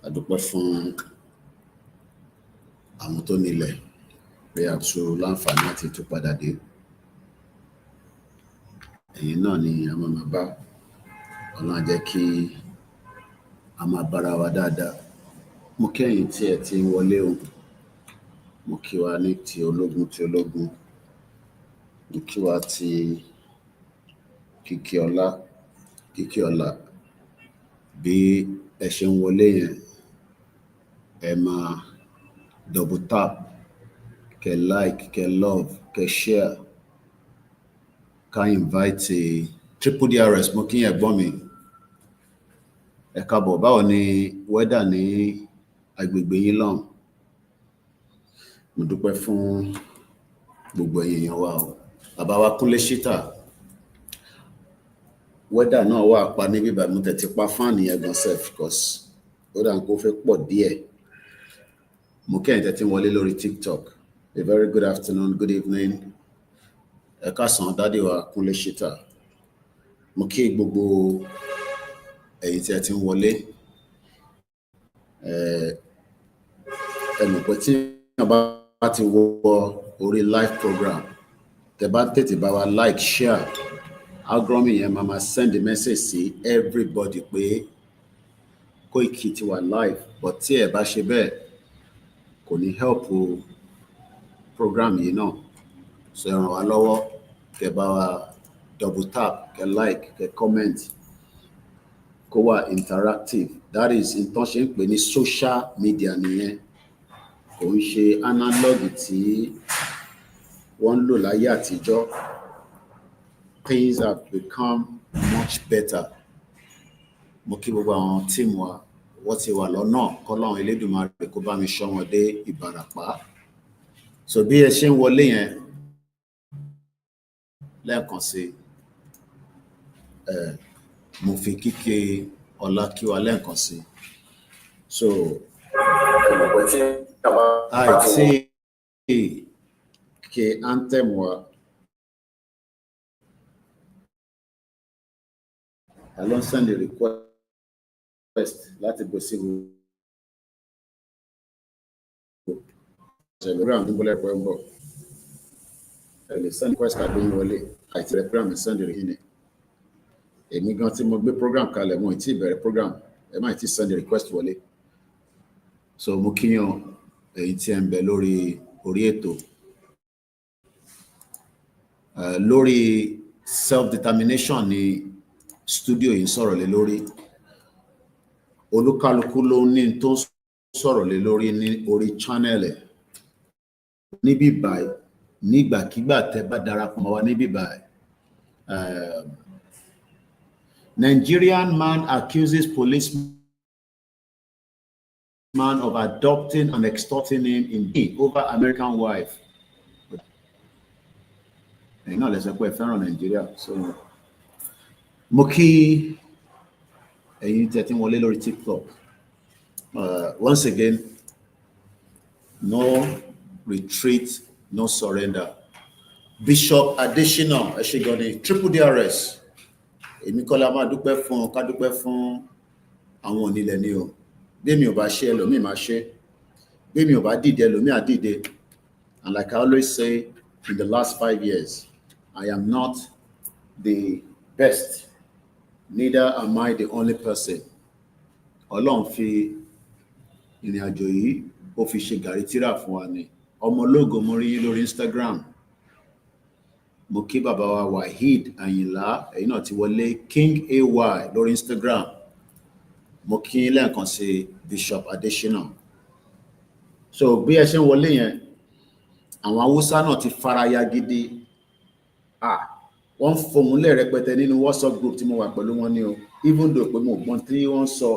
adúpẹ́ fún àwọn tó nílẹ̀ pé a tún láǹfààní láti tún padà dé. Ẹ̀yin náà ni a máa bá Ọlọ́run jẹ́ kí a máa bára wa dáadáa. Mo kí ẹ̀yin tí ẹ ti ń wọlé o, mo kí wa ní ti ológun, mo kí wa ti kíkí ọlá. Bí ẹ ṣe ń wọlé yẹn, ẹ máa double tap, kẹ́ like, kẹ́ love, kẹ́ share, ká invite triple DRS. Mo kí ẹ̀gbọ́n mi, ẹ káàbọ̀. Báwo ni weather ní agbègbè yín lọ́hùn? Mo dúpẹ́ fún gbogbo èèyàn wa o. Bàbá wa Kúnlé Ṣítà, weather náà wà pa níbí báyìí. Mo tẹ̀ ti pa fáànì yẹn gan sef because ó dà kó fẹ́ pọ̀ díẹ̀. Mo kí ẹ̀yin tẹ́ ti ń wọlé lórí TikTok. A very good afternoon, good evening. Ẹ káàsán dádì wa Kúnlé Ṣítà. Mo kí gbogbo ẹ̀yin tí ẹ ti ń wọlé. Ẹ mọ̀ pé tí èèyàn bá ti wọ orí live program, tẹ́ bá tètè bá wa like, share, algorithm yẹn máa send a message sí everybody pé Koiki ti wà live. But tí ẹ bá ṣe bẹ́ẹ̀, kò ní help program yìí náà. So ẹ ràn wá lọ́wọ́, kẹ́ bá wa double tap, kẹ́ like, kẹ́ comment, kó wà interactive. That is in tó ṣe ń pè ní social media nìyẹn. Kò ń ṣe analog tí wọ́n ń lò láyé àtijọ́. Things have become much better. Mo kí gbogbo àwọn team wa, wọ́n ti wà lọ́nà, k'Ọlọ́run Elédùmarè kó bá mi ṣọ́ wọn dé Ìbàràpá. So bí ẹ ṣe ń wọlé yẹn, lẹ́ẹ̀kan sí, mo fi kíkí ọlá kí wa lẹ́ẹ̀kan sí. So àìtí kí anthem wa, I don't send a request láti go sí program tó bọ́lẹ̀ pẹ́ ń bọ̀. Ẹ lè send request kàdé ń wọlé. Àìtí rẹ̀ program ẹ̀ send rẹ̀ yìí. Èmi gan tí mo gbé program kalẹ̀, mo ti bẹ̀rẹ̀ program, ẹ má ti send request wọlé. So mo kíyàn èyí tí ẹ ń bẹ orí ètò. Lórí self-determination ni studio yìí sọ̀rọ̀ lé lórí. Olúkálùkù ló ní tó sọ̀rọ̀ lé lórí ní orí channel ẹ̀. Níbí báyìí, nígbàkígbà tẹ́ bá darapọ̀ mọ́ wa níbí báyìí. Nigerian man accuses policeman of adopting and extorting him in over American wife. Ẹ̀yin náà lè sọ pé ẹ fẹ́ràn Nigeria. So mo kí ẹ̀yin tí ẹ ti ń wọlé lórí TikTok. Once again, no retreat, no surrender. Bishop Adesina Eshigoni, triple DRS. Èmi kọ́ la máa dúpẹ́ fún, ká dúpẹ́ fún àwọn onílẹ̀ ni o. Bí mi ò bá ṣe, ẹlòmíì máa ṣe. Bí mi ò bá dìde, ẹlòmíì á dìde. And like I always say, in the last 5 years, I am not the best. Neither am I the only person. Ọlọ́run fi ìrìn àjò yìí, ó fi ṣe gàrí tírà fún wa ni. Ọmọ ológo mo rí lórí Instagram. Mo kí bàbá wa Waheed Àyìnlá, ẹ̀yin náà ti wọlé. King AY lórí Instagram. Mo kí lẹ́ẹ̀kan sí Bishop Adesina. So bí ẹ ṣe ń wọlé yẹn, àwọn Haúsá náà ti faraya gidi. Wọ́n fohùn lẹ̀ rẹpẹtẹ nínú WhatsApp group tí mo wà pẹ̀lú wọn ni o. Even though pé mo gbọ́n tí wọ́n sọ,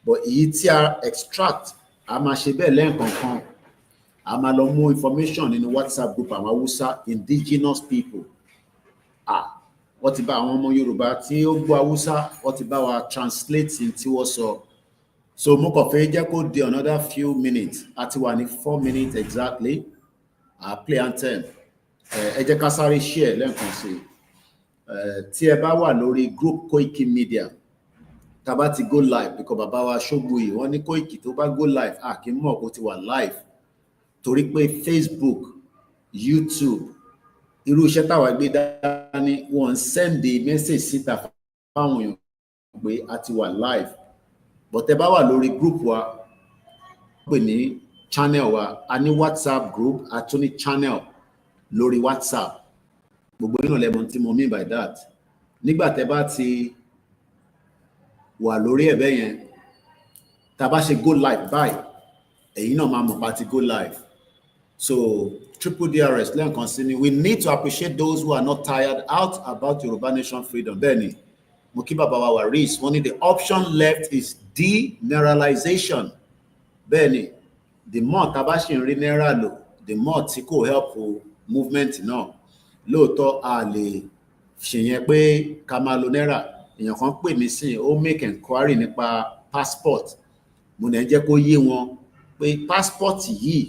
but èyí tí a extract, a máa ṣe bẹ́ẹ̀ lẹ́ẹ̀kọ̀ọ̀kan. A máa lọ mú information nínú WhatsApp group àwọn Haúsá, indigenous people. Wọ́n ti bá àwọn ọmọ Yorùbá tí ó gbọ́ Haúsá, wọ́n ti bá wa translate tí wọ́n sọ. So mo kàn fẹ́ jẹ́ kó di another few minutes. A ti wà ní 4 minutes exactly. Play anthem. Ẹ jẹ́ ká sáré share lẹ́ẹ̀kan sí. Tí ẹ bá wà lórí group Koikimedia, Tabati go live because bàbá wa Ṣógbóyè wọ́n ní Koiki tó bá go live kì í mọ̀ kó ti wà live torí pé Facebook, YouTube irú iṣẹ́ táwa gbé dání wọ́n send the message síta fáwọn èèyàn pé a ti wà live but ẹ bá wà lórí group wa pè ní channel wa a ní WhatsApp group a tún ní channel lórí WhatsApp gbogbo yín náà lẹ mọ̀ tí mo mean by that nígbà tẹ́ bá ti wà lórí ẹ̀bẹ̀ yẹn tá bá ṣe go live báyìí ẹ̀yin náà máa mọ̀ pa ti go live so triple DRS lẹ́ẹ̀kan sí ni we need to appreciate those who are not tired out about Yoruba nation freedom bẹ́ẹ̀ ni mo kí bàbá wa Waris wọ́n ní the option left is denaturalization bẹ́ẹ̀ ni the more tá bá ṣe ń rí náírà lò the more tí kò help movement náà lóòótọ́ a lè ṣèyẹn pé ká máa lo náírà èèyàn kan pè mí sí ó make enquiry nípa passport mo ní jẹ́ kó yé wọn pé passport yìí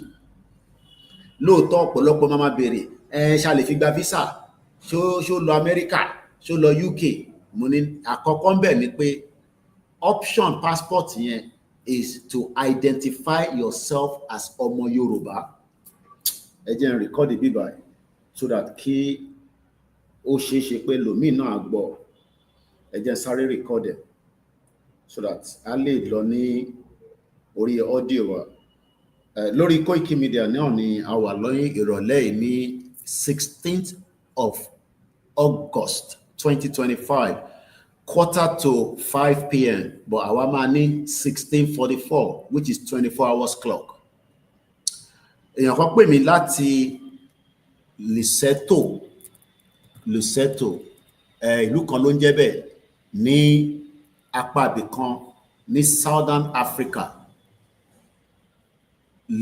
lóòótọ́ ọ̀pọ̀lọpọ̀ máa béèrè ṣá lè fi gba visa ṣó lọ America ṣó lọ UK mo ní àkọ́kọ́ ń bẹ̀ ni pé option passport yẹn is to identify yourself as ọmọ Yorùbá ẹ jẹ́ n record the bíbá so that kí ó ṣeé ṣe pé lòmíì náà gbọ́ ẹ jẹ́ sáré record it so that a lè lọ ní orí audio wa lórí Koikimedia náà ni a wà lọ́yìn ìrọ̀lẹ́ ní 16th of August 2025 4:45 p.m. but àwa máa ní 16:44 which is 24 hours clock èèyàn kan pè mí láti Lesotho ìlú kan ló ń jẹ́ bẹ́ẹ̀ ní apá ibì kan ní Southern Africa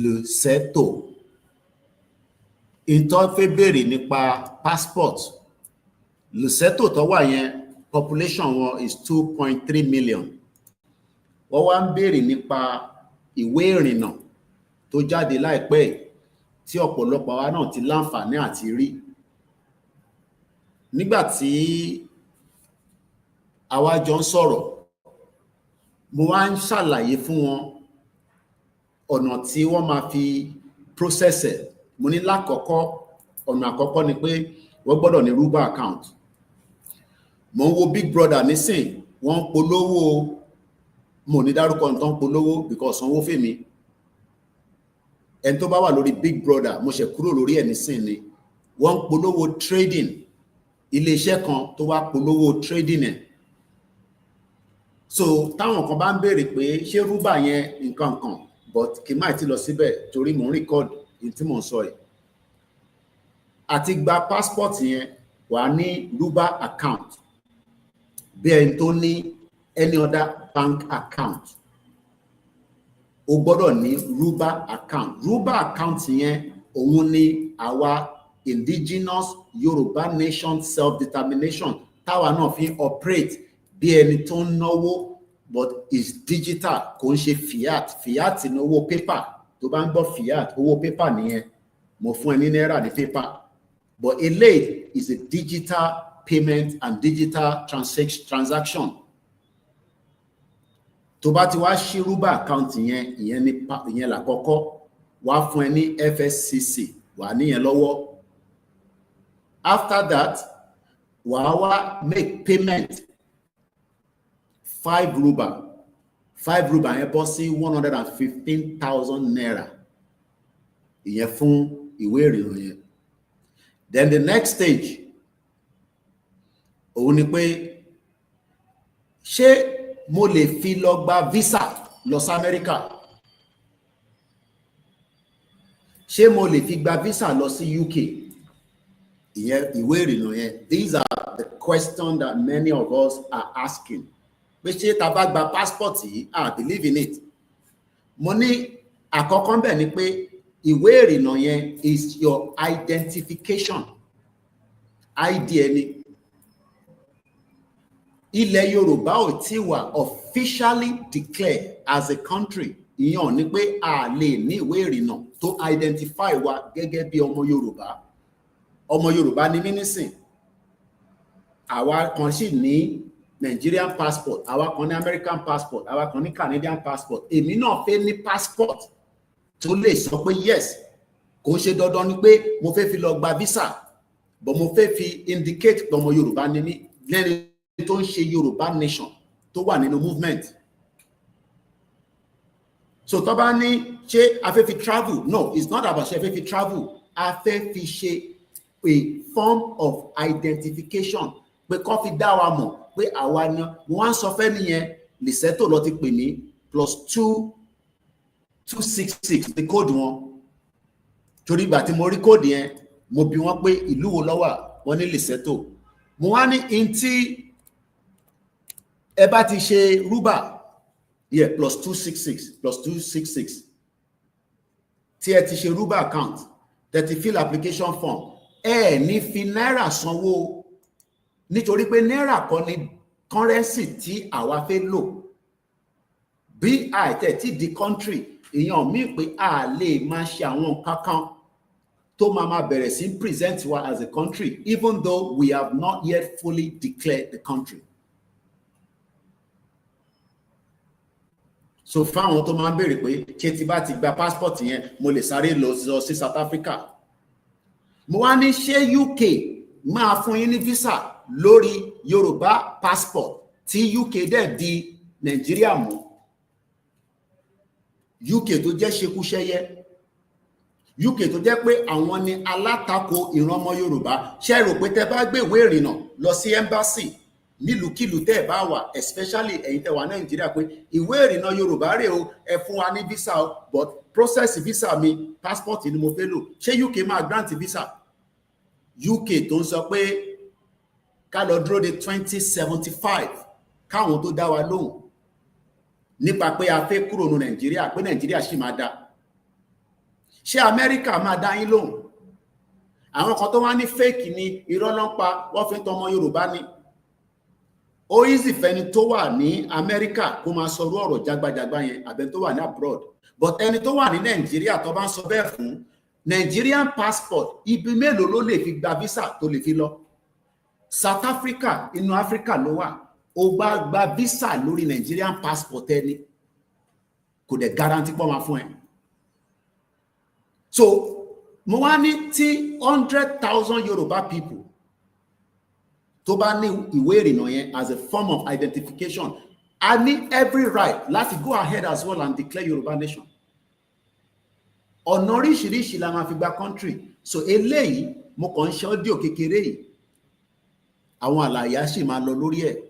Lesotho ìtọ́ fẹ́ béèrè nípa passport Lesotho tó wà yẹn population wọn is 2.3 million wọ́n wá ń béèrè nípa ìwé ìrìnnà tó jáde láìpẹ́ tí ọ̀pọ̀lọpọ̀ wa náà ti láǹfààní àti rí nígbàtí àwa jọ ń sọ̀rọ̀ mo wá ń ṣàlàyé fún wọn ọ̀nà tí wọ́n máa fi process ẹ̀ mo ní lákọ̀ọ́kọ́ ọ̀nà àkọ́kọ́ ni pé wọ́n gbọ́dọ̀ ní Yoruba account mo ń wo Big Brother nísìn wọ́n ń polówó mo ní dárúkọ nǹkan polówó because sanwó fèmí ẹni tó bá wà lórí Big Brother mo ṣe kúrò lórí ẹ̀ nísìn ni wọ́n ń polówó trading iléeṣẹ́ kan tó wá polówó trading ẹ̀ so táwọn kan bá ń béèrè pé ṣé Yoruba yẹn nǹkan kan but kì í má ti lọ síbẹ̀ torí mo ń record in tí mo ń sọ ẹ̀ àti gba passport yẹn wà ní Yoruba account bí ẹni tó ní any other bank account o gbọ́dọ̀ ní Yoruba account yẹn òun ni àwa indigenous Yoruba nation self-determination táwa náà fi operate bí ẹni tó ń náwó but is digital kò ń ṣe fiat ní owó paper tó bá ń gbọ́ fiat owó paper nìyẹn mo fún ẹ ní náírà ní paper but eléyìí is a digital payment and digital transaction tó bá ti wá ṣí Yoruba account ìyẹn lákọ́kọ́ wá fún ẹ ní FSCC wà níyẹn lọ́wọ́ after that wà á wá make payment 5 Yoruba yẹn bọ́ sí 115,000 naira ìyẹn fún ìwé ìrìnnà yẹn then the next stage òun ni pé ṣé mo lè fi lọ gba visa lọ sí America ṣé mo lè fi gba visa lọ sí UK ìyẹn ìwé ìrìnnà yẹn these are the questions that many of us are asking pé ṣé tá bá gba passport yìí I believe in it mo ní àkọ́kọ́ bẹ́ẹ̀ ni pé ìwé ìrìnnà yẹn is your identification ID ẹni ilẹ̀ Yorùbá ò tí wà officially declared as a country ìyẹn ni pé a lè ní ìwé ìrìnnà tó identify wa gẹ́gẹ́ bí ọmọ Yorùbá ní mí nísìn àwa kan sì ní Nigerian passport, àwa kan ní American passport, àwa kan ní Canadian passport. Èmi náà fẹ́ ní passport tó lè sọ pé yes, kò ṣe dandan ni pé mo fẹ́ fi lọ gba visa, but mo fẹ́ fi indicate pé ọmọ Yorùbá ni mí, lẹ́ni tó ń ṣe Yorùbá nation tó wà nínú movement. So tó bá ní ṣé a fẹ́ fi travel? No, it's not about ṣé a fẹ́ fi travel. A fẹ́ fi ṣe a form of identification pé kó fi dá wa mọ̀ pé àwa ni wọ́n á sọ fẹ́ nìyẹn Liseto lọ ti pè mí +2266 ní kóòdù wọn. Torí ìgbà tí mo rí kóòdù yẹn mo bi wọ́n pé ìlú wo ló wà, wọ́n ní Liseto. Mo wá ní in tí ẹ bá ti ṣe rúbà +266 tí ẹ ti ṣe rúbà account tẹ́ ti fill application form, ẹ ní fi náírà sanwó, nítorí pé náírà kọ́ ni currency tí àwa fẹ́ lò. Bí àìtẹ́ tí di country èèyàn mí pé a lè máa ṣe àwọn kankan tó máa bẹ̀rẹ̀ sí present wa as a country, even though we have not yet fully declared the country. So fáwọn tó máa ń béèrè pé ṣé tí bá ti gba passport yẹn mo lè sáré lọ sí South Africa. Mo wá ní ṣé UK máa fún yín ní visa lórí Yorùbá passport tí UK dẹ̀ di Nàìjíríà mú? UK tó jẹ́ ṣekúṣẹ́yẹ, UK tó jẹ́ pé àwọn ni alátakò ìran ọmọ Yorùbá. Ṣé rò pé tẹ́ bá gbé ìwé ìrìnnà lọ sí embassy nílùúkìlù tẹ́ bá wà, especially ẹ̀yin tẹ́ wà Nàìjíríà, pé ìwé ìrìnnà Yorùbá rè o, ẹ fún wa ní visa o, but process visa mi passport ni mo fẹ́ lò, ṣé UK máa grant visa? UK tó ń sọ pé ká lọ dúró de 2075 káwọn tó dá wa lóhùn nípa pé a fẹ́ kúrò ní Nàìjíríà, pé Nàìjíríà sì máa dá. Ṣé Amẹ́ríkà máa dá yín lóhùn? Àwọn kan tó wá ní fake ni, irọ́ ló ń pa, wọ́n fi ń tọmọ Yorùbá ni. Ó easy fẹ́ni tó wà ní Amẹ́ríkà kó máa sọrú ọ̀rọ̀ jágbajàgba yẹn, àbẹ́ tó wà ní abroad. But ẹni tó wà ní Nàìjíríà tó bá ń sọ bẹ́ẹ̀ fún, Nigerian passport ibi mélòó ló lè fi gba visa tó lè fi lọ? South Africa inú Africa ló wà. Ó bá gba visa lórí Nigerian passport ẹni, kò dẹ̀ guarantee pọ́ máa fún ẹ. So mo wá ní tí 100,000 Yoruba people tó bá ní ìwé ìrìnnà yẹn as a form of identification, I need every right láti go ahead as well and declare Yoruba nation. Ọ̀nà oríṣiríṣi la máa fi gba country. So eléyìí mo kàn ń ṣe audio kékeré yìí, àwọn àlàyé sì máa lọ lórí ẹ̀.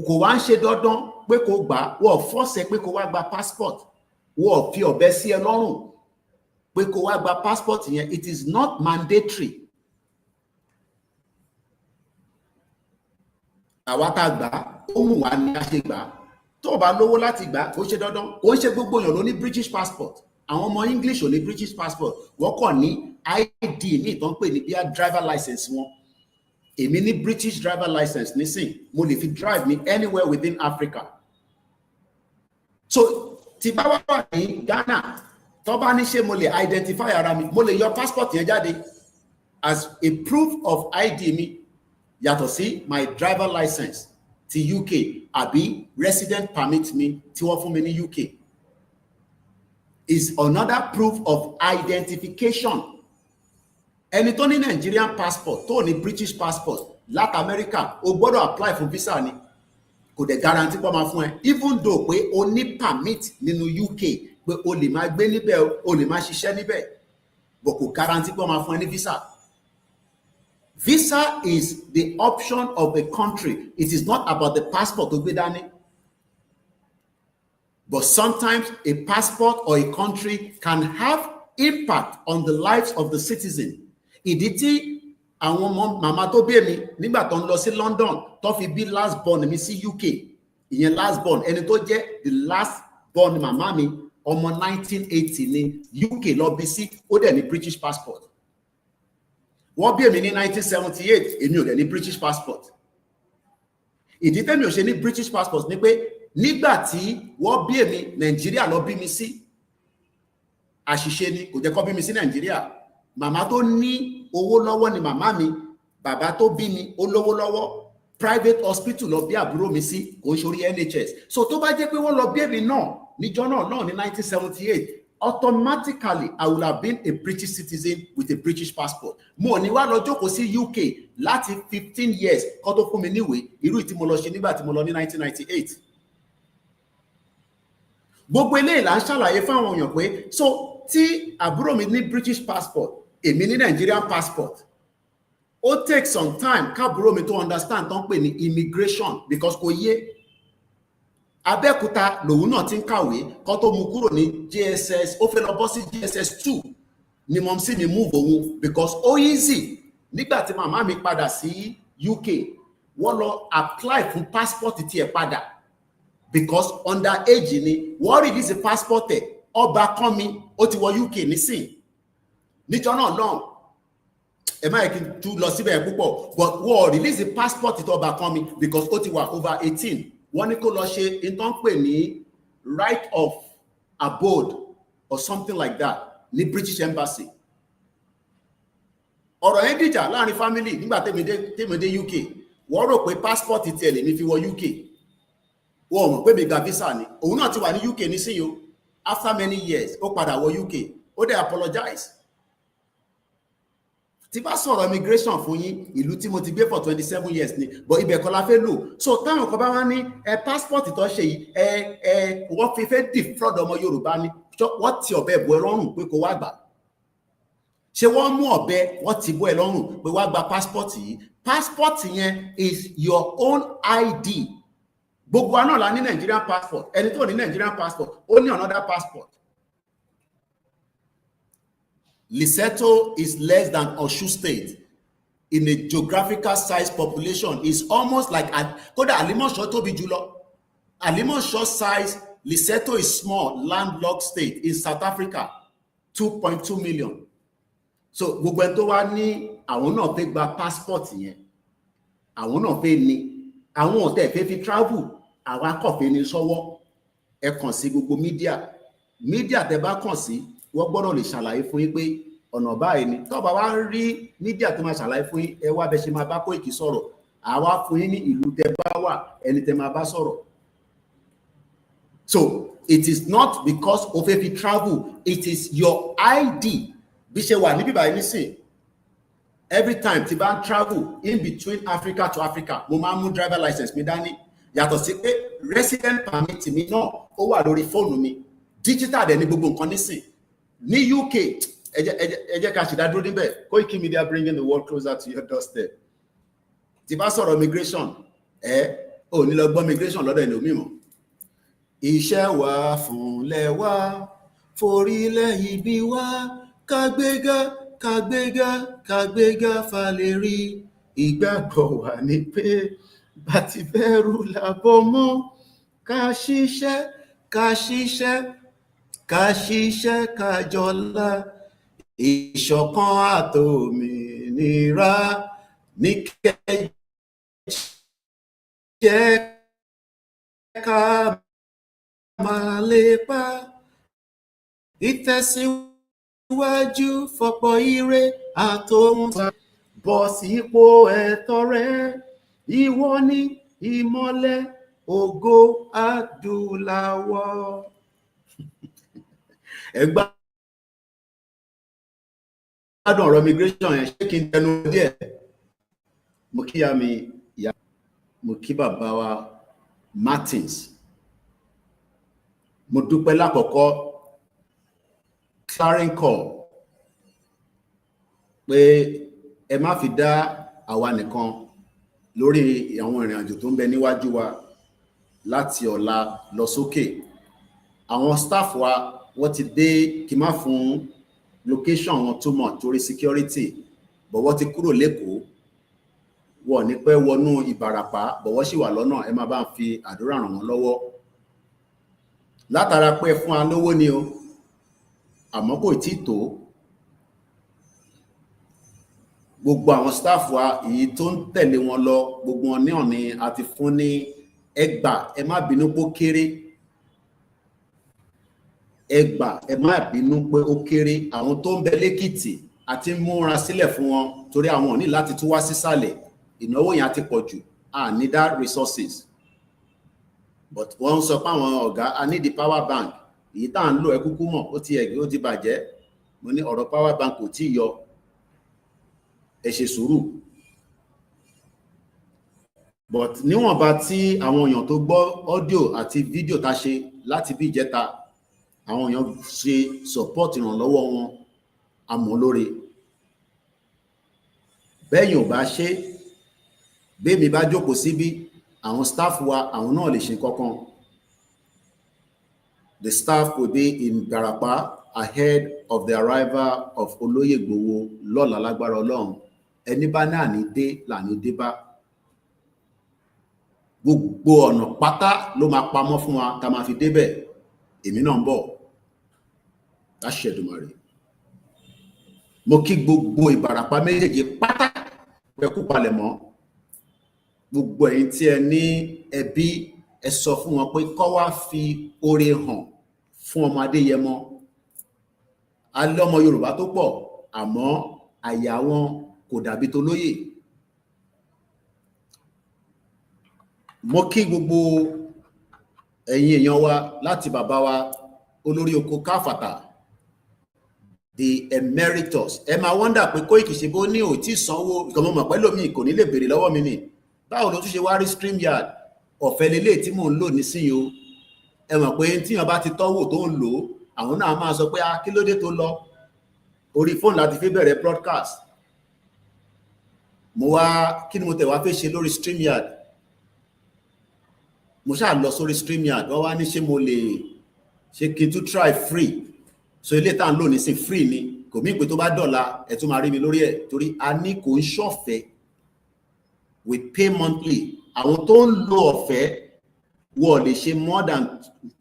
Kò wá ń ṣe dandan pé kó gbà, wọ́n force pé kó wá gba passport, wọ́n fi ọ̀bẹ sí ẹ lọ́rùn pé kó wá gba passport yẹn. It is not mandatory. Àwa tá gbà ó mú wa ní a ṣe gbà. Tó o bá lówó láti gbà kó ṣe dandan. Kò ń ṣe gbogbo èèyàn ló ní British passport. Àwọn ọmọ English ò ní British passport. Wọ́n kàn ní ID ní ìtàn pè ní bíi driver license wọn. Èmi ní British driver license nísìn, mo lè fi drive me anywhere within Africa. So tí bá wà ní Ghana, tó bá ní ṣé mo lè identify ara mi, mo lè yọ passport yẹn jáde as a proof of ID mi, yàtọ̀ sí my driver license ti UK àbí resident permit mi tí wọ́n fún mi ní UK. Is another proof of identification. Ẹni tó ní Nigerian passport tó ní British passport láti America, o gbọ́dọ̀ apply fún visa ni, kò dẹ̀ guarantee pọ́ máa fún ẹ, even though pé o ní permit nínú UK pé o lè máa gbé níbẹ̀, o lè máa ṣiṣẹ́ níbẹ̀, but kò guarantee pọ́ máa fún ẹ ní visa. Visa is the option of a country. It is not about the passport tó gbé dání. But sometimes a passport or a country can have impact on the lives of the citizen. Ìdí tí àwọn ọmọ màmá tó bí mi nígbà tó ń lọ sí London tó fi bí last born mi sí UK, ìyẹn last born, ẹni tó jẹ́ the last born màmá mi ọmọ 1980 ní UK lọ bí sí, ó dẹ̀ ní British passport. Wọ́n bí èmi ní 1978, èmi ò dẹ̀ ní British passport. Ìdí tẹ́mi ò ṣe ní British passport ni pé nígbà tí wọ́n bí èmi Nàìjíríà lọ bí mi sí, àṣìṣe ni, kò jẹ́ kó bí mi sí Nàìjíríà. Màmá tó ní owó lọ́wọ́ ni màmá mi, bàbá tó bí mi ó lówó lọ́wọ́, private hospital lọ bí àbúrò mi sí kò ń ṣorí NHS. So tó bá jẹ́ pé wọ́n lọ bí èmi náà níjọ́ náà ní 1978, automatically I would have been a British citizen with a British passport. Mo ní wá lọ jókòó sí UK láti 15 years kó tó fún mi níwèé irú tí mo lọ ṣe nígbà tí mo lọ ní 1998. Gbogbo eléyìí là ń ṣàlàyé fáwọn èèyàn pé so tí àbúrò mi ní British passport èmi ní Nigerian passport, ó take some time káàbúrò mi to understand tó ń pè ní immigration because kò yé. Abẹ́òkúta lòun náà ti ń kàwé kó tó mú kúrò ní JSS, ó fẹ́ lọ bọ́ sí JSS 2 ni mom sí mi move òun because ó easy. Nígbà tí màmá mi padà sí UK wọ́n lọ apply fún passport tiẹ̀ padà because under age ni wọ́n release the passport ẹ̀ ọba kan mi ó ti wọ UK nísìn níjọ́ náà lọ́hùn ẹ má yẹ kí n tún lọ síbẹ̀ púpọ̀ but wọ́n release the passport tó ọba kan mi because ó ti wà over 18. Wọ́n ní kó lọ ṣe ìtàn pè ní right of abode or something like that ní British Embassy. Ọ̀rọ̀ yẹn dìjà láàrin family nígbà tèmi dé UK. Wọ́n rò pé passport tiẹ̀ lè mi fi wọ UK. Wọ́n mọ̀ pé mi gba visa ni. Òun náà ti wà ní UK nísìnyí o. After many years ó padà wọ UK. Ó dẹ̀ apologize. Tí bá sọ̀rọ̀ immigration fún yín ìlú tí mo ti gbé for 27 years ni but ibẹ̀ kọ́ la fẹ́ lò. So táwọn kan bá wá ní passport tó ṣe yìí wọ́n fi fẹ́ defraud ọmọ Yorùbá ni wọ́n ti ọ̀bẹ bọ ẹ lọ́rùn pé kó wá gbà. Ṣé wọ́n mú ọ̀bẹ wọ́n ti bọ ẹ lọ́rùn pé wá gba passport yìí. Passport yẹn is your own ID. Gbogbo àná la ní Nigerian passport. Ẹni tó ní Nigerian passport ó ní another passport. Lesotho is less than Osun State in a geographical size population. Is almost like kódà Alimosho tóbi jùlọ. Alimosho size, Lesotho is small landlocked state in South Africa, 2.2 million. So gbogbo ẹni tó wá ní àwọn náà fẹ́ gba passport yẹn, àwọn náà fẹ́ ní, àwọn ọ̀tẹ̀ fẹ́ fi travel, àwọn akọ̀fẹ́ ní sọ́wọ́. Ẹ kàn sí gbogbo media tẹ́ bá kàn sí wọ́n gbọ́dọ̀ lè ṣàlàyé fún yín pé ọ̀nà báyìí ni. Tó bá wá rí media tó máa ṣàlàyé fún yín ẹ wá bẹ ṣe máa bá Koiki sọ̀rọ̀, àwa fún yín ní ìlú tẹ́ bá wà ẹni tẹ́ máa bá sọ̀rọ̀. So it is not because o fẹ́ fi travel, it is your ID. Bí ṣe wà níbí báyìí nísìn, every time tí bá ń travel in between Africa to Africa mo máa ń mú driver license mi dání, yàtọ̀ sí pé resident permit mi náà ó wà lórí fóònù mi, digital dẹ̀ ní gbogbo nǹkan nísìn. Ní UK ẹ jẹ́ ká ṣe dá dúró níbẹ̀. Koikimedia bringing the world closer to your doorstep. Tí bá sọ̀rọ̀ migration ò ní lọ gbọ́ migration lọ́dọ̀ ẹni òmímọ̀. Iṣẹ́ wa fúnlẹ̀ wa forílẹ̀ ibi wa kàgbéga kàgbéga kàgbéga falẹ̀ rí. Ìgbàgbọ́ wa ni pé bá ti bẹ̀rù làbọ̀ mọ́ ká ṣiṣẹ́ ká ṣiṣẹ́ ká ṣiṣẹ́ ká jọlá ìṣọ̀kan àtòmìnira ní kẹ́jẹ́ ká máa lépa ìtẹ̀síwájú fọ̀pọ̀ ire àtòhun bọ̀ sípò ẹ̀tọ́ rẹ ìwọ ni ìmọ́lẹ̀ ògo adúláwọ̀. Ẹgbẹ́ gbádùn ọ̀rọ̀ immigration yẹn ṣé kí n tẹnu díẹ̀. Mo kí ya mi ìyá, mo kí bàbá wa Martins. Mo dúpẹ́ lákọ̀ọ́kọ́ clearing call pé ẹ má fi dá àwa nìkan lórí àwọn ìrìn àjò tó ń bẹ níwájú wa láti ọ̀la lọ sókè. Àwọn staff wa wọ́n ti dé kí má fún location wọn tó mọ̀ torí security, but wọ́n ti kúrò lẹ́kọ̀ọ́, wọ́n ní pẹ́ wọnú Ìbàràpá, but wọ́n sì wà lọ́nà. Ẹ máa bá ń fi àdúrà ràn wọ́n lọ́wọ́. Látara pé fún wa lówó ni o, àmọ́ kò tí tó. Gbogbo àwọn staff wa èyí tó ń tẹ̀lé wọn lọ, gbogbo wọn náà ni a ti fún ní ẹgbà. Ẹ má bínú pé ó kéré. Ẹgbà ẹ má bínú pé ó kéré. Àwọn tó ń bẹ lẹ́kìtì àti múra sílẹ̀ fún wọn torí àwọn ò ní láti tún wá sísàlẹ̀. Ìnáwó yẹn á ti pọ̀ jù. I need that resources. But once upon one ọ̀gá, I need the power bank. Èyí tá ń lò ẹ kúkú mọ̀, ó ti ẹ̀gbẹ́, ó ti bàjẹ́. Mo ní ọ̀rọ̀ power bank kò tí yọ. Ẹ ṣe sùúrù. But níwọ̀nba tí àwọn èèyàn tó gbọ́ audio àti video tá ṣe láti bí ìjẹta, àwọn èèyàn ṣe support ìrànlọ́wọ́ wọn àmọ́ lóore. Bẹ́yìn ò bá ṣe, bẹ́ẹ̀mi bá jókòó síbí, àwọn staff wa àwọn náà lè ṣe kankan. The staff will be in Barapa ahead of the arrival of Olóyè Igboho lọ́la lágbára Ọlọ́run. Ẹni bá náà ní dé là ní dé bá. Gbogbo ọ̀nà pátá ló máa pamọ́ fún wa tá máa fi débẹ̀. Èmi náà ń bọ̀. Láṣẹ Èdùmàrè. Mo kí gbogbo Ìbàràpá méjèèjì pátá pé kú palẹ̀ mọ́. Gbogbo ẹ̀yin tí ẹ ní ẹbí, ẹ sọ fún wọn pé kó wá fi oore hàn fún ọmọ Adéyẹmọ. A lé ọmọ Yorùbá tó pọ̀, àmọ́ àyà wọn kò dàbí tolóyè. Mo kí gbogbo ẹ̀yin èèyàn wa láti bàbá wa olórí oko káfàtà, the emeritus. Ẹ máa wọ́ndà pé Koiki ṣe bó ní ò tí sanwó, ìkànnì mọ̀ pẹ́ lómi kò ní lè béèrè lọ́wọ́ mi ni. Báwo ló tún ṣe wá rí StreamYard ọ̀fẹ́ lélẹ̀ tí mò ń lò nísìnyí o. Ẹ mọ̀ pé tí wọ́n bá ti tọ́wò tó ń lò, àwọn náà máa sọ pé kí ló dé tó lọ. Orí fóònù láti fi bẹ̀rẹ̀ broadcast. Mo wá, kí ni mo tẹ̀ wá fẹ́ ṣe lórí StreamYard? Mo ṣáà lọ sórí StreamYard, wọ́n wá ní ṣé mo lè ṣe kí n tún try free. So ilé tá ń lò nísìn free ni, kò mí pé tó bá dọ̀la ẹ tún máa rí mi lórí ẹ̀, torí a ní kò ń ṣọ̀fẹ́. We pay monthly. Àwọn tó ń lo ọ̀fẹ́ wọ́n lè ṣe more than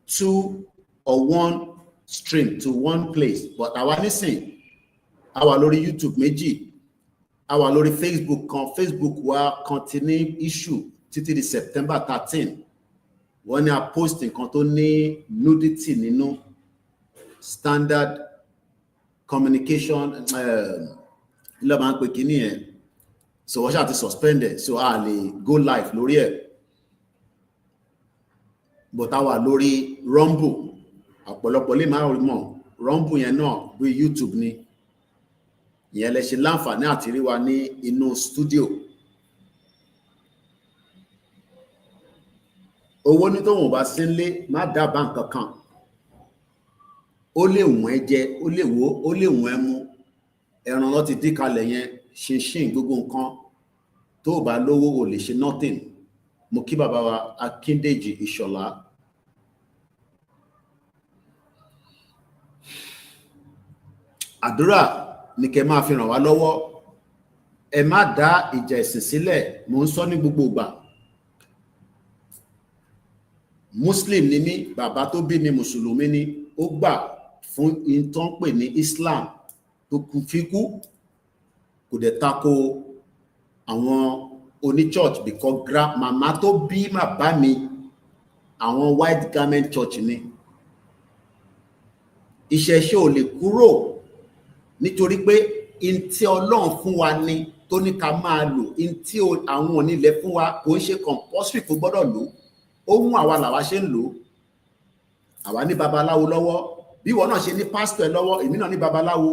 2 or 1 stream to 1 place. But àwa nísìn, a wà lórí YouTube méjì, a wà lórí Facebook kan. Facebook wa kan ti ní issue títí di September 13. Wọ́n ní a post nǹkan tó ní nudity nínú, standard communication ló máa ń pè kíní ẹ̀. So wọ́n ṣáà ti suspended, so a lè go live lórí ẹ̀. But a wà lórí Rumble. Ọ̀pọ̀lọpọ̀ lè máa mọ̀ Rumble yẹn náà bí YouTube ni. Ìyẹn lè ṣe láǹfààní àti rí wa ní inú studio. Owó ní tóun bá sí nílé má dábàá nǹkan kan. Ó lè wọ́n ẹ jẹ, ó lè wó, ó lè wọ́n ẹ mú. Ẹran lọ ti dín kalẹ̀ yẹn, ṣinṣin gbogbo nǹkan. Tó bá lówó ò lè ṣe nothing. Mo kí bàbá wa Akíndèjì Ìṣọ̀lá. Àdúrà ni kẹ́ máa fi ràn wá lọ́wọ́. Ẹ má dá ìjà ẹ̀sìn sílẹ̀, mo ń sọ ní gbogbo ìgbà. Muslim ni mí, bàbá tó bí mi Mùsùlùmí ni, ó gbà fún ìtàn pè ní Islam tó kú fíkú, kò dẹ̀ tako àwọn oní church because màmá tó bí bàbá mi àwọn white garment church ni. Ìṣẹ̀ṣe ò lè kúrò nítorí pé in tí Ọlọ́run fún wa ni tó ní ká máa lò, in tí àwọn onílẹ̀ fún wa kò ń ṣe compulsory kò gbọ́dọ̀ lò. Ó mú àwa làwa ṣe ń lò. Àwa ní babaláwo lọ́wọ́, bí wọ́n náà ṣe ní pastor lọ́wọ́, èmi náà ní babaláwo.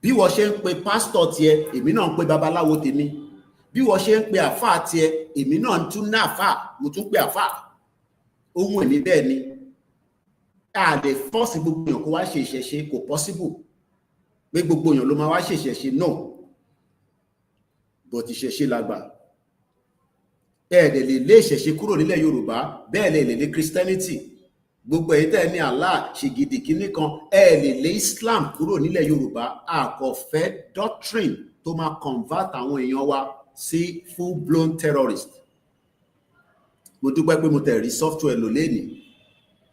Bí wọ́n ṣe ń pe pastor tiẹ̀, èmi náà ń pe babaláwo tèmi. Bí wọ́n ṣe ń pe àfáà tiẹ̀, èmi náà tún ní àfáà, mo tún pe àfáà. Ohun èmi bẹ́ẹ̀ ni. A lè force gbogbo èèyàn kó wá ṣe ìṣẹ̀ṣe, kò possible. Pé gbogbo èèyàn ló máa wá ṣe ìṣẹ̀ṣe, no. But ìṣẹ̀ṣe lágbà. Bẹ́ẹ̀ lè lé ìṣẹ̀ṣe kúrò nílẹ̀ Yorùbá, bẹ́ẹ̀ lè lé Christianity. Gbogbo èyí tẹ́ ní Allah ṣe gidi kíní kan, lè lé Islam kúrò nílẹ̀ Yorùbá. A kò fẹ́ doctrine tó máa convert àwọn èèyàn wa sí full blown terrorist. Mo dúpẹ́ pé mo tẹ̀ rí software lò lénìí.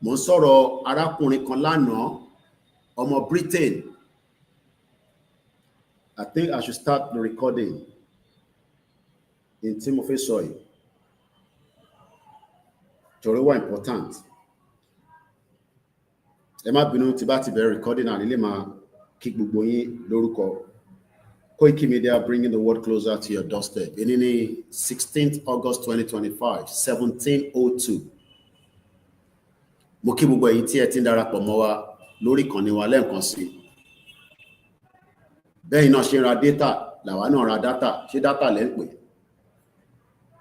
Mo ń sọ̀rọ̀ arákùnrin kan lánàá, ọmọ Britain. I think I should start the recording. In tí mo fẹ́ sọ yìí. Torí wà important. Ẹ má bínú tí bá ti bẹ̀rẹ̀ recording náà nílé máa kí gbogbo yín lórúkọ. Koikimedia, bringing the world closer to your doorstep. In the 16th August 2025, 1702. Mo kí gbogbo ẹ̀yin tí ẹ ti ń darapọ̀ mọ́ wa lórí ìkànnì wa lẹ́ẹ̀kan sí. Bẹ́ẹ̀ náà ṣe ra data, làwa náà ra data, ṣé data lẹ́ ń pè.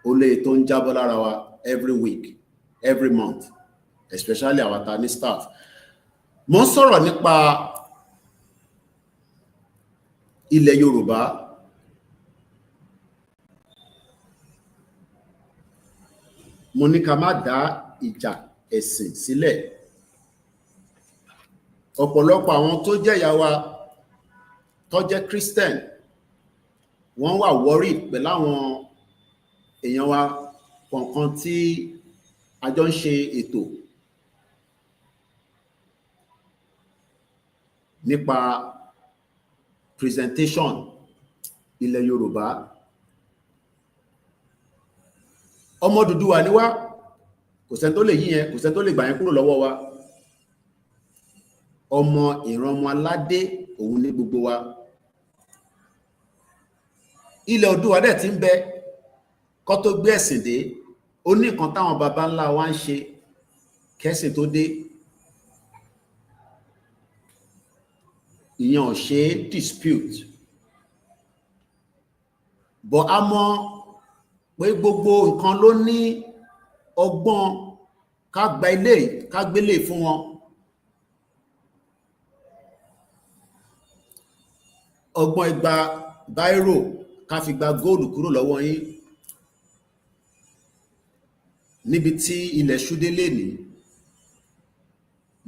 Ó lé tó ń jábọ́ lára wa every week, every month, especially our tani staff. Mo ń sọ̀rọ̀ nípa ilẹ̀ Yorùbá. Mo ní ká má dá ìjà ẹ̀sìn sílẹ̀. Ọ̀pọ̀lọpọ̀ àwọn tó jẹ́ ìyá wa tó jẹ́ Christian, wọ́n wà worried pẹ̀lú àwọn èèyàn wa kọ̀ọ̀kan tí a jọ ń ṣe ètò nípa presentation ilẹ̀ Yorùbá. Ọmọ Odùduwà ni wá, kò sẹ́ni tó lè yí yẹn, kò sẹ́ni tó lè gbà yẹn kúrò lọ́wọ́ wa. Ọmọ ìran ọmọ aládé òun ní gbogbo wa. Ilẹ̀ Oòduà dẹ̀ ti ń bẹ kó tó gbé ẹ̀sìn dé. Ó ní nǹkan táwọn baba ńlá wa ń ṣe kẹ́sìn tó dé. Ìyẹn ò ṣe dispute. But a mọ̀ pé gbogbo nǹkan ló ní ọgbọ́n ká gba ilé, ká gbélé fún wọn. Ọgbọ́n ìgbà báírò ká fi gba góòlù kúrò lọ́wọ́ yín. Níbi tí ilẹ̀ ṣúdé lè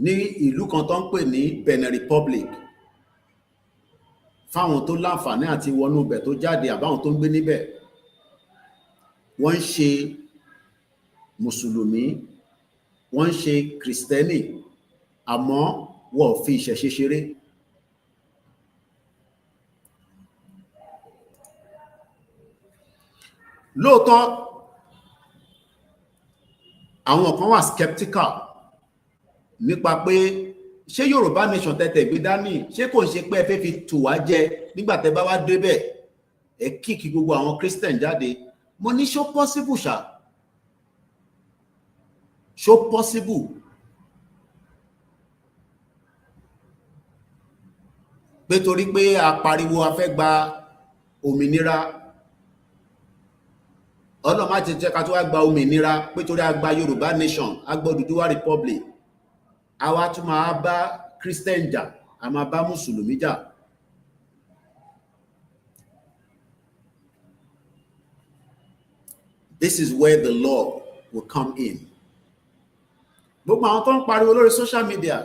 ní ìlú kan tó ń pè ní Benin Republic. Fáwọn tó láǹfààní àti wọnú ibẹ̀ tó jáde àbáwọn tó ń gbé níbẹ̀. Wọ́n ń ṣe Mùsùlùmí, wọ́n ń ṣe Kristẹni, àmọ́ wọ́n fi ìṣẹ̀ṣe ṣeré. Lóòótọ́, àwọn kan wà skeptical nípa pé ṣé Yorùbá nation tẹ́tẹ̀ gbé dání, ṣé kò ń ṣe pé ẹ fẹ́ fi tù wá jẹ nígbà tẹ́ bá wá débẹ̀ ẹ kíkì gbogbo àwọn Christian jáde. Mo ní ṣó possible ṣá? Ṣó possible? Pé torí pé a pariwo a fẹ́ gba òmìnira, Ọlọ́run má jẹ́ ká tó wá gba òmìnira pé torí a gba Yorùbá nation, a gba Odùduwà Republic, a wá tún máa bá Christian jà, a máa bá Mùsùlùmí jà. This is where the law will come in. Gbogbo àwọn tó ń pariwo lórí social media,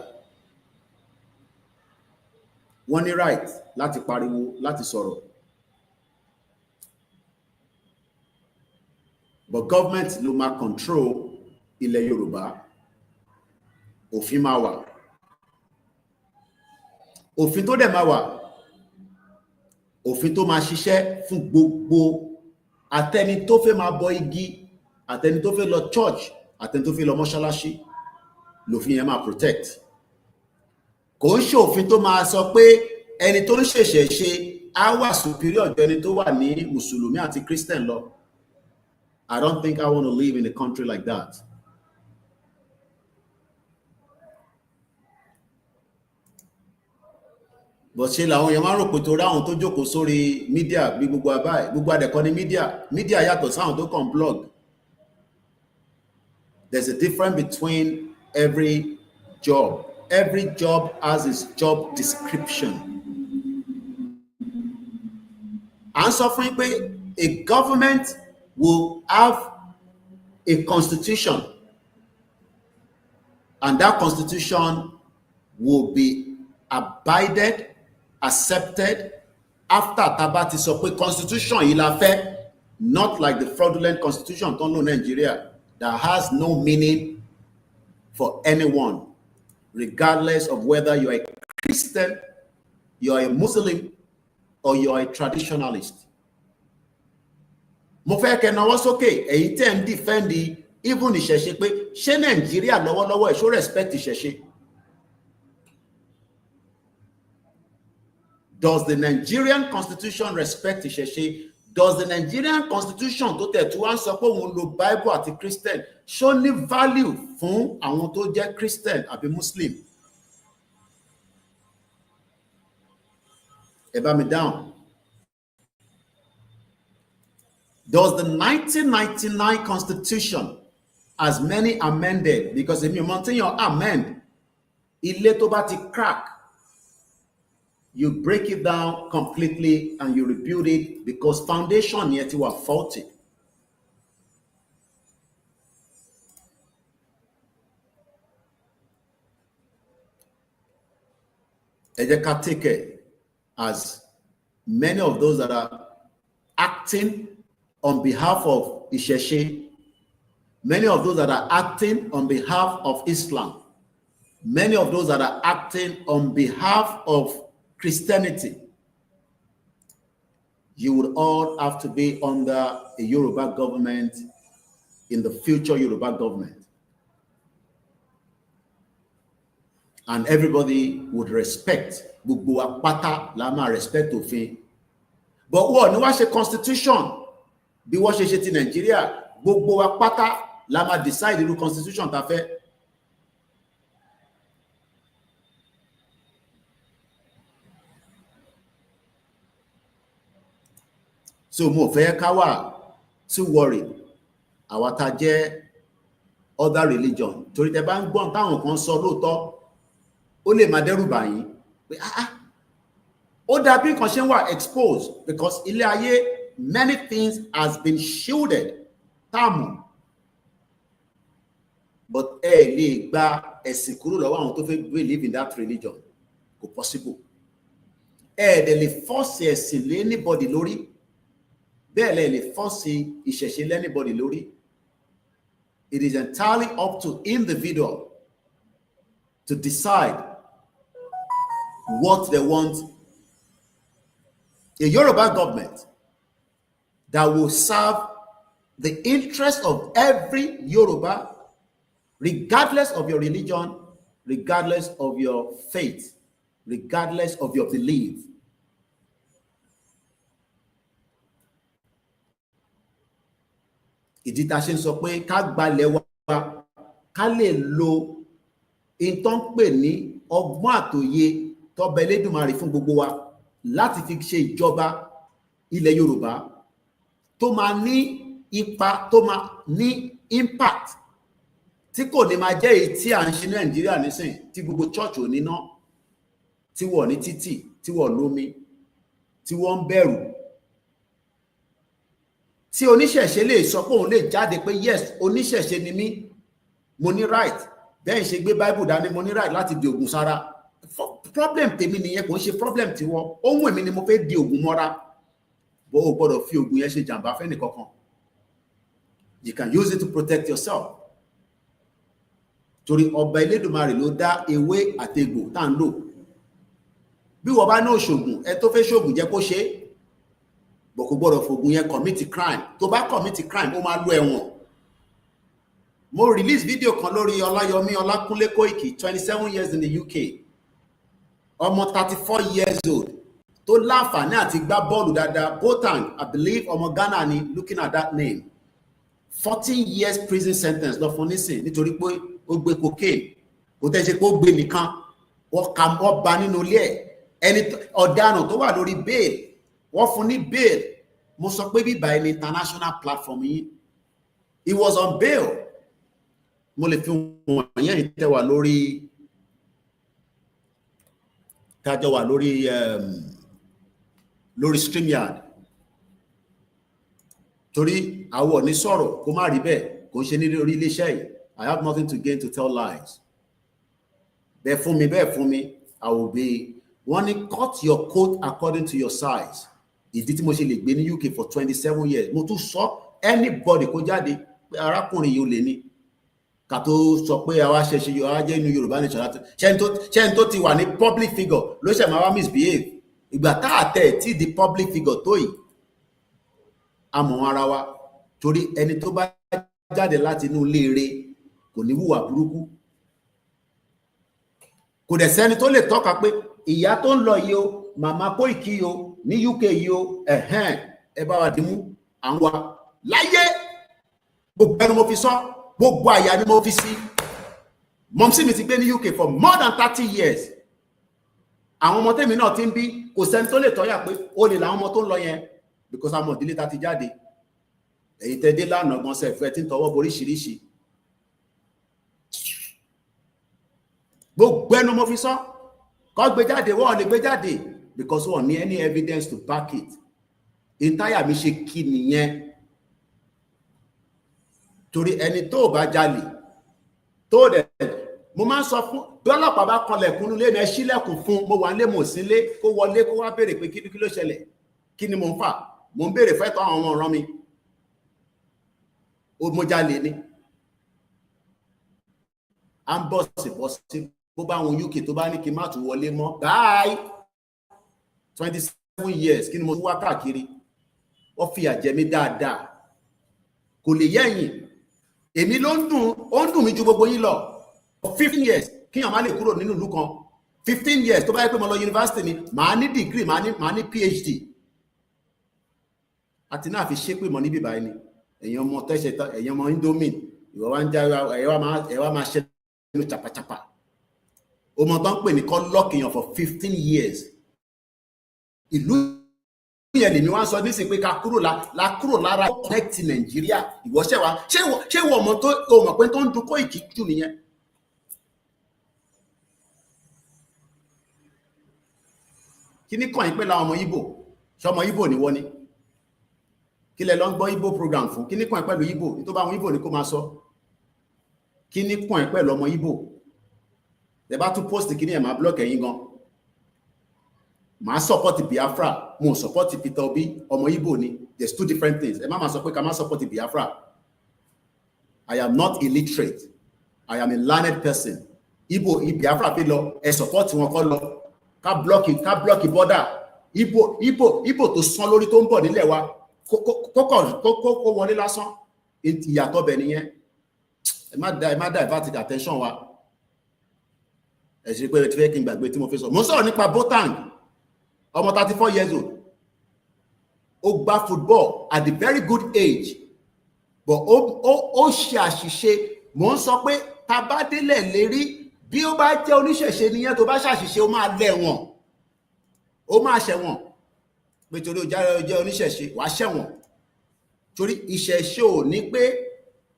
wọ́n ní right láti pariwo, láti sọ̀rọ̀. But government ló máa control ilẹ̀ Yorùbá. Òfin máa wà. Òfin tó dẹ̀ máa wà. Òfin tó máa ṣiṣẹ́ fún gbogbo àtẹni tó fẹ́ máa bọ igi, àtẹni tó fẹ́ lọ church, àtẹni tó fẹ́ lọ mọ́ṣáláṣí, lòfin yẹn máa protect. Kò ń ṣe òfin tó máa sọ pé ẹni tó ń ṣẹ̀ṣẹ̀ ṣe á wà superior jù ẹni tó wà ní Mùsùlùmí àti Christian lọ. I don't think I want to live in a country like that. But ṣe làwọn èèyàn máa rò pé torí àwọn tó jókòó sórí media bí gbogbo àbáyé, gbogbo àdẹ̀kọ́ ní media yàtọ̀ sáwọn tó kàn blog. There's a difference between every job. Every job has its job description. À ń sọ fún yín pé a government will have a constitution, and that constitution will be abided, accepted after taba ti sọ pé constitution yìí la fẹ́, not like the fraudulent constitution tó ń lò Nigeria that has no meaning for anyone, regardless of whether you are a Christian, you are a Muslim, or you are a traditionalist. Mo fẹ́ kẹ́ nawọ́ sókè èyí tẹ́ ń defend even ìṣẹ̀ṣe pé ṣé Nàìjíríà lọ́wọ́lọ́wọ́ ẹ̀ ṣó respect ìṣẹ̀ṣe? Does the Nigerian constitution respect ìṣẹ̀ṣe? Does the Nigerian constitution tó tẹ̀ tí wọ́n sọ pé òun lo Bible àti Christian ṣó ní value fún àwọn tó jẹ́ Christian àbí Muslim? Ẹ bá mi down. Does the 1999 constitution, as many amended, because if you maintain your amend, ilé tó bá ti crack, you break it down completely and you rebuild it because foundation yet you are faulty. Ẹ jẹ́ ká take it as many of those that are acting on behalf of ìṣẹ̀ṣe, many of those that are acting on behalf of Islam, many of those that are acting on behalf of Christianity, you would all have to be under a Yoruba government in the future Yoruba government. And everybody would respect. Gbogbo apáta la máa respect òfin. But wọ́n ní wá ṣe constitution bí wọ́n ṣe ti Nàìjíríà, gbogbo apáta la máa decide irú constitution tá fẹ́. So mo fẹ́ ká wà too worried àwa tá jẹ́ other religion, torí tẹ́ bá ń gbọ́n táwọn kan sọ lóòótọ́ ó lè máa dẹ́rù bà yín pé ó dàbí nǹkan ṣe ń wà exposed because ilé ayé many things has been shielded táàmù, but ẹ lè gba ẹ̀sìn kúrò lọ́wọ́ àwọn tó fẹ́ believe in that religion, kò possible. Ẹ dẹ̀ lè force ẹ̀sìn lé anybody lórí, bẹ́ẹ̀ lè force ìṣẹ̀ṣe lé anybody lórí. It is entirely up to individual to decide what they want. A Yoruba government that will serve the interest of every Yoruba, regardless of your religion, regardless of your faith, regardless of your belief. Ìdí tá ṣe ń sọ pé ká gbalẹ̀ wa ká lè lo ìtàn pè ní ọgbọ́n àtòye tọ́ba Elédùmarè fún gbogbo wa láti fi ṣe ìjọba ilẹ̀ Yorùbá tó máa ní ipa, tó máa ní impact, tí kò ní máa jẹ́ èyí tí à ń ṣe ní Nàìjíríà nísìn tí gbogbo church ò ní ná, tí wọ́n ní títì, tí wọ́n lómi, tí wọ́n ń bẹ̀rù, tí oníṣẹ̀ṣe lè sọ pé òun lè jáde pé yes oníṣẹ̀ṣe ni mí, mo ní right, bẹ́ẹ̀ ṣe gbé Bible dání mo ní right láti di ògùn sára. Problem tèmi nìyẹn, kò ń ṣe problem tiwọn. Ohun èmi ni mo fẹ́ di ògùn mọ́ra, bó o gbọ́dọ̀ fi ògùn yẹn ṣe jàǹbá fẹ́ni kankan. You can use it to protect yourself. Torí ọba Elédùmarè ló dá ewé àtegbò tá ń lò. Bí wọ́n bá ní òṣògùn, ẹ tó fẹ́ ṣògùn jẹ́ kó ṣe é, bó kò gbọ́dọ̀ fògùn yẹn commit crime. Tó bá commit crime, ó máa lọ ẹ̀wọ̀n. Mo release video kan lórí OLAYOMI KOIKI, 27 years in the UK. Ọmọ 34 years old tó láǹfààní àti gbá bọ́ọ̀lù dáadáa, Boateng, I believe ọmọ Ghana ni, looking at that name. 14 years prison sentence lọ fún nísìn nítorí pé ó gbé cocaine. Kò tẹ́ ṣe pé ó gbé nìkan, wọ́n bá nínú ilé ẹ̀. Ẹni ọ̀daràn tó wà lórí bail, wọ́n fún ní bail. Mo sọ pé bíbá ẹni international platform yìí. He was on bail. Mo lè fi wọ̀n yẹn tẹ́wà lórí tájọ wà lórí StreamYard. Torí àwọ̀ ní sọ̀rọ̀ kó má rí bẹ́ẹ̀, kò ń ṣe ní orí iléeṣẹ́ yìí. I have nothing to gain to tell lies. Bẹ́ẹ̀ fún mi, I will be. Wọ́n ní cut your coat according to your size. Ìdí tí mo ṣe lè gbé ní UK for 27 years. Mo tún sọ anybody kó jáde pé arákùnrin yìí ò lè ní. Ká tó sọ pé àwa ṣẹ̀ṣẹ̀ yóò á jẹ́ inú Yorùbá nation láti ṣẹ́ni tó ti wà ní public figure ló ṣẹ̀ máa wá misbehave. Ìgbà tá àtẹ̀ tí di public figure tó yìí, a mọ̀ ara wa, torí ẹni tó bá jáde láti inú ilé rẹ̀ kò ní hùwà burúkú. Kò dẹ̀ sẹ́ni tó lè tọ́ka pé ìyá tó ń lọ yìí o màmá Koiki yo ní UK yo ẹ bá wa dìmú àwọn láyé gbogbo ẹnu mo fi sọ gbogbo àyà ni mo fi sí. Mọ̀mísí mi ti gbé ní UK for more than 30 years. Àwọn ọmọ tèmi náà ti ń bí kò sẹ́ni tó lè tọ́yà pé ó lè làwọn ọmọ tó ń lọ yẹn because àwọn ìdílé ta ti jáde. Èyí tẹ́ dé lánàá gan sẹ́fẹ́ tí ń tọwọ́ boríṣiríṣi. Gbogbo ẹnu mo fi sọ kọ́ gbé jáde wọ́n lè gbé jáde because wọ́n ní any evidence to back it. Ìtayà mi ṣe kí nìyẹn. Torí ẹni tó bá jalè tó dẹ̀ mo máa ń sọ fún bí ọlọ́pàá bá kanlẹ̀kùn nílé ẹ ṣílẹ̀kùn fún mo wà nílé mo sílé kó wọlé kó wá béèrè pé kí ló ṣẹlẹ̀ kí ni mo ń fà mo ń béèrè fẹ́tọ́ àwọn ọmọ ọ̀ràn mi mo jalè ni à ń bọ̀ sí bó bá wọn UK tó bá ní kí n má tún wọlé mọ́ báyìí 27 years kí ni mo tún wá káàkiri wọ́n fìyà jẹ mí dáadáa kò lè yẹ̀yìn èmi ló ń dùn mí ju gbogbo yín lọ 15 years kíyàn má lè kúrò nínú ìlú kan 15 years tó bá yẹ pé mo lọ yunifásitì ni màá ní degree màá ní PhD àti náà fi ṣépè mọ́ níbí báyìí ni ẹ̀yin ọmọ tẹ́ṣẹ̀ ẹ̀yin ọmọ Indomie ìwọ wá ń já ẹ̀wá máa ṣe nínú chapachapa ọmọ tó ń pè ní kọ́ lọ́kìyàn for 15 years ìlú yẹn lèmi wá sọ nísìnyí pé ká kúrò lára connect Nàìjíríà ìwọ́ṣẹ́ wa ṣé ìwọ ọmọ tó mọ̀ pé tó ń dun Koiki jù nìyẹn. Kí ni kàn yín pé láwọn ọmọ Ìgbò ṣọmọ Ìgbò ni wọ́n ní kí lẹ lọ ń gbọ́ Ìgbò program fún kí ni kàn yín pẹ̀lú Ìgbò ní tó bá àwọn Ìgbò ní kó máa sọ kí ni kàn yín pẹ̀lú ọmọ Ìgbò ẹ bá tún post kí ni ẹ̀ máa block ẹ̀yin gan màá support Biafra mo support Peter Obi ọmọ Ìgbò ni there's two different things ẹ má máa sọ pé ká má support Biafra. I am not illiterate I am a learned person Ìgbò Biafra fi lọ ẹ support wọn kọ́ lọ ká block border Ìgbò tó sán lórí tó ń bọ̀ nílẹ̀ wa kó wọlé lásán ìyàtọ̀ bẹ̀ nìyẹn ẹ má divert attention wa ẹ ṣe pé ẹ ti fẹ́ kí n gbàgbé tí mo fi sọ mo sọ̀rọ̀ nípa Boateng ọmọ 34 years old ó gbá football at the very good age but ó ṣe àṣìṣe mo ń sọ pé tá bá délẹ̀ lérí bí ó bá jẹ́ oníṣẹ̀ṣe nìyẹn tó bá ṣàṣìṣe ó máa lẹ́wọ̀n ó máa ṣẹ̀wọ̀n pé torí ó jẹ́ oníṣẹ̀ṣe wàá ṣẹ̀wọ̀n torí ìṣẹ̀ṣe ò ní pé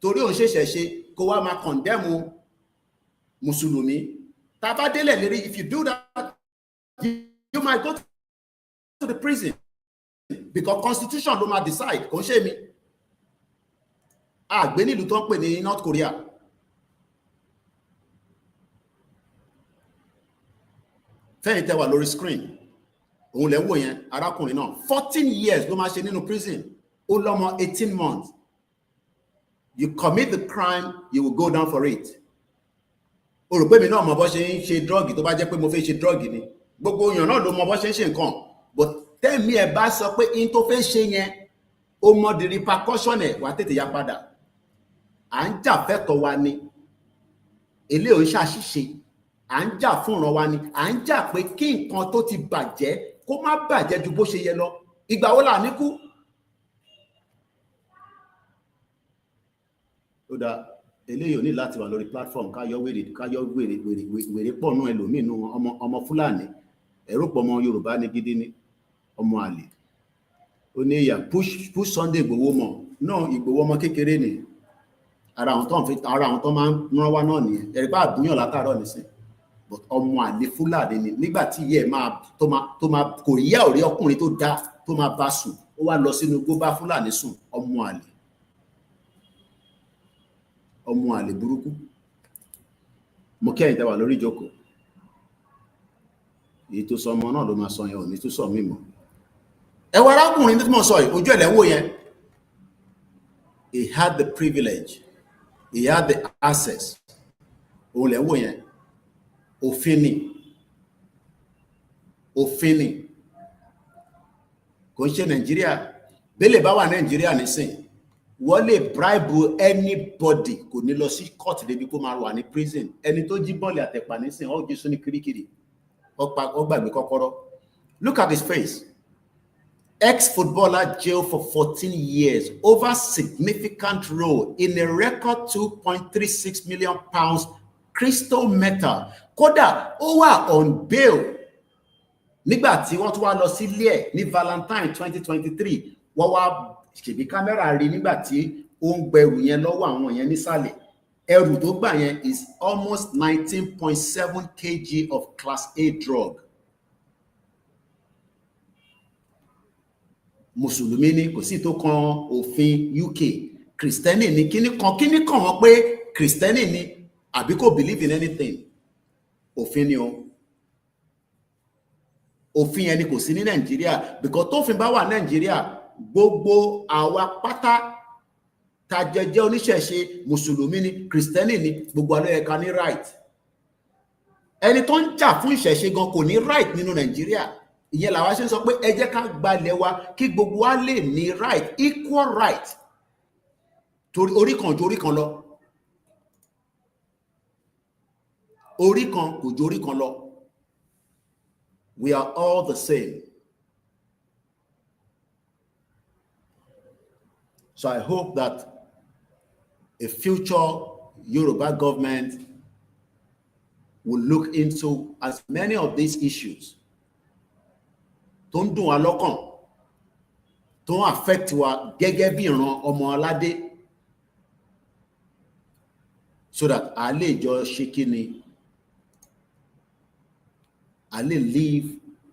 torí òun ṣẹ̀ṣẹ̀ṣe kó wá máa condemn mùsùlùmí tá bá délẹ̀ lérí if you do that you might go to the prison because constitution ló máa decide kò ń ṣe mi àgbé nílùú tó ń pè ní North Korea fẹ́yìn tẹ́wà lórí screen òun lẹ́ wò yẹn arákùnrin náà 14 years ló máa ṣe nínú prison ó lọ́mọ 18 months you commit the crime you will go down for it o rò pé mi náà mọ bó ṣe ń ṣe drug tó bá jẹ́ pé mo fẹ́ ṣe drug ni gbogbo èèyàn náà ló mọ bó ṣe ń ṣe nǹkan but tẹ́mi ẹ̀ bá sọ pé in tó fẹ́ ṣe yẹn ó mọ the repercussion ẹ̀ wà tètè ya padà à ń jà fẹ́tọ̀ wa ni eléyìí ò ń ṣàṣìṣe à ń jà fúnran wa ni à ń jà pé kí nǹkan tó ti bàjẹ́ kó má bàjẹ́ ju bó ṣe yẹ lọ ìgbà wo là ní kú. ó dá eléyìí ò ní láti wà lórí platform káyọ wèrè pọ̀ nú ẹlòmíì nú ọmọ Fúlàní ẹ̀rọ pọ̀ ọmọ Yorùbá ní gidi ní ọmọ àlè ó ní ìyà push Sunday Ìgbòho mọ̀ náà Ìgbòho ọmọ kékeré ni ara àwọn tó máa ń rán wá náà nìyẹn ẹ̀rí bá àbúyàn látàárọ̀ nísìn but ọmọ àlè Fúlàní ni nígbà tí ìyá ẹ̀ tó máa kò yá òrí ọkùnrin tó dá tó máa bá sùn ó wá lọ sínú igbó bá Fúlàní sùn ọmọ àlè burúkú mo kí ẹ̀yin tẹ́wà lórí ìjókòó èyí tó sọ ọmọ náà ló máa sọ yẹn ò ní tó sọ mímọ́ ẹ wá arákùnrin tí mo sọ yìí ojú ẹ̀lẹ́wò yẹn he had the privilege he had the access òun lẹ́wò yẹn òfin ni kò ń ṣe Nàìjíríà bẹ́lẹ̀ bá wà Nàìjíríà nísìn wọ́n lè bribe anybody kò ní lọ sí court débi kó máa wà ní prison ẹni tó jí bọ́ọ̀lì àtẹ̀pà nísìn ó jí sún ní kirikiri ó gbàgbé kọ́kọ́rọ́ Look at his face. Ex-footballer jailed for 14 years over significant role in a record £2.36 million crystal metal. Kódà ó wà on bail nígbà tí wọ́n tún wá lọ sílé ẹ̀ ní Valentine 2023. Wọ́n wá ṣèbí kámẹ́rà rí nígbà tí ó ń gbẹrù yẹn lọ́wọ́ àwọn yẹn nísàlẹ̀. Ẹrù tó gbà yẹn is almost 19.7 kg of class A drug. Mùsùlùmí ni kò sí tó kan òfin UK. Kristẹni ni kíní kan wọ́n pé Kristẹni ni àbí kò believe in anything. Òfin ni o. Òfin yẹn ni kò sí ní Nàìjíríà because tófin bá wà Nàìjíríà gbogbo àwa pátá tá jẹ́ oníṣẹ̀ṣe Mùsùlùmí ni Kristẹni ni gbogbo alẹ́ ẹ̀ka ní right. Ẹni tó ń jà fún ìṣẹ̀ṣe gan kò ní right nínú Nàìjíríà. Ìyẹn làwa ṣe ń sọ pé ẹ jẹ́ ká gbalẹ̀ wa kí gbogbo wa lè ní right, equal right. Torí orí kan ju orí kan lọ. Orí kan kò ju orí kan lọ. We are all the same. So I hope that a future Yoruba government will look into as many of these issues tó ń dùn wá lọ́kàn, tó ń affect wa gẹ́gẹ́ bí ìran ọmọ aládé, so that a lè jọ ṣe kíni, a lè live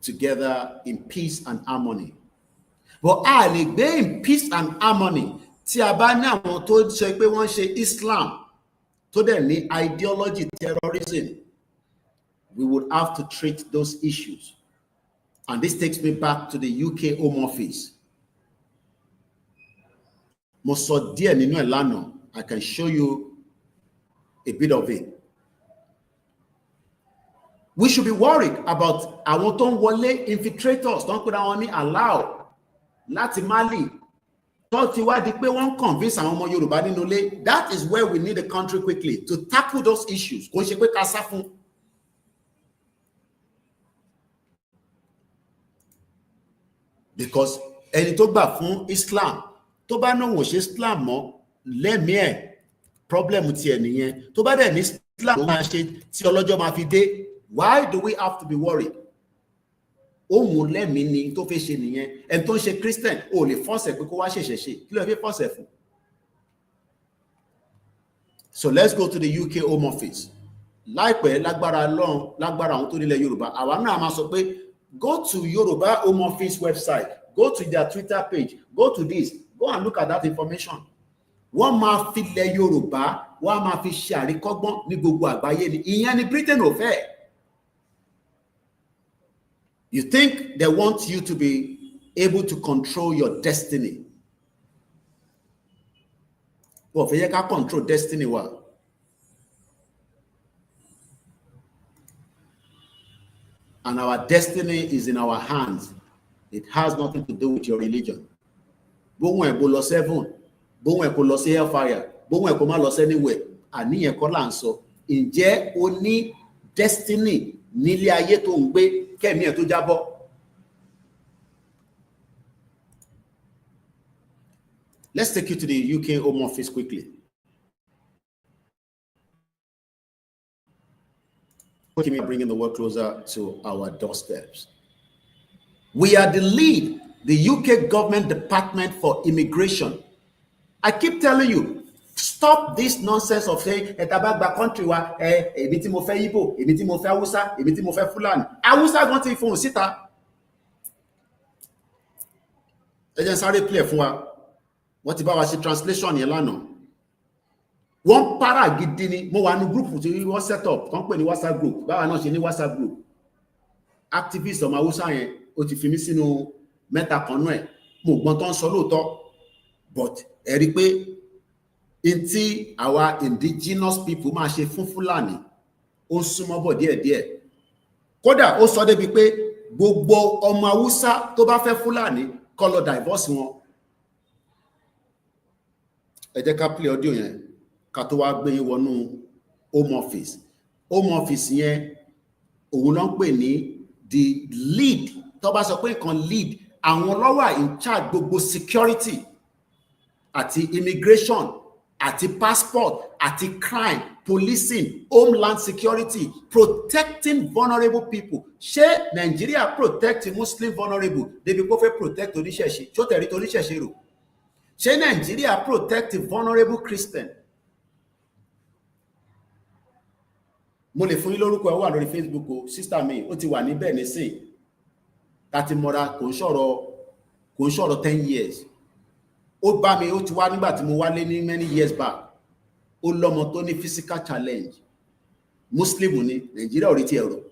together in peace and harmony. But a lè gbé in peace and harmony tí a bá ní àwọn tó sọ pé wọ́n ṣe Islam tó dẹ̀ ní ideology terrorism. We would have to treat those issues. And this takes me back to the UK Home Office. Mo sọ díẹ̀ nínú ẹ̀ lánàá. I can show you a bit of it. We should be worried about àwọn tó ń wọlé infiltrators tó ń pè àwọn ní allow láti Mali tó ti wá di pé wọ́n convince àwọn ọmọ Yorùbá nínú ilé. That is where we need the country quickly to tackle those issues. Kò ṣe pé ká sá fún. Because ẹni tó gbà fún Islam tó bá náà wọ́n ṣe Islam mọ́ lẹ́mìí ẹ̀ problem ti ẹ̀ nìyẹn. Tó bá dẹ̀ ní Islam tó máa ṣe tí ọlọ́jọ́ máa fi dé. Why do we have to be worried? Ohun lẹ́mìí ni tó fẹ́ ṣe nìyẹn. Ẹni tó ń ṣe Christian ò lè force pé kó wá ṣẹ̀ṣẹ̀ ṣe. Kí ló fẹ́ force fún? So let's go to the UK Home Office. Láìpẹ́ lágbára Ọlọ́run, lágbára àwọn tó nílẹ̀ Yorùbá, àwa náà máa sọ pé go to Yoruba Home Office website, go to their Twitter page, go to this, go and look at that information. Wọ́n máa fi lẹ̀ Yorùbá, wọ́n máa fi ṣe àríkọ́gbọ́n ní gbogbo àgbáyé ni. Ìyẹn ni Britain ò fẹ́. You think they want you to be able to control your destiny. Well, if you can control destiny, well. And our destiny is in our hands. It has nothing to do with your religion. Bóhun ẹ̀ kò lọ seven, bóhun ẹ̀ kò lọ sí hellfire, bóhun ẹ̀ kò má lọ sí anywhere. Àníyàn kọ́ là ń sọ. Ǹjẹ́ o ní destiny nílé ayé tó ń gbé kẹ́mi ẹ̀ tó jábọ́? Let's take you to the UK Home Office quickly. Bringing the work closer to our doorsteps. We are the lead, the UK government department for immigration. I keep telling you, stop this nonsense of saying, etabagba country wa, èmi tí mo fẹ́ Igbo, èmi tí mo fẹ́ Hausa, èmi tí mo fẹ́ Fulani. Hausa gan ti fún síta. Ẹ jẹ́ n sáré play fún wa. Wọ́n ti bá wa ṣe translation yẹn lánàá. Wọ́n para gidi ni. Mo wà ní group tí wọ́n set up, tán pè ní WhatsApp group. Báwa náà ṣe ní WhatsApp group. Activist ọmọ Hausa yẹn, ó ti fi mí sínú mẹ́ta kan náà ẹ̀. Mo gbọ́n tán sọ lóòótọ́. But ẹ rí pé in tí àwa indigenous people máa ṣe fún Fulani, ó ń súnmọ́ bọ̀ díẹ̀díẹ̀. Kódà ó sọ débi pé gbogbo ọmọ Hausa tó bá fẹ́ Fulani kó lọ divorce wọn. Ẹ jẹ́ ká play audio yẹn ká tó wá gbé yín wọnú Home Office. Home Office yẹn òun ló ń pè ní the lead tó bá sọ pé kan lead àwọn ló wà in charge gbogbo security àti immigration àti passport àti crime policing homeland security protecting vulnerable people. Ṣé Nigeria protect Muslim vulnerable débi kó fẹ́ protect oníṣẹ̀ṣe tó tẹ̀rí tó oníṣẹ̀ṣe rò? Ṣé Nigeria protect vulnerable Christian? Mo lè fún yín lórúkọ ẹ wà lórí Facebook o, sister mi ó ti wà níbẹ̀ nísìn láti mọ́ra kò ń sọ̀rọ̀ 10 years. Ó bá mi ó ti wá nígbà tí mo wálé ní many years back. Ó lọ́mọ tó ní physical challenge. Muslim ní Nigeria ò rí ti ẹ̀rọ.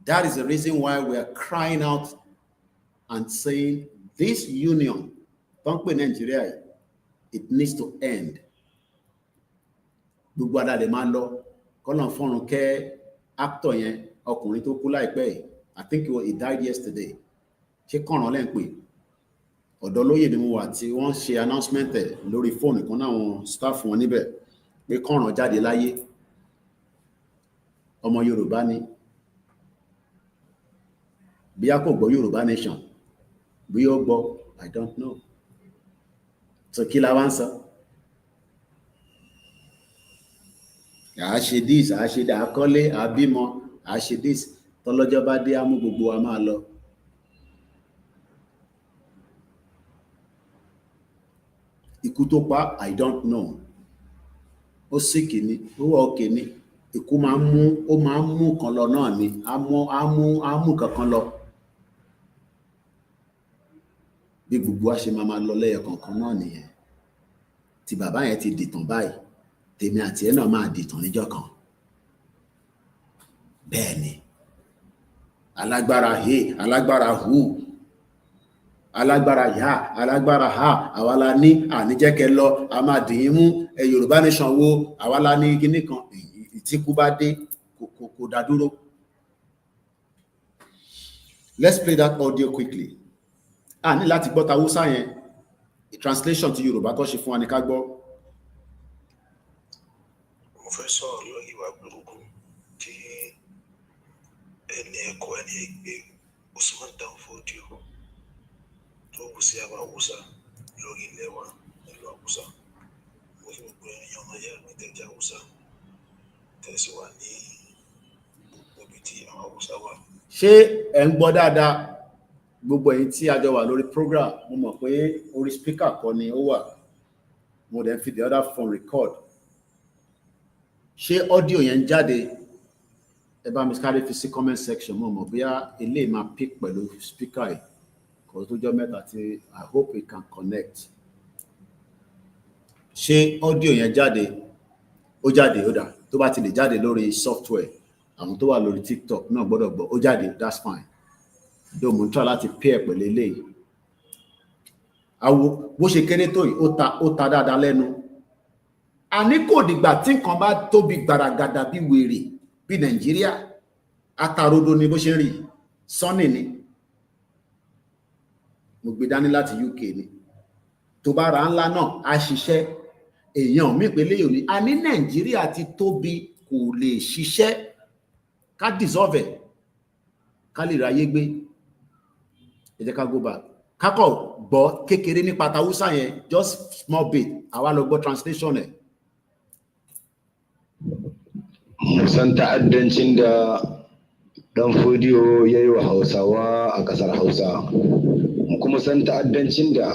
That is the reason why we are crying out and saying this union, don't pay Nigeria, it needs to end. Gbogbo ada lè máa lọ kọ́nà fọ́run kẹ́ actor yẹn ọkùnrin tó kú láìpẹ́. I think he died yesterday. Ṣé kọ̀ràn lẹ́ ń pè? Ọ̀dọ̀ lóyè ni mo wà tí wọ́n ṣe announcement lórí fóònù kan náà wọn staff wọn níbẹ̀ pé kọ̀ràn jáde láyé. Ọmọ Yorùbá ni. Bí a kò gbọ́ Yorùbá nation, bí ó gbọ́, I don't know. So kí la wá ń sọ? À ṣe this, à ṣe dà kọ́lé, à bímọ, à ṣe this. Tọ́lọ́jọ́ bá dé á mú gbogbo wa máa lọ. Ikú tó pa, I don't know. Ó sick ni, ó wà okay ni. Ikú máa ń mú kan lọ náà ni. Á mú kankan lọ. Bí gbogbo wa ṣe máa lọ lẹ́yọ kankan náà nìyẹn. Tí bàbá yẹn ti dìtàn báyìí, tèmi àti ẹ̀ náà máa dìtàn níjọ́ kan. Bẹ́ẹ̀ ni. Alágbára he, alágbára hu. Alágbára yá, alágbára ha, àwa la ní àníjẹ́kẹ́ lọ, a máa dìín mú Yorùbá nation wo, àwa la ní kíní kan, ìtíkú bá dé, kò dá dúró. Let's play that audio quickly. Ní láti gbọ́ Hausa yẹn, translation to Yorùbá tó ṣe fún wa ní ká gbọ́. Mo fẹ́ sọ̀rọ̀ lórí ìwà burúkú tí ẹni ẹ̀kọ́ ẹni ẹgbẹ́ Usman Danfodio tó kù sí àwọn Hausa lórí ilẹ̀ wa nílùú Hausa. Mo kí gbogbo ènìyàn máa yẹ ní tẹ̀jẹ̀ Hausa tẹ̀sí wa ní gbogbo ibi tí àwọn Hausa wà. Ṣé ẹ ń gbọ́ dáadáa? Gbogbo ẹ̀yin tí a jọ wà lórí program, mo mọ̀ pé orí speaker kọ́ ni ó wà. Mo dẹ̀ fi the other phone record. Ṣé audio yẹn jáde? Ẹ bá mi sáré fi sí comment section, mo mọ̀ bóyá eléyìí máa pick pẹ̀lú speaker yìí. Kò tó jọ mẹ́ta tí I hope we can connect. Ṣé audio yẹn jáde? Ó jáde, ó dà. Tó bá ti lè jáde lórí software, àwọn tó wà lórí TikTok náà gbọ́dọ̀ gbọ́. Ó jáde, that's fine. Dó mo ń try láti pair pẹ̀lú eléyìí. Àwo bó ṣe kéré tó yìí, ó ta dáadáa lẹ́nu. Àní kò dìgbà tí nǹkan bá tóbi gbàràgàdà bí wèrè bí Nàìjíríà, atarodo ni bó ṣe ń rí, sọ́nì ni. Mo gbé dání láti UK ni. Tó bá ra ńlá náà, a ṣiṣẹ́. Èèyàn mi pé léyò ni. A ní Nàìjíríà ti tóbi kò lè ṣiṣẹ́. Ká dissolve ẹ̀. Ká lè ráyé gbé. Ẹ jẹ́ ká go back. Kákọ̀ gbọ́ kékeré nípa Hausa yẹn, just small bit. Àwa lọ gbọ́ translation ẹ̀. Musan ta'addancin da Danfodio ya yi wa Hausawa a ƙasar Hausa. Mu kuma san ta'addancin da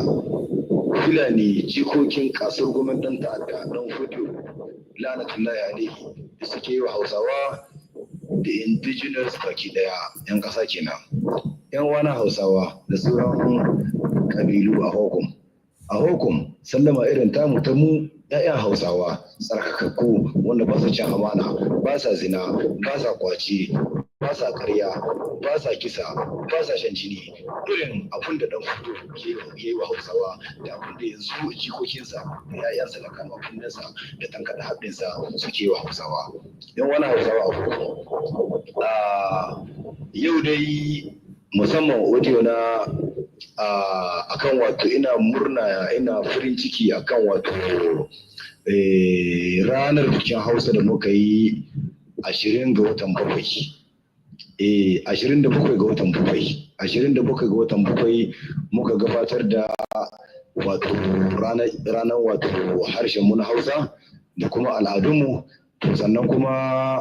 Fulani jikokin kasar gwamnatin ta'adda Danfodio lanatullahi alaihi da suke yi wa Hausawa da indigenous baki daya 'yan ƙasa kenan. 'Yan wani Hausawa da sauran ƙabilu a hukum. A hukum sallama irin tamu ta mu 'ya'yan Hausawa tsarkakakku wanda ba su cin amana, ba sa zina, ba sa kwace, ba sa karya, ba sa kisa, ba sa shan jini. Irin abin da Danfodio ke yi wa Hausawa da abin da yanzu jikokinsa da 'ya'yansa da kamakunansa da tankaɗa haɗinsa suke wa Hausawa. 'Yan wani Hausawa a hukum. Yau dai musamman audio na akan wato ina murna ina farin ciki akan wato ranar bikin Hausa da muka yi 20 ga watan 7 27 ga watan bakwai 27 ga watan bakwai muka gabatar da wato ranar wato harshen mu na Hausa da kuma al'adunmu, sannan kuma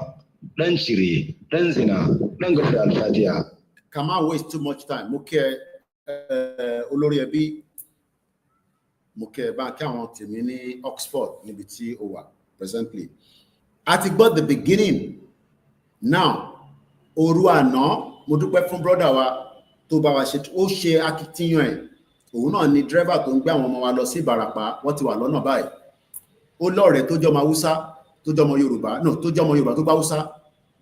dan cire dan zina dan gaba da alfatiha. Come on, waste too much time. Muke olórí ẹbí Muke bá kí àwọn tèmi ní Oxford níbi tí ó wà presently. A ti gbọ́ the beginning. Now, òru àná mo dúpẹ́ fún brother wa tó bá wa ṣe ó ṣe akitiyan ẹ̀. Òun náà ni driver tó ń gbé àwọn ọmọ wa lọ sí Ìbàràpá, wọ́n ti wà lọ́nà báyìí. Ó lọ́rẹ̀ẹ́ tó jọmọ Haúsá, tó jọmọ Yorùbá, no, tó jọmọ Yorùbá tó bá Haúsá.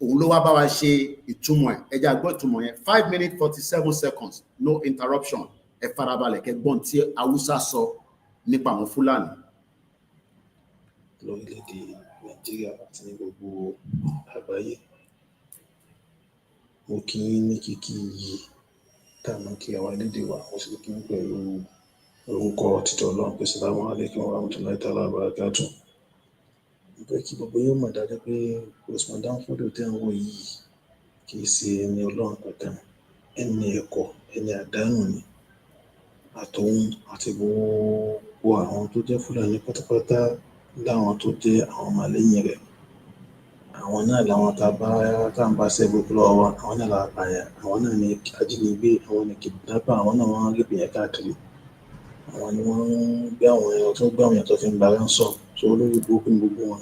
Òun ló wá bá wa ṣe ìtumọ̀ ẹ̀. Ẹ jẹ́ a gbọ́ ìtumọ̀ yẹn. 5 minutes 47 seconds, no interruption. Ẹ farabalẹ̀ kẹ́ gbọ́n tí Haúsá sọ nípa àwọn Fúlàní. Lórílẹ̀-èdè Nàìjíríà àti ní gbogbo àgbáyé. Mo kí yín ní kíkí yìí tá a máa kí àwa lédè wa, mo sì kí yín pẹ̀lú orúkọ títọ́ Ọlọ́run pé Assalamu alaikum wa rahmatullahi ta'ala wa barakatuh. Mo fẹ́ kí gbogbo yóò mọ̀ dájú pé Usman Dan Fodio tẹ́ ń wò yìí kì í ṣe ẹni Ọlọ́run kankan, ẹni ẹ̀kọ́, ẹni àdánù ni. Àtòun àti gbogbo àwọn tó jẹ́ Fúlàní pátápátá láwọn tó jẹ́ àwọn ọmọlẹ́yìn rẹ̀. Àwọn náà làwọn tá ń bá ṣe gbogbo lọ́wọ́ wa, àwọn náà làwọn apààyàn, àwọn náà ni ajínigbé, àwọn ni kidnapper, àwọn náà wọ́n ń rí ìpìyàn káàkiri. Àwọn ni wọ́n ń gbé àwọn èèyàn tó gbé àwọn èèyàn tó fi ń gba ransom. So olórí burúkú ní gbogbo wọn.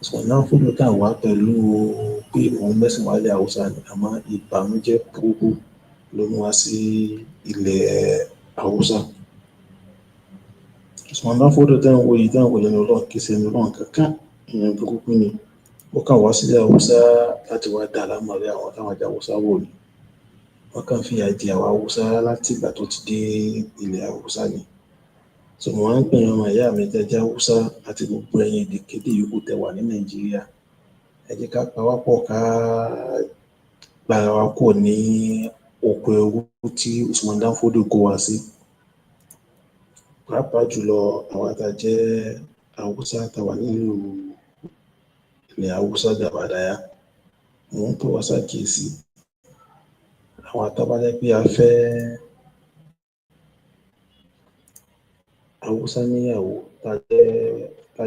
Usman Dan Fodio tá wá pẹ̀lú pé òun mẹ́sìn wálé Haúsá ni, àmọ́ ìbànújẹ́ burúkú ló mú wá sí ilẹ̀ Haúsá. Usman Dan Fodio tẹ́ ń wò yìí, tẹ́ ń wò lẹ́nu Ọlọ́run kì í ṣe ẹni Ọlọ́run kankan, ìyẹn burúkú ni. Ó kàn wá sílẹ̀ Haúsá láti wá dá lámọ̀rẹ́ àwọn táwọn ajá Haúsá wò ni. Wọ́n kàn fi àjẹ àwọn Haúsá láti ìgbà tó ti dé ilẹ̀ Haúsá ni. So mo máa ń pè ọmọ ìyá mi tẹ́ jẹ́ Haúsá àti gbogbo ẹ̀yin èdèkédé yòókù tẹ́ wà ní Nàìjíríà. Ẹ jẹ́ ká pawọ́pọ̀ ká gbára wa kò ní oko ẹrú tí Usman Dan Fodio kó wa sí. Pàápàá jùlọ àwọn tá jẹ́ Haúsá tá wà nílùú ilẹ̀ Haúsá gàbàdáyà. Mo ń pè wá ṣàkíyèsí àwọn àtàbálẹ̀ pé a fẹ́ Haúsá níyàwó tá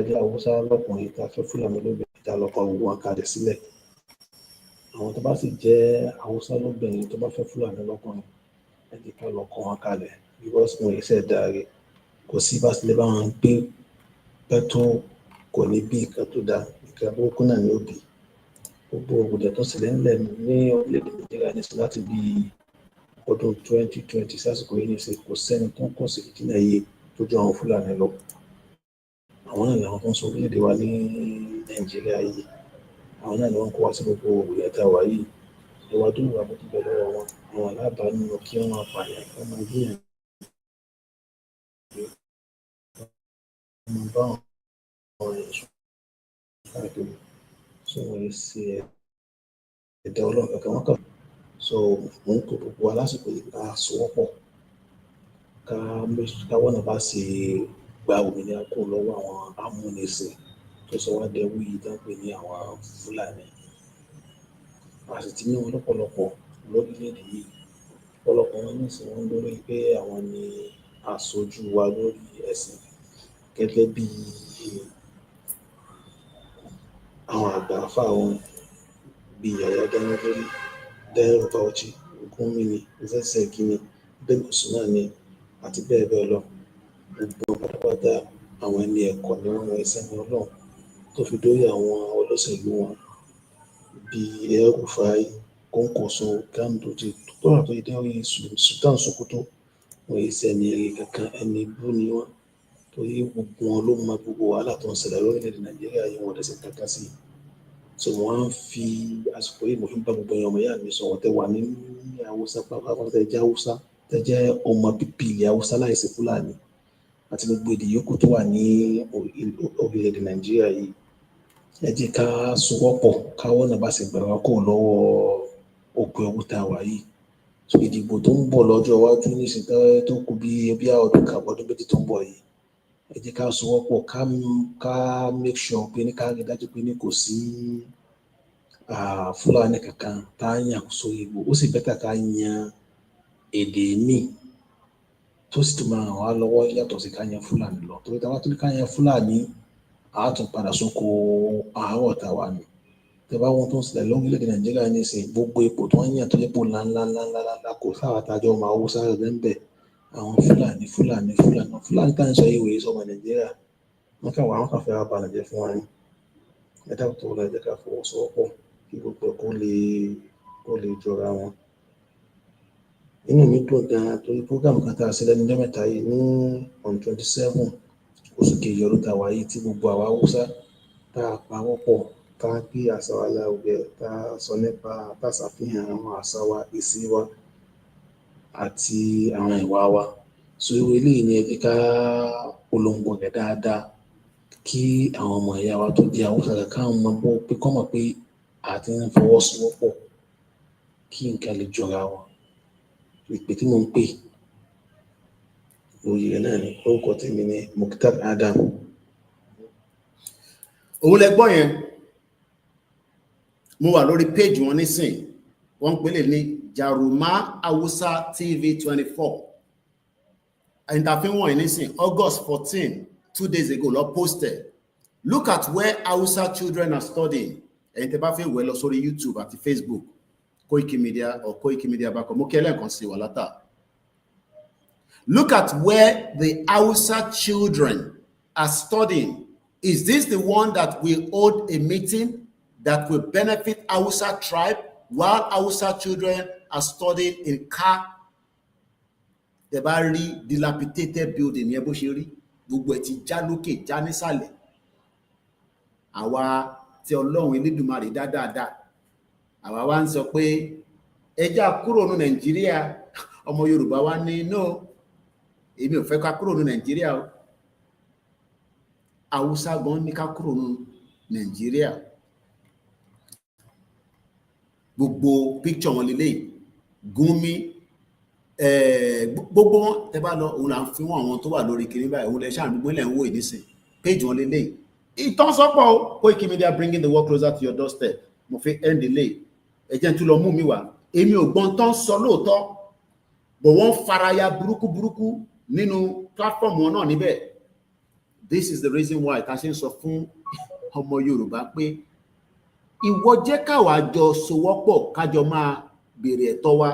jẹ́ Haúsá lọ́kùnrin tá fẹ́ Fúlàní lóbìnrin tá lọ́kọ gbogbo wọn kalẹ̀ sílẹ̀. Àwọn tó bá sì jẹ́ Haúsá lóbìnrin tó bá fẹ́ Fúlàní lọ́kùnrin, ẹ jẹ́ ká lọ́kọ wọn kalẹ̀ because wọn ìṣe dáre. Kò sí bá sílẹ̀ bá wọn gbé pẹ́tó kò ní bí nǹkan tó dáa, nǹkan burúkú náà ní òbí. Gbogbo ògùdẹ̀ tó ṣẹlẹ̀ ńlẹ̀ ní orílẹ̀-èdè Nàìjíríà ní láti bí ọdún 2020 sásìkò yìí ní ṣe kò sẹ́ni tó ń kọ̀ sí ìdílé yìí tó jọ àwọn Fúlàní lọ. Àwọn náà làwọn tó ń sọ orílẹ̀-èdè wa ní Nàìjíríà yìí. Àwọn náà ni wọ́n kó wá sí gbogbo ògùdẹ̀ tá a wà yìí. Ìwà tó wà bó ti bẹ̀ lọ́wọ́ wọn, àwọn alábàánú kí wọ́n máa pààyàn, kí wọ́n máa gbìyànjú. Wọ́n máa bá àwọn èèyàn sùn káàkiri. So wọ́n yìí ṣe ẹ̀dá Ọlọ́run kankan wọ́n kàn. So mo ń kó gbogbo wa lásìkò yìí ká sowọ́pọ̀ ká wọ́n náà bá ṣe gba òmìnira kó lọ́wọ́ àwọn amúnisìn tó sọ wá dẹrú yìí tó ń pè ní àwọn Fúlàní. A sì ti ní wọn lọ́pọ̀lọpọ̀ lórílẹ̀-èdè yìí. Ọ̀pọ̀lọpọ̀ wọn ní ìsìn wọn lórí pé àwọn ni aṣojú wa lórí ẹ̀sìn gẹ́gẹ́ bí àwọn àgbà àfà wọn bí Yàyà Dáńgórí, Dáírù Bauchi, Gúnmìnì, Zẹ́sẹ̀kìnì, Bẹ́ẹ̀ Usmani àti bẹ́ẹ̀ bẹ́ẹ̀ lọ. Gbogbo pátápátá àwọn ẹni ẹ̀kọ́ ni wọ́n rán iṣẹ́ ní Ọlọ́run tó fi dórí àwọn olóṣèlú wọn bí El-Rufai, Kọ́ńkọ́sọ, Ganduje tó wà tó dé orí Sultan Sokoto. Wọ́n yìí ṣe ẹni eré kankan, ẹni bú ni wọ́n torí gbogbo wọn ló mọ gbogbo wàhálà tó ń ṣẹlẹ̀ lórílẹ̀-èdè Nàìjíríà yìí wọ́n dẹ̀sẹ̀ kankan sí. So wọ́n á fi àsìkò yìí mo fi ń bá gbogbo ọmọ ìyá mi sọ̀rọ̀ tẹ́ wà ní Haúsá pápá tẹ́ jẹ́ Haúsá tẹ́ jẹ́ ọmọ bíbí ilẹ̀ Haúsá láìsí Fúlàní àti gbogbo èdè yòókù tó wà ní orílẹ̀-èdè Nàìjíríà yìí. Ẹ jẹ́ ká sowọ́pọ̀ káwọ́ náà bá sì gbàgbà kó lọ́wọ́ òkú ẹrú tá a wà yìí. So ìdìbò tó ń bọ̀ lọ́jọ́ iwájú nísìnyí tó kù bí ọdún kan ọdún méjì tó ń bọ̀ yìí. Ẹ jẹ́ ká sowọ́pọ̀ ká make sure pé ní ká rí dájú pé ní kò sí Fúlàní kankan tá a yàn sórí ìbò ó sì bẹ́tà ká yan èdè míì tó sì tún máa ràn wá lọ́wọ́ yàtọ̀ sí ká yan Fúlàní lọ torí táwa tó ní ká yan Fúlàní àá tún padà sóko àárọ̀ tàwa ni tẹ bá wọn tó ń ṣẹlẹ̀ lórílẹ̀-èdè Nàìjíríà ní ìsìn gbogbo ipò tó ń yàn tó yẹ pò ńláńlá kò sáwà tájọ́ máa wó sáré lẹ́ńbẹ̀ àwọn Fúlàní tá à ń sọ ìwé sọmọ Nàìjíríà wọn kà wá wọn kà fẹ́ wá balẹ̀ jẹ́ fún wa ní ẹ̀dá tó lọ jẹ́ ká fọwọ́sowọ́pọ̀ kí gbogbo kó lè jọra wọn. Inú mi dùn gan-an torí program kan tá a ṣe lẹ́nu ọjọ́ mẹ́ta yìí ní on 27 oṣù kejì ọdún tá a wà yìí tí gbogbo àwa Haúsá tá a pawọ́ pọ̀ tá a gbé àṣà wa lárugẹ tá a sọ nípa tá a ṣàfihàn àwọn àṣà wa ìṣe wa àti àwọn ìwà wa so irú eléyìí ni ẹ jẹ́ ká polongo rẹ̀ dáadáa kí àwọn ọmọ ìyá wa tó di Haúsá rẹ̀ káwọn máa bọ́ pé kọ́ mọ̀ pé àti ń fọwọ́sowọ́pọ̀ kí nǹkan lè jọra wọn ìpè tí mo ń pè òye náà ni orúkọ tèmi ní Mukhtar Adam. Òun lẹ gbọ́ yẹn mo wà lórí péjì wọn nísìn wọ́n ń pèlè ní Jaruma Hausa TV 24 interview wọn nísìn August 14 2 days ago lọ posted look at where Hausa children are studying ẹ̀yin tẹ́ bá fẹ́ wẹ̀ lọ sórí YouTube àti Facebook Koikimedia or Koikimedia bákan mo kí ẹlẹ́ẹ̀kan sí wà látà. Look at where the Hausa children are studying. Is this the one that will hold a meeting that will benefit Hausa tribe while Hausa children are studying in car? Tẹ́ bá rí dilapidated building yẹn bó ṣe rí gbogbo ẹ̀ ti já lókè já nísàlẹ̀. Àwa tí Ọlọ́run Elédùmarè dá dáadáa àwa wá ń sọ pé ẹjá kúrò ní Nàìjíríà ọmọ Yorùbá wá ní no èmi ò fẹ́ ká kúrò ní Nàìjíríà o Haúsá gan ní ká kúrò ní Nàìjíríà gbogbo picture wọn lélẹ̀ Gumi gbogbo wọn tẹ́ bá lọ òun là ń fi wọn àwọn tó wà lórí kiri báyìí òun lẹ ṣáà gbogbo ilẹ̀ ń wò ìnísìn page wọn lélẹ̀ ìtọ́sọ́pọ̀ o Koikimedia bringing the world closer to your doorstep mo fi end delay ẹjẹ́ tún lọ mú mi wá èmi ò gbọ́n tán sọ lóòótọ́ bọ̀ wọ́n faraya burúkú nínú platform wọn náà níbẹ̀. This is the reason why ta ṣe ń sọ fún ọmọ Yorùbá pé ìwọ jẹ́ káwa jọ sowọ́pọ̀ kájọ máa béèrè ẹ̀tọ́ wa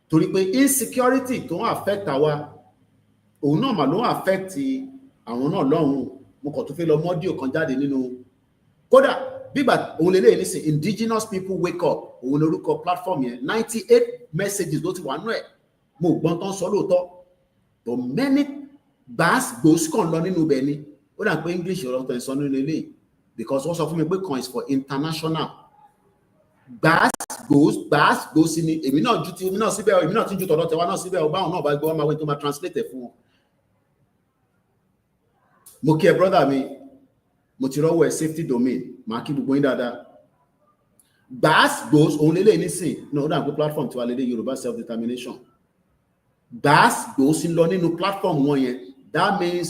torí pé insecurity tó ń affect àwa òun náà mà ló ń affect àwọn náà lọ́hùn mo kàn tó fẹ́ lọ mọ́díò kan jáde nínú kódà bígbà òun lè léyìn nísìn indigenous people wake up òun lórúkọ platform yẹn 98 messages ló ti wà nú ẹ̀ mo gbọ́n tán sọ lóòótọ́ but many gbòòsì kan lọ nínú ibẹ̀ ni ó dà pé English ọ̀rọ̀ tó ń sọ nínú ilé because wọ́n sọ fún mi pé kan is for international gbòòsì ni èmi náà ju ti èmi náà síbẹ̀ èmi náà ti ju tọ̀dọ̀ tẹwa náà síbẹ̀ ọ báwọn náà bá gbọ́ wọn máa wẹ́ tó máa translate ẹ̀ fún wọn. mo kí ẹ brother mi mo ti rọ́wọ́ ẹ safety domain máa kí gbogbo yín dáadáa gbòòsì òun lélẹ̀ nísìn náà ó dà pé platform tiwa lélẹ̀ Yorùbá self determination gbòòsì lọ nínú platform wọn yẹn that means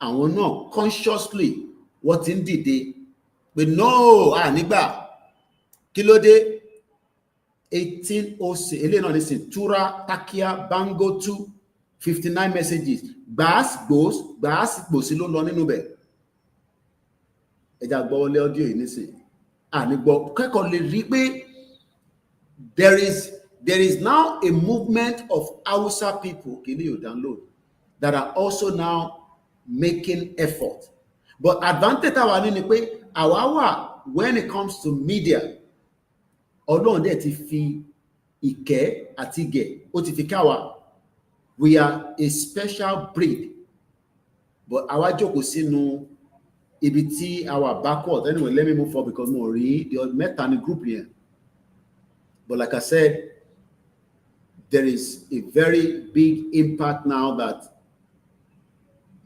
àwọn náà consciously wọ́n ti ń dìde pé no nígbà kí ló dé 1806 eléyìí náà nísìn Tura Takia Bango 2 59 messages gbòòsì ló lọ nínú bẹ̀ ẹja gbọ́ wọlé audio yìí nísìn ànígbọ́ kẹ́kọ̀ọ́ lè rí pé there is now a movement of Hausa people kìíní you download that are also now making effort but advantage táwa ní ni pé àwa wà when it comes to media Ọlọ́run dẹ̀ ti fi ìkẹ́ àti ìgẹ̀ ó ti fi káwa we are a special breed but àwa jókòó sínú ibi tí our backward anyway let me move forward because mo rí the mẹ́ta ní group yẹn but like I said there is a very big impact now that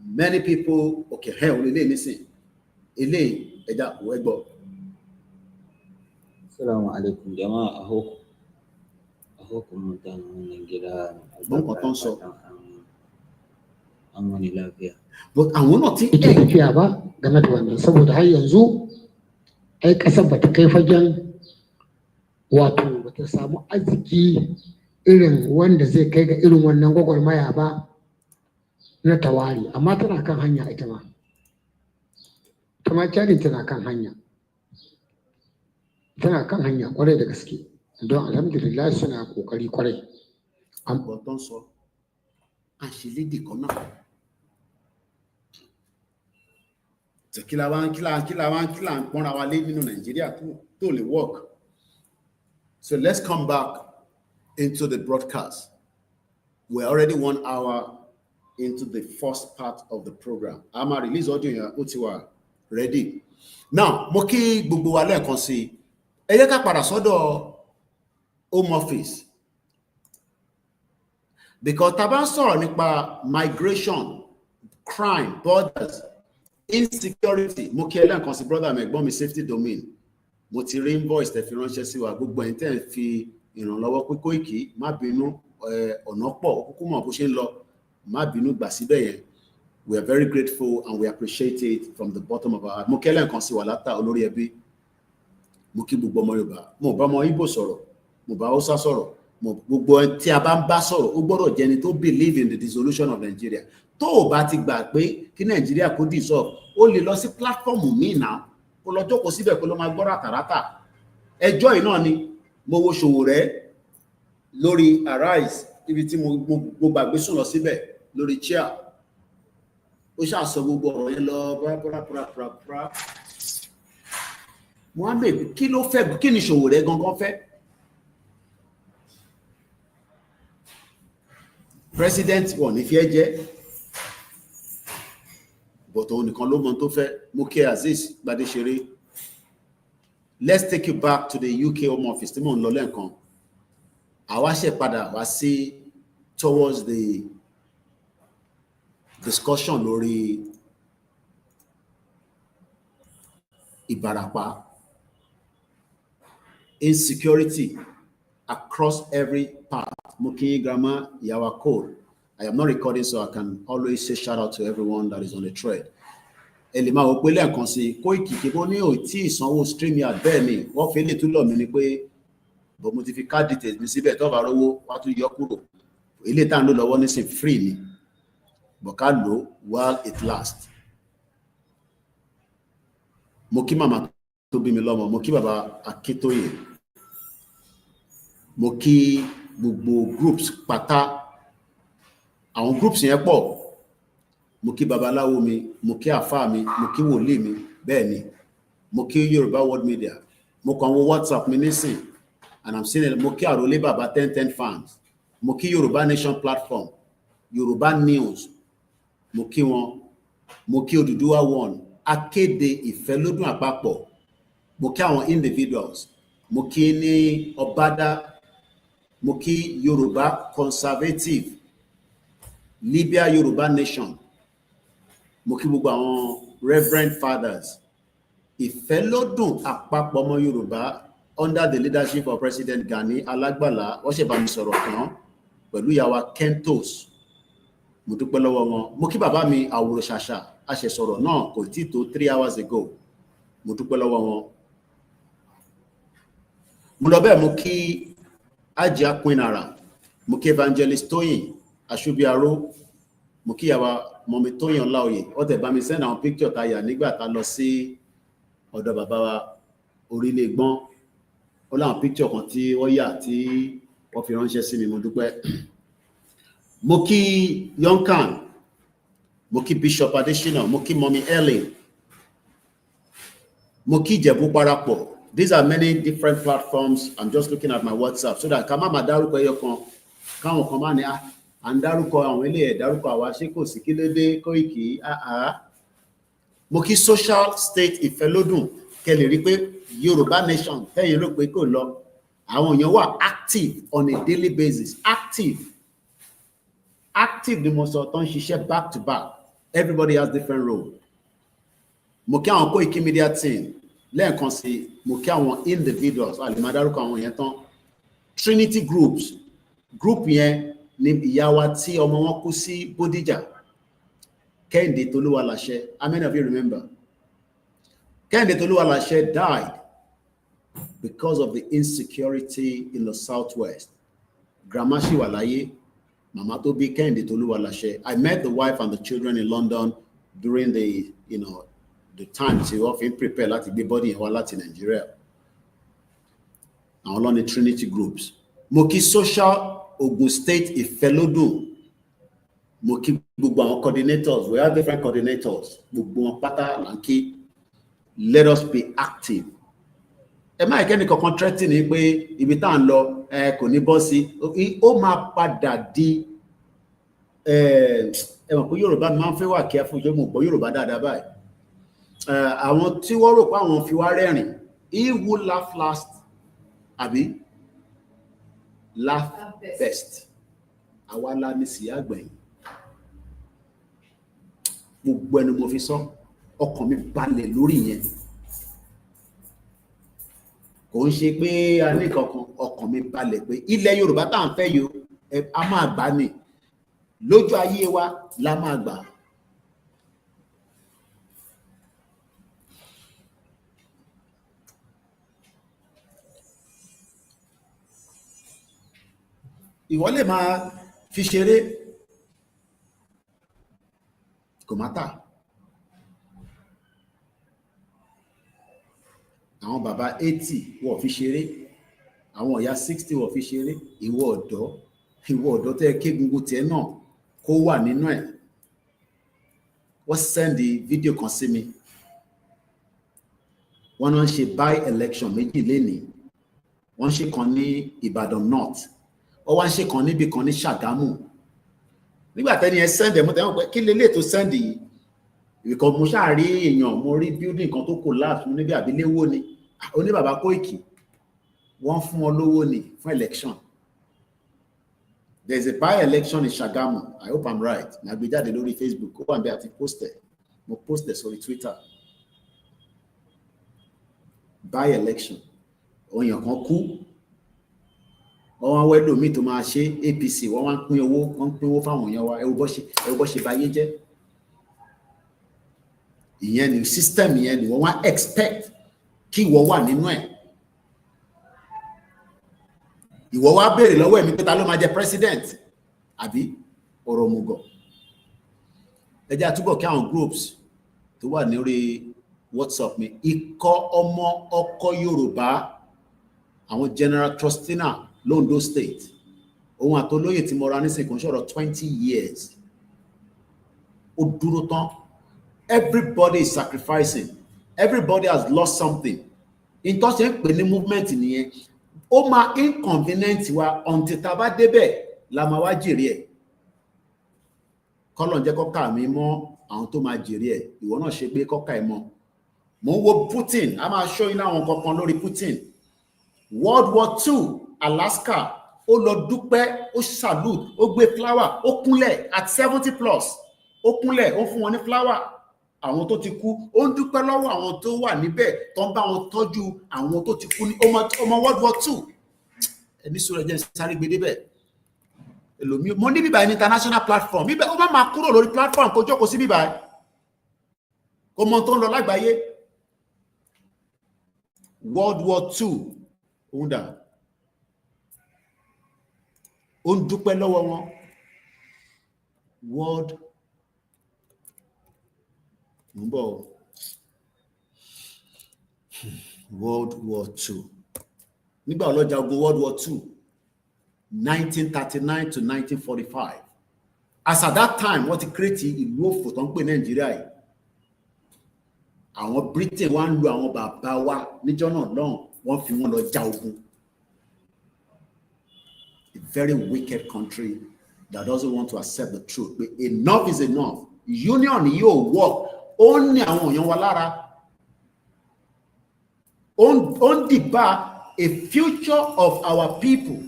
many people okay hell lele listen ele ẹja wẹgbọ. Assalamu alaikum jama'a ahokum mutanen wannan gida ban ko ton so an wani lafiya but àwọn náà ti ita tafiya ba game da wannan saboda har yanzu ai ƙasar ba ta kai fagen wato ba ta samu arziki irin wanda zai kai ga irin wannan gwagwarmaya ba na tawari, amma tana kan hanya ita ma. Kuma Chadin tana kan hanya. Tana kan hanya kwarai da gaske. Don alhamdulillah suna kokari kwarai. Important sọ. Àṣìlédè kan náà. Kí la wá ń pọ́nra wa lé nínú Nàìjíríà tó lè work. So let's come back into the broadcast. We're already 1 hour into the first part of the program. I'm a release audio yẹn ó ti wà ready. Now, mo kí gbogbo wa lẹ́ẹ̀kan sí. Ẹ jẹ́ ká padà sọ́dọ̀ Home Office. Because tá bá ń sọ̀rọ̀ nípa migration, crime, borders, insecurity, mo kí ẹ lẹ́ẹ̀kan sí brother mi ẹ̀gbọ́n mi safety domain. Mo ti rí invoice tẹ́ fi ránṣẹ́ sí wa, gbogbo ẹ̀yin tẹ́ ń fi ìrànlọ́wọ́ pé Koiki má bínú, ọ̀nà pọ̀ kúkú mọ̀ bó ṣe ń lọ, má bínú gbà síbẹ̀ yẹn. We are very grateful and we appreciate it from the bottom of our heart. Mo kí ẹ lẹ́ẹ̀kan sí wa látà olórí ẹbí. Mo kí gbogbo ọmọ Yorùbá. Mo bá ọmọ Igbo sọ̀rọ̀, mo bá Hausa sọ̀rọ̀, gbogbo tí a bá ń bá sọ̀rọ̀ ó gbọ́dọ̀ jẹ́ ẹni tó believe in the dissolution of Nigeria. Tó o bá ti gbà pé kí Nàìjíríà kó dissolve, ó lè lọ sí platform míì náà kó lọ jókòó síbẹ̀ kó lọ máa gbọ́ ràtàràtà. Ẹjọ́ yìí náà ni mo wo Sowore lórí Arise ibi tí mo gbàgbé sùn lọ síbẹ̀ lórí chair. Ó ṣàṣọ gbogbo ọ̀rọ̀ yẹn lọ bra. Mo á bèèrè kí ló fẹ́, kí ni Sowore gangan fẹ́? President wọ̀ ní fi ẹ́ jẹ́, but òun nìkan ló mọ tó fẹ́. Mo kí Azeez Gbadesere. Let's take you back to the UK Home Office tí mò ń lọ lẹ́ẹ̀kan. Àwa ṣe padà wá sí towards the discussion lórí Ìbàràpá, insecurity across every part. Mo kí yín grandma Yawa Cole. I am not recording, so I can always say shout out to everyone that is on the thread. Elima wò pé lẹ́ẹ̀kan sí Koiki kí bó ní ò tí ìsanwó StreamYard bẹ́ẹ̀ ni wọ́n fi lè tún lọ mí ni pé bó mo ti fi card details mi síbẹ̀ tó bá rówó wá tún yọ kúrò. Ilé tá ń lò lọ́wọ́ nísìn free ni. But ká lò while it lasts. Mo kí màmá tó bí mi lọ́mọ, mo kí bàbá Akíntóyè. Mo kí gbogbo groups pátá. Àwọn groups yẹn pọ̀. Mo kí babaláwo mi, mo kí àfáà mi, mo kí wòlíì mi, bẹ́ẹ̀ ni. Mo kí Yoruba World Media. Mo kàn wo WhatsApp mi nísìn, and I'm seeing it. Mo kí Àròlé Bàbá 1010 fans. Mo kí Yoruba Nation platform, Yoruba News. Mo kí wọn. Mo kí Odùduwà One, akéde ìfẹ́lódún àpapọ̀. Mo kí àwọn individuals. Mo kí ní Ọbádá. Mo kí Yoruba Conservative, Libya Yoruba Nation. Mo kí gbogbo àwọn Reverend Fathers. Ìfẹ́lódún àpapọ̀ ọmọ Yorùbá under the leadership of President Gani Alágbàlá, wọ́n ṣe bá mi sọ̀rọ̀ kan pẹ̀lú ìyàwó Kentos. Mo dúpẹ́ lọ́wọ́ wọn. Mo kí bàbá mi Àwòrò Ṣàṣà, a ṣe sọ̀rọ̀ náà kò tí tó 3 hours ago. Mo dúpẹ́ lọ́wọ́ wọn. Mo lọ bẹ́ẹ̀ mo kí Ajia Queen Ara, mo kí Evangelist Tóyìn Aṣubiaro, mo kí ìyàwó Mọ̀mí Tóyìn Ọláoyè. Ó tẹ̀ bá mi send àwọn picture tá yà nígbà tá lọ sí ọ̀dọ̀ bàbá wa Orílẹ̀ Gbọ́n. Ó láwọn picture kan tí wọ́n yà tí wọ́n fi ránṣẹ́ sí mi, mo dúpẹ́. Mo kí Yonkan, mo kí Bishop Adesina, mo kí Mọ̀mí Ellen, mo kí Ìjẹ̀bú Parapọ̀. These are many different platforms. I'm just looking at my WhatsApp so that ká má máa dárúkọ ẹyọ kan, káwọn kan máa ní à ń dárúkọ àwọn ilé ẹ̀ dárúkọ àwa ṣé kò sí kí ló dé Koiki. Mo kí Social State Ìfẹ́lódún, kẹ́ lè rí pé Yoruba Nation tẹ́yìn rò pé kò lọ. Àwọn èèyàn wà active on a daily basis. Active ni mo sọ tó ń ṣiṣẹ́ back to back. Everybody has different role. Mo kí àwọn Koikimedia team. Lẹ́ẹ̀kan sí mo kí àwọn individuals, a lè máa dárúkọ àwọn yẹn tán. Trinity groups, group yẹn ni ìyá wa tí ọmọ wọn kú sí Bódìjà, Kẹ́hìndé Tolúwaláṣẹ. How many of you remember? Kehinde Toluwalashe died because of the insecurity in the southwest. Grandma Shiwalaye, Mama Tobi Kehinde Toluwalashe. I met the wife and the children in London during the, the time she often prepare láti gbé body in láti Nigeria. Àwọn lọ ní Trinity groups. Mo kí social Ogun State Ìfẹ́lódùn. Mo kí gbogbo àwọn coordinators. We have different coordinators. Gbogbo wọn pátá là ń kí. Let us be active. Ẹ má ìkẹ́ni kankan threatening pé ibi tá à ń lọ kò ní bọ́ sí. Ó máa padà di ẹ mọ̀ pé Yorùbá máa ń fẹ́ wà careful jẹ́ mo gbọ́ Yorùbá dáadáa báyìí. Àwọn tí wọ́n rò pé àwọn fi wá rẹ́rìn, he who laugh last, àbí laugh best. Àwa la ní sí àgbẹ̀yìn. Gbogbo ẹni mo fi sọ, ọkàn mi balẹ̀ lórí yẹn. Kò ń ṣe pé a ní kankan, ọkàn mi balẹ̀ pé ilẹ̀ Yorùbá tá à ń fẹ́ yo, a máa gbà ní. Lójú ayé wa la máa gbà. Ìwọ lè máa fi ṣeré, kò má tà. Àwọn bàbá 80 wọ́n fi ṣeré, àwọn ìyá 60 wọ́n fi ṣeré. Ìwọ ọ̀dọ́ tẹ́ ké gbogbo tiẹ̀ náà kó wà nínú ẹ̀. Wọ́n sẹ́ndì fídíò kan sí mi. Wọ́n náà ń ṣe by election méjì lénìí. Wọ́n ṣe kan ní Ìbàdàn North. Ó wá ń ṣe kan níbi kan ní Ṣàgámù. Nígbà tẹ́ni ẹ sẹ́ndì mo tẹ́wọ́n pé kí lélẹ̀ tó sẹ́ndì yìí. Ìkọ̀ mo ṣáà rí èèyàn, mo rí building kan tó collapse mo níbi àbíléwó ni. Ó ní bàbá Koiki. Wọ́n fún wọn lówó ni fún election. There is a by-election in Ṣàgámù. I hope I'm right. Màá gbé jáde lórí Facebook. Ó wà níbẹ̀ àti post-ẹ̀. Mo post-ẹ̀ sórí Twitter. By-election. Òyìn kan kú. Wọ́n wá wẹ́lò míì tó máa ṣe APC. Wọ́n wá ń pín owó fáwọn èèyàn wa. Ẹ wo bó ṣe báyé jẹ́. Ìyẹn ni system yẹn ni wọ́n wá expect kí ìwọ wà nínú ẹ̀. Ìwọ wá béèrè lọ́wọ́ ẹ̀mí pé ta ló máa jẹ president àbí ọ̀rọ̀ òmùgọ̀. Ẹ jẹ́ àtúbọ̀ kí àwọn groups tó wà ní orí WhatsApp mi. Ikọ̀ ọmọ ọkọ Yorùbá, àwọn General Trustina Londo State. Òun àtolóyè tí mo ra nísìnyí kò ń ṣọ̀rọ̀ 20 years. Ó dúró tán. Everybody is sacrificing. Everybody has lost something. In tó ṣe ń pè ní movement nìyẹn. Ó máa inconvenient wa until tá bá débẹ̀ la máa wá jèrè ẹ̀. Kọ́lọ́n jẹ́ kọ́kà mi mọ́ àwọn tó máa jèrè ẹ̀. Ìwọ náà ṣe pé kọ́kà ẹ̀ mọ́. Mo ń wo Putin. A máa show yín láwọn kankan lórí Putin. World War II, Alaska. Ó lọ dúpẹ́, ó salute, ó gbé flower, ó kúnlẹ̀ at 70 plus. Ó kúnlẹ̀, ó fún wọn ní flower. Àwọn tó ti kú, ó ń dúpẹ́ lọ́wọ́ àwọn tó wà níbẹ̀ tó ń bá wọn tọ́jú àwọn tó ti kú ní ọmọ World War II. Ẹni sọ̀rọ̀ jẹ́ sáré gbé débẹ̀. Èlòmí mo ní bíbá ní international platform. Bíbẹ̀ ó máa kúrò lórí platform kó jókòó sí bíbá. Kó mọ tó ń lọ lágbàáyé. World War II. Ó ń dà. Ó ń dúpẹ́ lọ́wọ́ wọn. World War II. Nígbà ọlọ́jà ogun World War II, 1939 to 1945. As at that time, wọ́n ti create ìlú òfò tó ń pè Nàìjíríà yìí. Àwọn Britain wá ń lo àwọn bàbá wa níjọ́ náà lọ́hùn, wọ́n fi wọ́n lọ jà ogun. A very wicked country that doesn't want to accept the truth. But enough is enough. Union yóò work. Ó ní àwọn èèyàn wa lára. Ó ń dìbà a future of our people.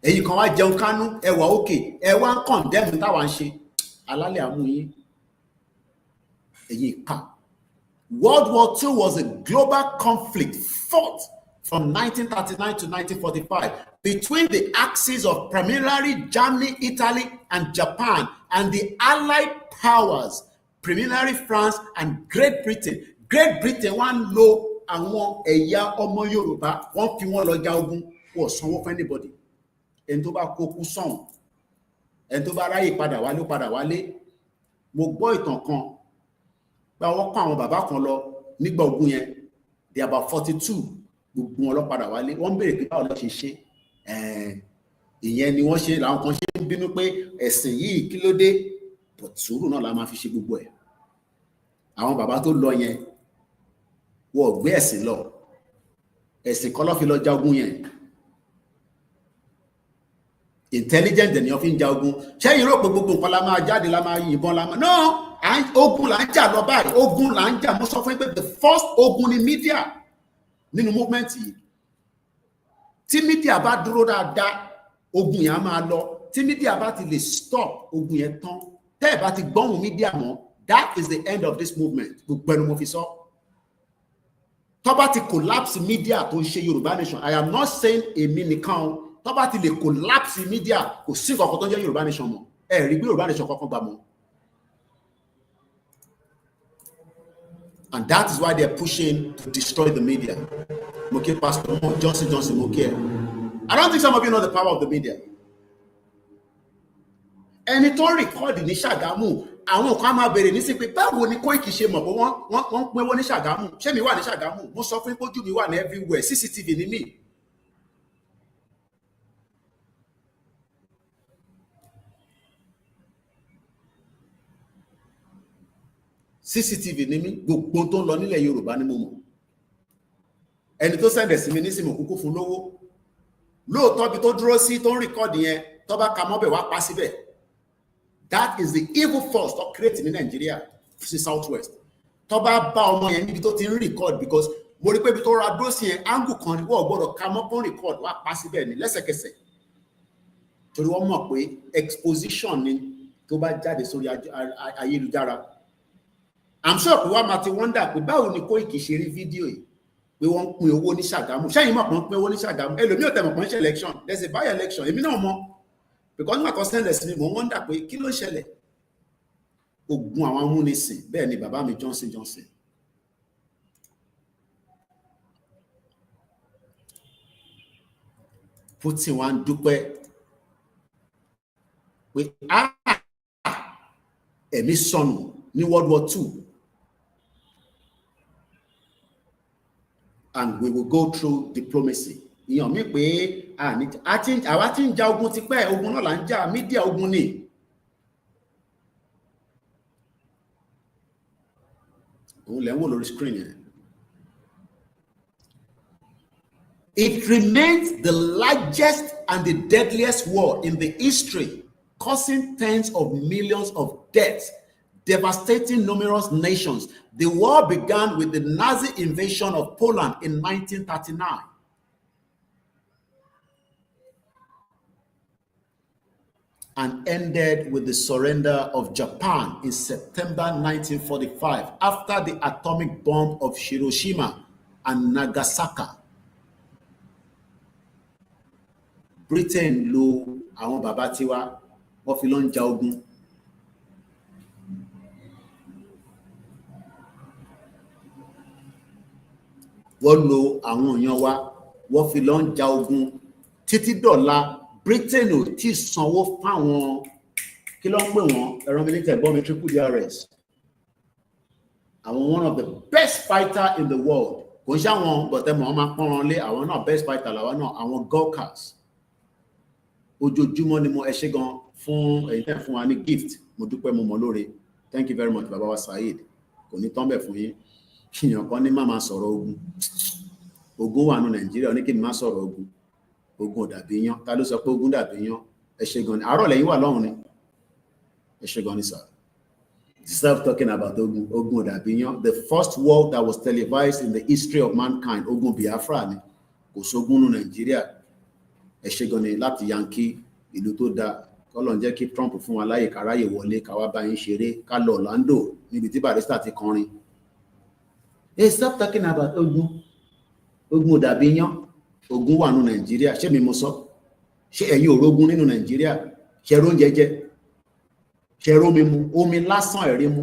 Èyí kan wá jẹun kánú, ẹ wà òkè, ẹ wá ń condemn táwa ń ṣe. Alálẹ̀ àmú yín. Èyí ká. World War II was a global conflict fought from 1939 to 1945 between the axes of primarily Germany, Italy, and Japan, and the Allied powers, primarily France and Great Britain. Great Britain wá ń lo àwọn ẹ̀yà ọmọ Yorùbá wọ́n fi wọ́n lọ ja ogun wọ́n sanwó fún anybody ẹni tó bá kókú sàn ẹni tó bá ráyè padà wálé ó padà wálé. Mo gbọ́ ìtàn kan pé wọ́n kó àwọn bàbá kan lọ nígbà ogun yẹn they about 42 gbogbo wọn lọ padà wálé. Wọ́n béèrè pé báwo lọ ṣe ṣe ìyẹn ni wọ́n ṣe làwọn kan ṣe ń bínú pé ẹ̀sìn yìí kí ló dé but sùúrù náà la máa fi ṣe gbogbo ẹ̀. Àwọn bàbá tó lọ yẹn wọ́n gbé ẹ̀sìn lọ ẹ̀sìn kan ló fi lọ ja ogun yẹn. Intelligent ni wọ́n fi ń ja ogun. Ṣé yìí rò pé gbogbo nǹkan la máa jáde la máa yìnbọn la máa no ogun là ń jà lọ báyìí ogun là ń jà. Mo sọ fún yín pé the first ogun ni media nínú movement yìí. Tí media bá dúró dáadáa ogun yẹn á máa lọ. Tí media bá ti lè stop ogun yẹn tán tẹ́ ẹ̀ bá ti gbọ́hùn media mọ́ that is the end of this movement. Gbogbo ẹnu mo fi sọ. Tó bá ti collapse media tó ń ṣe Yorùbá nation I am not saying èmi nìkan o. Tó bá ti lè collapse media kò sí nǹkan kan tó ń jẹ́ Yorùbá nation mọ́ ẹ rí bí Yorùbá nation kankan gbà mọ́. And that is why they are pushing to destroy the media. Mo kí Pastor Johnson mo kí ẹ. I don't think some of you know the power of the media. Ẹni tó rìkọ́ọ̀dì ní Ṣàgámù àwọn kan máa bèrè nísìn pé báwo ni Koiki ṣe mọ̀ pé wọ́n pín owó ní Ṣàgámù. Ṣé mi wà ní Ṣàgámù? Mo sọ fún pójú mi wà ní everywhere. CCTV ni mí. CCTV ni mí gbogbo tó ń lọ nílẹ̀ Yorùbá ni mo mọ̀. Ẹni tó sẹ́ndẹ̀ sí mi nísìn mo kúkú fún lówó. Lóòótọ́ bí tó dúró sí tó ń rìkọ́ọ̀dì yẹn tó bá ka mọ́bẹ̀ wá pa síbẹ̀. That is the evil force to create in Nigeria sí Southwest. Tó bá bá ọmọ yẹn níbi tó ti ń record because mo rí pé ibi tó ra dúró sí yẹn angle kan ni wọ́n gbọ́dọ̀ ka mọ́ pọ́n record wá pa síbẹ̀ ní lẹ́sẹ̀kẹsẹ̀. Torí wọ́n mọ̀ pé exposition ni tó bá jáde sórí ayélujára. I'm sure pé wá máa ti wonder pé báwo ni Koiki ṣe rí fídíò yìí pé wọ́n ń pín owó ní Ṣàgámù. Ṣẹ́yìn mọ̀ pé wọ́n pín owó ní Ṣàgámù. Ẹlòmíì ò tẹ̀ mọ̀ pé ń ṣe election. There's a by-election. Èmi náà mọ̀. Because nígbà kan sẹ́ńdẹ̀ sí mi mò ń wonder pé kí ló ń ṣẹlẹ̀? Ogun àwọn amúnisìn bẹ́ẹ̀ ni bàbá mi Johnson. Putin wá ń dúpẹ́ pé ẹ̀mí sọnù ní World War II. And we will go through diplomacy. Ìyàn mi pé àwa tí ń ja ogun ti pẹ́ ogun náà là ń jà mídíà ogun ni. Òun lẹ́ ń wò lórí screen yẹn. It remains the largest and the deadliest war in the history, causing tens of millions of deaths, devastating numerous nations. The war began with the Nazi invasion of Poland in 1939. And ended with the surrender of Japan in September 1945 after the atomic bomb of Hiroshima and Nagasaki. Britain lo àwọn bàbá tiwa wọ́n fi lọ ń ja ogun. Wọ́n lo àwọn èèyàn wa wọ́n fi lọ ń ja ogun títí dọ̀la. Britain ò tí sanwó fáwọn kí ló ń pè wọ́n ẹ̀rọ military bomb triple DRS. Àwọn one of the best fighter in the world. Kò ń ṣe àwọn bọ̀tẹ́mọ̀ wọn máa pọ́n wọn lé àwọn náà best fighter làwọn náà àwọn Gurkhas. Ojoojúmọ́ ni mo ẹ ṣé gan fún ẹ̀yin tẹ́ fún wa ní gift. Mo dúpẹ́ mo mọ̀ lóore. Thank you very much bàbá wa Saheed. Kò ní tán bẹ̀ fún yín. Èèyàn kan ní má máa sọ̀rọ̀ ogun. Ogun wà ní Nàìjíríà ó ní kí n má sọ̀rọ̀ ogun. Ogun ò dàbí yán. Ta ló sọ pé ogun dàbí yán? Ẹ ṣé gan ni. Àárọ̀ lẹ́yìn wà lọ́hùn ni. Ẹ ṣé gan ni sir. Stop talking about ogun. Ogun ò dàbí yán. The first war that was televised in the history of mankind, ogun Biafra ni. Kò sógun ní Nàìjíríà. Ẹ ṣé gan ni láti Yankee ìlú tó dáa. Kọ́lọ̀ ń jẹ́ kí Trump fún wa láyè káráyè wọlé ká wá bá yín ṣeré ká lọ Orlando níbi tí Barrister ti kọrin. Hey, stop talking about ogun. Ogun ò dàbí yán. Ogun wà ní Nàìjíríà. Ṣé mi mo sọ? Ṣé ẹ̀yin ò rógun nínú Nàìjíríà? Ṣé róúnjẹ jẹ? Ṣé rómi mu? Omi lásán ẹ̀rí mu.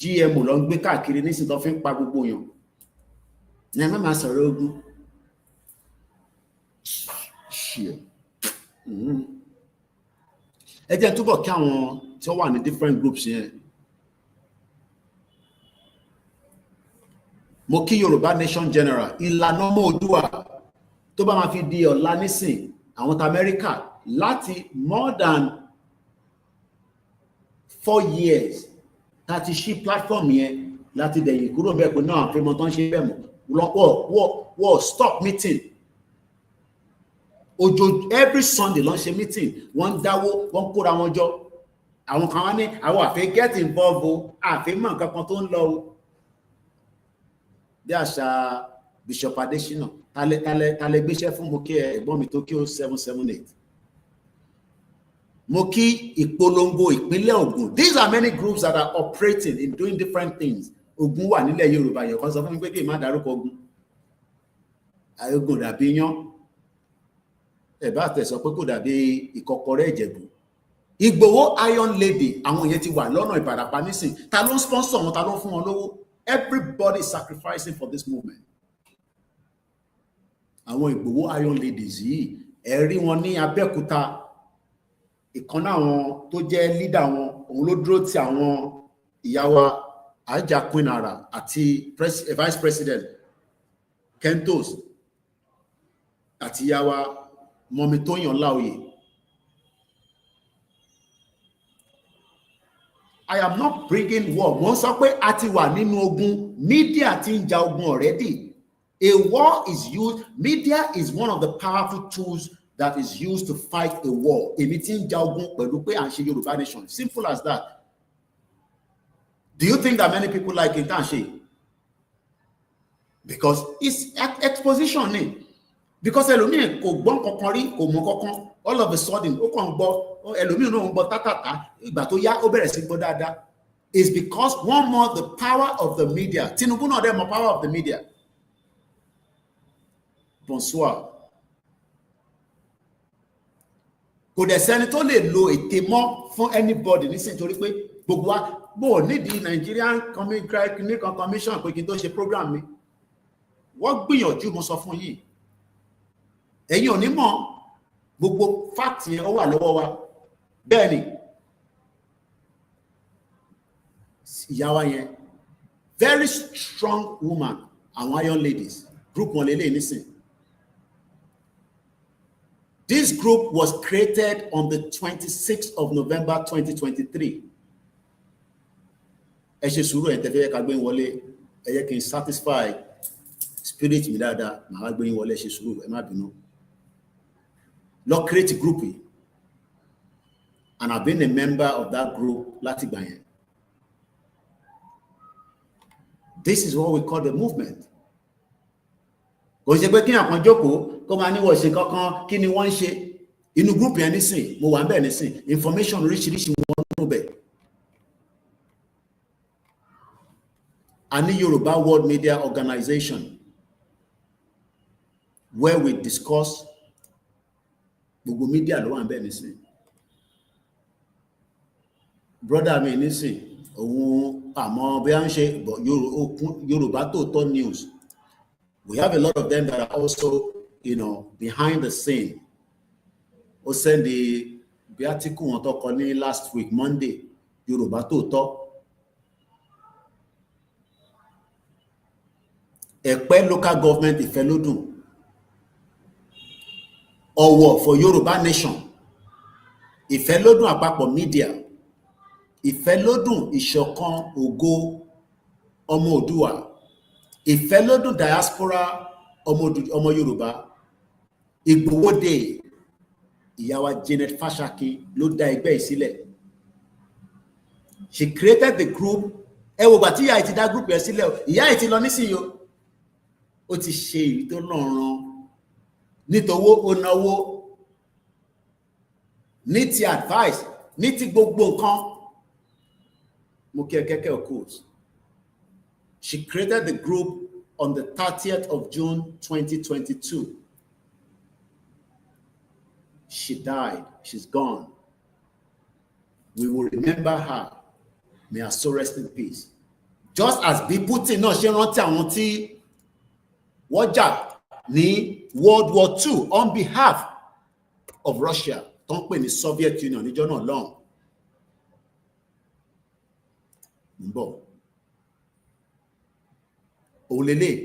GMO ló ń gbé káàkiri nísìnyí tó fi ń pa gbogbo yàn ní ẹ má máa sọ̀rọ̀ ogun ẹ jẹ́ túbọ̀ kí àwọn tí wọ́n wà ní different groups yẹn. Mo kí Yorùbá Nation General ìlànà ọmọ Oòduà tó bá máa fi di ọ̀la nísìn àwọn ta Amẹ́ríkà láti more than 4 years láti ṣí platform yẹn láti dẹ̀yìn kúrò bẹ́ẹ̀ pé náà àfihàn tó ń ṣe bẹ́ẹ̀ mọ́ wọ́n stop meeting every Sunday ló ń ṣe meeting wọ́n ń dáwó wọ́n kóra wọn jọ àwọn kan wá ní àwọn àfẹ́ get involved o àfẹ́ mọ̀ nǹkan kan tó ń lọ o bí àṣà Bishop Adesina talẹ gbéṣẹ́ fún mo kí ẹ̀gbọ́n mi tó kí ó 778 mo kí ìpolongo ìpínlẹ̀ Ògùn. These are many groups that are operating in doing different things. Ògùn wà nílẹ̀ Yorùbá yẹn kan sọ fún mi pé kí n má dárúkọ Ògùn Ògùn dàbí yán ẹ bá tẹ̀ sọ pé kò dàbí ìkọ́kọrẹ́ Ìjẹ̀bú. Ìgbòho Iron Lady àwọn yẹn ti wà lọ́nà Ìbàràpá nísìn ta ló ń sponsor wọn ta ló ń fún wọn lówó. Everybody is sacrificing for this movement. Àwọn Ìgbòho Iron Ladies yìí ẹ rí wọn ní Abẹ́òkúta ìkan náà wọn tó jẹ́ leader wọn òun ló dúró ti àwọn ìyá wa Ajah Queen Ara àti Vice President Kentos àti ìyá wa Mọ́mì Tóyàn Láòyè. I am not bringing war. Wọ́n sọ pé a ti wà nínú ogun. Media ti ń ja ogun already. A war is used. Media is one of the powerful tools that is used to fight a war. Èmi ti ń ja ogun pẹ̀lú pé à ń ṣe Yorùbá Nation. Simple as that. Do you think that many people like it? Because it's exposition ni. Because ẹlòmíì kò gbọ́ kankan rí kò mọ̀ kankan. All of a sudden ó kàn gbọ́ ẹlòmíì náà ń gbọ́ tátàtà ìgbà tó yá ó bẹ̀rẹ̀ sí gbọ́ dáadáa. It's because one more the power of the media. Tinubu náà dẹ̀ mọ̀ power of the media. Bonsoir. Kò dẹ̀ sẹ́ni tó lè lo ète mọ́ fún anybody nísìnyí torí pé gbogbo wa bó nídìí Nigerian Commission pé kí n tó ṣe program mi. Wọ́n gbìyànjú mo sọ fún yìí. Ẹ̀yin ò ní mọ̀ gbogbo fact yẹn ó wà lọ́wọ́ wa. Bẹ́ẹ̀ ni ìyá wa yẹn very strong woman àwọn Iron Ladies group wọn lélẹ̀ nísìn. This group was created on the 26th of November 2023. Ẹ ṣe sùúrù ẹ̀ tẹ́fẹ́ ká gbé wọlé ẹ yẹ kí n satisfy spirit mi dáadáa màá gbé wọlé ẹ ṣe sùúrù ẹ má bínú. Lọ create a group yìí and I've been a member of that group láti gbà yẹn. This is what we call the movement. Kò ṣe pé kí àpọn jókòó kó máa níwọ̀ ṣe kankan kí ni wọ́n ń ṣe inú group yẹn nísìn mo wà ń bẹ̀ nísìn information oríṣiríṣi wọn nínú bẹ̀. A ní Yoruba World Media Organization where we discuss gbogbo media ló wà ń bẹ̀ nísìn. Brother mi nísìn òun àmọ́ bí a ń ṣe Yorùbá Tòótọ́ news. We have a lot of them that are also, behind the scene. Ó send the article on tó kọ ní last week, Monday, Yorùbá Tòótọ́. Ẹ̀pẹ́ local government Ìfẹ́lódùn. Ọ̀wọ̀ for Yoruba Nation. Ìfẹ́lódùn àpapọ̀ media. Ìfẹ́lódùn ìṣọ̀kan ògo ọmọ Oòduà. Ìfẹ́lódùn diaspora ọmọ Yorùbá. Ìgbòwòdè ìyá wa Janet Fashaki ló dá ẹgbẹ́ ìsílẹ̀. She created the group. Ẹ wò gbà tí ìyá ti dá group yẹn sílẹ̀ ìyá ti lọ nísìnyí ó ti ṣe èyí tó lọ́rùn nítowó ó náwó ní ti advice ní ti gbogbo nǹkan mo kí ẹ kẹ́kẹ́ of course. She created the group on the 30th of June 2022. She died. She's gone. We will remember her. May her soul rest in peace. just as bí Putin náà ṣe rántí àwọn tí wọ́n jà ní World War II on behalf of Russia tó ń pè ní Soviet Union níjọ́ náà lọ́hùn. Mbọ̀ òun lélẹ̀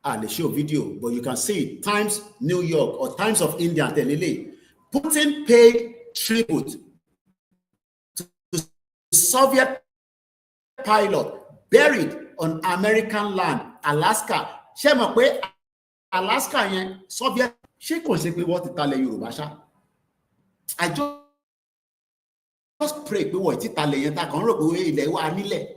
a lè show video, but you can see it. Times New York or Times of India tẹ̀lélẹ̀. Putin paid tribute to Soviet pilot buried on American land, Alaska. Ṣé mọ̀ pé Alaska yẹn Soviet ṣé kò ṣe pé wọ́n ti talẹ̀ Yorùbá ṣá? I just pray pé wọ́n ti talẹ̀ yẹn ta kàn rò pé ilẹ̀ wa nílẹ̀.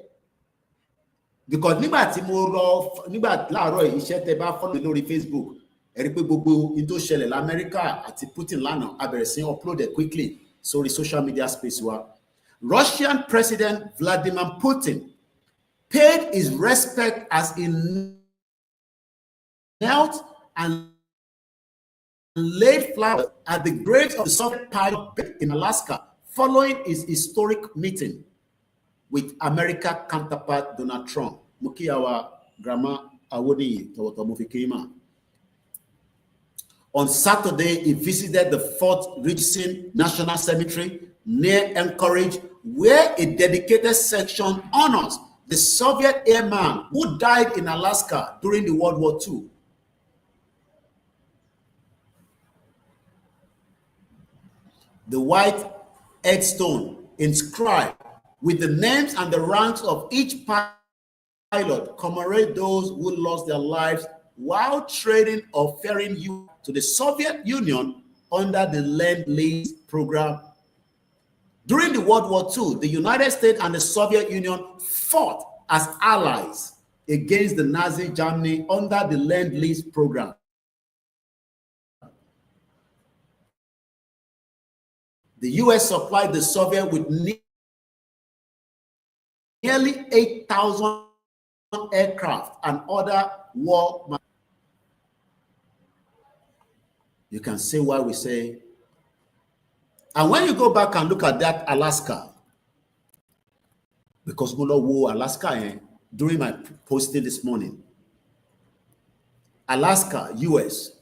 Because nígbà tí mo lọ nígbà láàárọ̀ iṣẹ́ tẹ́ bá follow lórí Facebook ẹ rí pé gbogbo in tó ṣẹlẹ̀ l'Amẹ́ríkà àti Putin lánàá a bẹ̀rẹ̀ sí upload it quickly sorry social media space wa. Russian President Vladimir Putin paid his respect as he knelt and laid flowers at the grave of the Soviet pilot in Alaska following his historic meeting with America counterpart Donald Trump. Mukiawa Grandma Awodi Tawatamufikeima. On Saturday, he visited the Fort Ridgson National Cemetery near Anchorage, where a dedicated section honors the Soviet airman who died in Alaska during the World War II. The white headstone inscribed with the names and the ranks of each pilot commemorate those who lost their lives while trading or ferrying you to the Soviet Union under the Lend-Lease program. During the World War II, the United States and the Soviet Union fought as allies against the Nazi Germany under the Lend-Lease program. The US supplied the Soviet with nearly 8,000 aircraft and other war. You can see why we say, and when you go back and look at that Alaska, because Molo wo Alaska during my posting this morning, Alaska, US.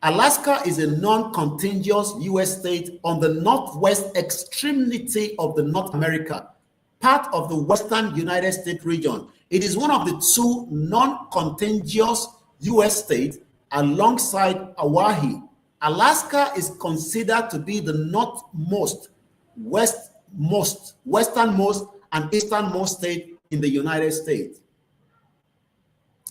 Alaska is a non-contiguous US state on the northwest extremity of the North America, part of the western United States region. It is one of the two non-contiguous US states alongside Hawaii. Alaska is considered to be the northmost, westernmost, and easternmost state in the United States.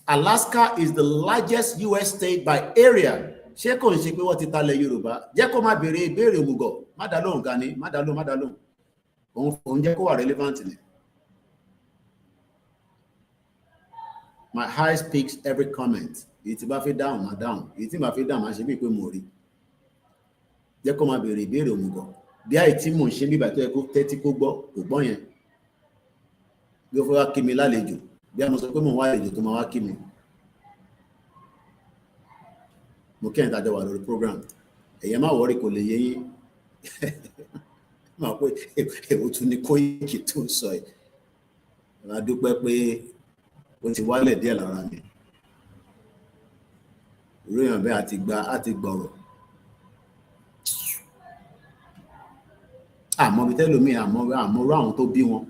Alaska is the largest US state by area. Ṣé kò ń ṣe pé wọ́n ti talẹ̀ Yorùbá? Jẹ́ kó má béèrè ìbéèrè òmùgọ̀. Má dá lóhùn Gani, má dá lóhùn. Òun jẹ́ kó wà relevant ni. My eye speaks every comment. Èyí tí bá fi dáhùn, má dáhùn. Èyí tí bá fi dáhùn, má ṣe bí pé mo rí. Jẹ́ kó má béèrè ìbéèrè òmùgọ̀. Bí àì tí mò ń ṣe bíbà tó yẹ kó tẹ́tí kó gbọ́, kò gbọ́ yẹn. Bí ó fẹ́ wá kí mi lálejò. Bí a mo sọ pé mò ń wá àlejò tó máa wá kí mi. Mo kí ẹ̀yin tá jọ wà lórí program. Ẹ̀yẹ má wọ́rí kò lè yé yín. Máa pé èwo tún ní Koiki tó ń sọ yìí. A dúpẹ́ pé ó ti wálẹ̀ díẹ̀ lára mi. Irú èèyàn bẹ́ẹ̀ àti gbọ̀rọ̀. Àmọ́ bí tẹ́lómi àmọ́rú àwọn tó bí wọn.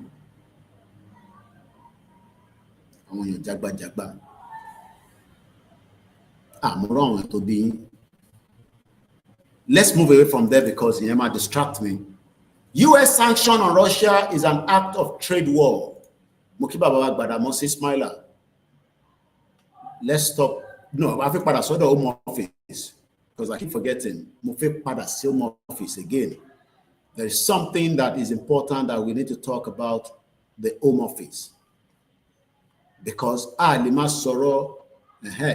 Àwọn èèyàn jágbàjágbà. Àmọ́rú àwọn tó bí yín. Let's move away from there because it might distract me. US sanction on Russia is an act of trade war. Moki Baba Gbadamosi Smiler. Let's stop. No, I think pada sodo home office because I keep forgetting. Mo fẹ́ padà sí home office again. There is something that is important that we need to talk about the home office. Because Lima Soro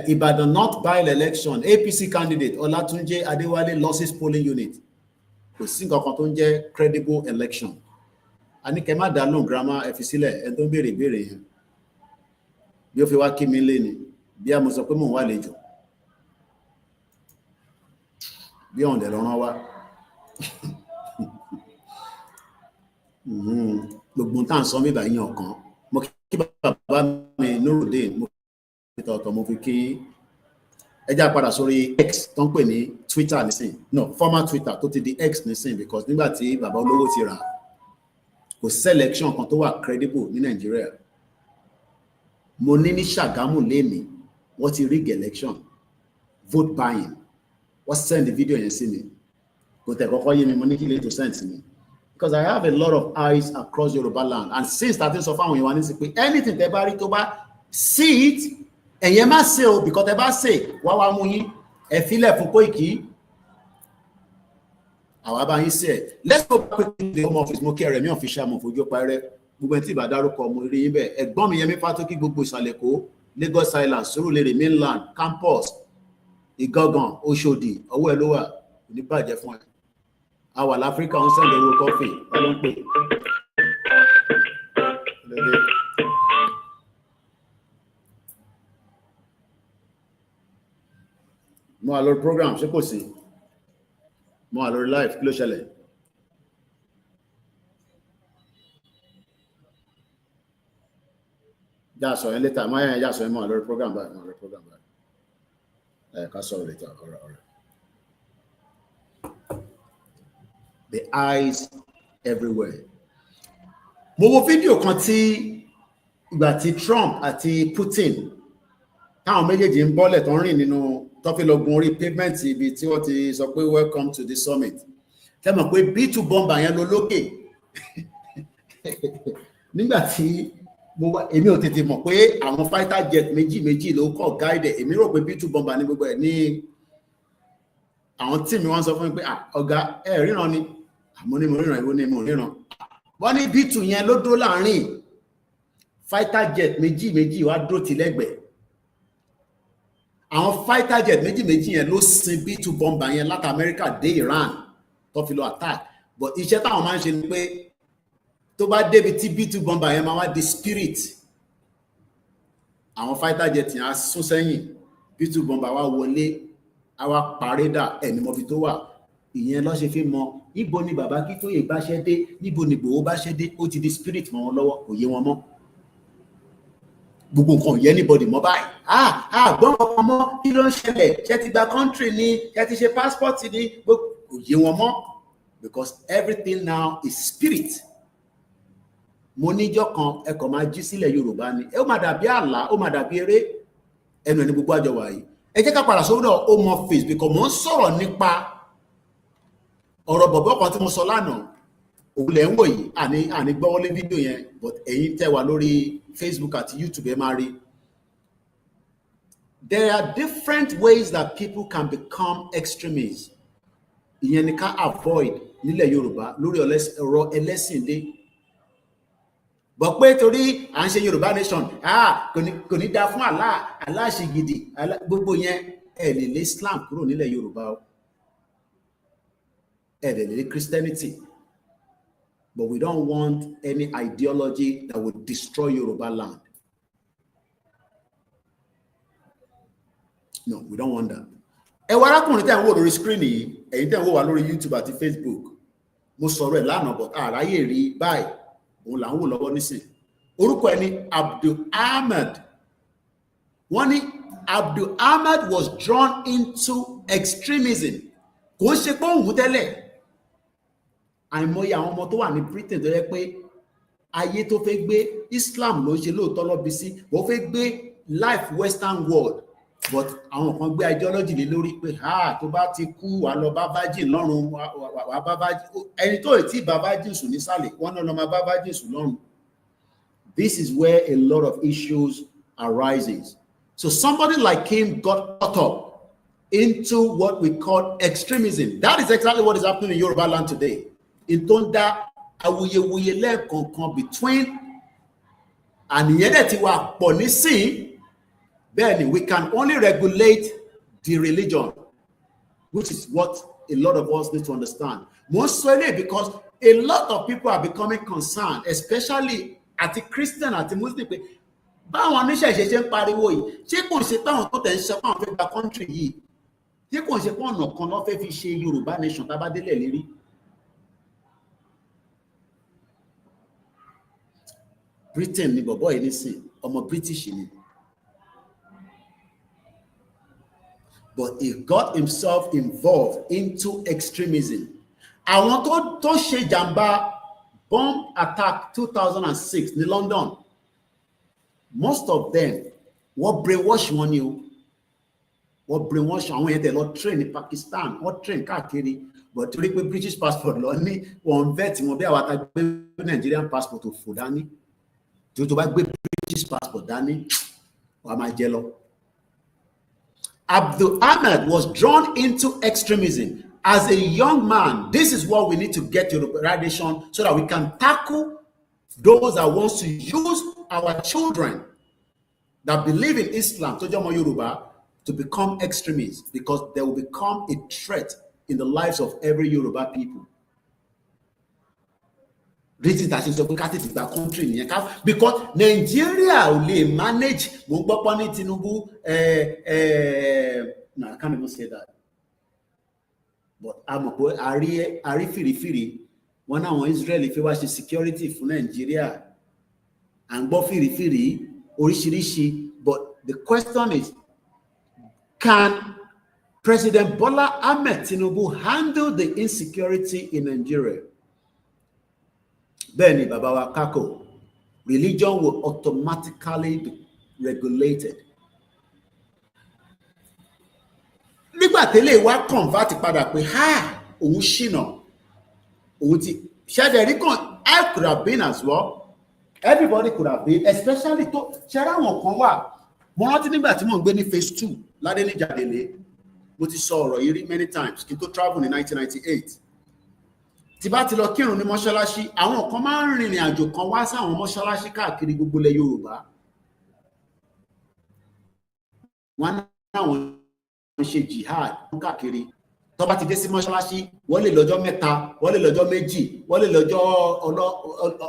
Ibadan North by-election APC candidate Olatunji Adewale lost his polling unit. Kò sí nǹkan kan tó ń jẹ́ credible election. A ní kẹ́ má dá lóhùn grammar ẹ fi sílẹ̀ ẹ tó ń béèrè ìbéèrè yẹn. Bí ó fi wá kí mi lé ni bí a mo sọ pé mò ń wá lejò. Bí ọ̀hún dẹ̀ lọ́rán wá. Gbogbo tá à ń sọ bíbá yín ọ̀kan mo kí bàbá mi Nurudeen mo fi tọ̀tọ̀ mo fi kí ẹjá padà sórí X tó ń pè ní Twitter nísìn no former Twitter tó ti di X nísìn because nígbà tí bàbá olówó ti rà kò selection kan tó wà credible ní Nàìjíríà mo ní Ṣàgámù lẹ́ni wọ́n ti rig election vote buying wọ́n send the video yẹn sí mi kò tẹ̀ kọ́kọ́ yé mi mo ní kí lè tó send sí mi because I have a lot of eyes across Yoruba land and since that sọ fáwọn èèyàn wa ní sí pé anything tẹ́ bá rí tó bá see it ẹ̀yẹ má ṣe o because tẹ́ bá ṣe wá mú yín ẹ filẹ̀ fún Koiki àwa bá yín ṣe ẹ̀ let's go back to the home office mo kí ẹ̀rẹ̀ mi official mo fojú parẹ́ gbogbo ẹni tí ìbá dárúkọ mo rí yín bẹ́ẹ̀ ẹ̀gbọ́n mi Yẹmí Fátókí gbogbo ìsàlẹ̀ Èkó Lagos Island Surulere mainland campus Ìgangan Òṣòdì ọwọ́ ẹ ló wà ní bàjẹ́ fún ẹ àwa láfíríkà ń sẹ́ndẹ̀ owó kọfí ẹ ló ń pè mo wà lórí program ṣé kò sí mo wà lórí live kí ló ṣẹlẹ̀ já sọ yẹn later máa yẹn já sọ yẹn mo wà lórí program báyìí mo wà lórí program báyìí ká sọ̀rọ̀ later ọ̀rọ̀ the eyes everywhere. Mo wo fídíò kan tí ìgbà tí Trump àti Putin táwọn méjèèjì ń bọ́lẹ̀ tó ń rìn nínú tó fi lọ gun orí pavement ibi tí wọ́n ti sọ pé welcome to the summit. Tẹ́ mọ̀ pé B2 bomber yẹn lọ lókè. Nígbà tí èmi ò tètè mọ̀ pé àwọn fighter jet méjì ló kọ̀ guide èmi rò pé B2 bomber ní gbogbo ẹ̀ ní àwọn tí mi wọ́n sọ fún mi pé ọ̀gá ẹ̀ ríran ni àmọ́ ní mo ríran ìwọ ní mo ríran wọ́n ní B2 yẹn ló dó láàrin fighter jet méjì wá dó ti lẹ́gbẹ̀ẹ́ àwọn fighter jet méjì yẹn ló sin B2 bomber yẹn láti Amẹ́ríkà dé Iran tó fi lọ attack but iṣẹ́ táwọn máa ń ṣe ni pé tó bá débi tí B2 bomber yẹn máa wá di spirit àwọn fighter jet yẹn á sún sẹ́yìn B2 bomber wá wọlé àwa parédà ẹni mọ́bí tó wà ìyẹn ló ṣe fi mọ níbo ni bàbá Akíntóyè bá ṣẹ́ dé níbo ni Ìgbòho bá ṣẹ́ dé ó ti di spirit mọ́ wọn lọ́wọ́ kò yé wọn mọ́ gbogbo nǹkan yẹ anybody mọ́ báyìí gbọ́n ọkọ̀ mọ́ kí ló ń ṣẹlẹ̀ ṣe ti gba country ni ṣe ti ṣe passport ni kò yé wọn mọ́ because everything now is spirit mo níjọ́ kan ẹ kàn máa jí sílẹ̀ Yorùbá ni ó máa dàbí àlá ó máa dàbí eré ẹnu ẹni gbogbo àjọ wà yìí ẹ jẹ́ ká padà sódò home office because mo ń sọ̀rọ̀ nípa ọ̀rọ̀ bọ̀bọ̀ kan tí mo sọ lánàá òun lẹ̀ ń wò yìí àní gbọ́wọ́lé fídíò yẹn but ẹ̀yin tẹ́ wà lórí Facebook àti YouTube ẹ máa rí. There are different ways that people can become extremists. Ìyẹn ni ká avoid nílẹ̀ Yorùbá lórí ọ̀rọ̀ ẹlẹ́sìn dé. Bọ̀ pé torí à ń ṣe Yorùbá nation kò ní dá fún Allah ṣe gidi gbogbo yẹn ẹ lè lé Islam kúrò nílẹ̀ Yorùbá o ẹ lè lé Christianity but we don't want any ideology that would destroy Yoruba land. No, we don't want that. Ẹ wá arákùnrin tẹ́ ń wò lórí screen yìí ẹ̀yin tẹ́ ń wò wá lórí YouTube àti Facebook mo sọ̀rọ̀ ẹ̀ lánàá but àráyè rí báyìí òun là ń wò lọ́wọ́ nísìn orúkọ ẹ̀ ní Abdul Ahmed wọ́n ní Abdul Ahmed was drawn into extremism kò ń ṣe pé òun tẹ́lẹ̀ àìmọye àwọn ọmọ tó wà ní Britain tó yẹ pé ayé tó fẹ́ gbé Islam ló ń ṣe lóòótọ́ lọ́bi sí wọ́n fẹ́ gbé life Western world but àwọn kan gbé ideology lé lórí pé tó bá ti kú wà lọ bá virgin lọ́run wà bá virgin ẹni tó tí bá virgin sùn nísàlẹ̀ wọ́n náà lọ máa bá virgin sùn lọ́run. This is where a lot of issues arises. So somebody like him got caught up into what we call extremism. That is exactly what is happening in Yoruba land today. Ìtò ń dá awuyewuye lẹ́ẹ̀kọ̀ọ̀kan between àníyàn dẹ̀ ti wà pọ̀ nísìn bẹ́ẹ̀ ni we can only regulate the religion which is what a lot of us need to understand. Mo ń sọ eléyìí because a lot of people are becoming concerned especially àti Christian àti Muslim pé báwọn oníṣẹ̀ṣe ṣe ń pariwo yìí ṣé kò ń ṣe táwọn tó tẹ̀ ń ṣe fáwọn fẹ́ gba country yìí ṣé kò ń ṣe pé ọ̀nà kan lọ́ fẹ́ fi ṣe Yorùbá nation tá a bá délẹ̀ lérí. Britain ni bọ̀bọ̀ yìí nísìn, ọmọ British ni. But he got himself involved into extremism. Àwọn tó ṣe jàmbá bomb attack 2006 ní London, most of them wọ́n brainwash wọn ni o. Wọ́n brainwash àwọn yẹn tẹ̀ lọ train ní Pakistan, wọ́n train káàkiri, but torí pé British passport lọ ní wọ́n vet wọn bí àwọn àtàgbé Nigerian passport ò fò dání. Tó bá gbé British passport dání, wọ́n máa jẹ lọ. Abdul Ahmed was drawn into extremism as a young man. This is what we need to get to radicalization so that we can tackle those that want to use our children that believe in Islam, Yoruba, to become extremists, because they will become a threat in the lives of every Yoruba people. This is the country because Nigeria will manage. No, I can't even say that. But I'm a boy. Ari firi. One now Israel if you watch the security for Nigeria and go firi orishirishi. But the question is, can President Bola Ahmed Tinubu handle the insecurity in Nigeria? Bẹ́ẹ̀ni bàbá wa Kako, religion will automatically be regulated. Nígbà tẹ́lẹ̀ wá convert padà pé òun ṣìnà, òun ti ṣẹ́dẹ̀ rí kan, I could have been as well. Everybody could have been, especially tó ṣẹ́rá àwọn kan wà. Mo rántí nígbà tí mò ń gbé ní phase 2 Ládéníjàdélé, mo ti sọ ọ̀rọ̀ yìí rí many times kí n tó travel ní 1998. Tí bá ti lọ kírun ní mọ́ṣáláṣí, àwọn kan máa ń rìnrìn àjò kan wá sáwọn mọ́ṣáláṣí káàkiri gbogbo ilẹ̀ Yorùbá. Wọ́n náwọn ṣe jihad káàkiri. Tó bá ti dé sí mọ́ṣáláṣí, wọ́n lè lọ́jọ́ mẹ́ta, wọ́n lè lọ́jọ́ méjì, wọ́n lè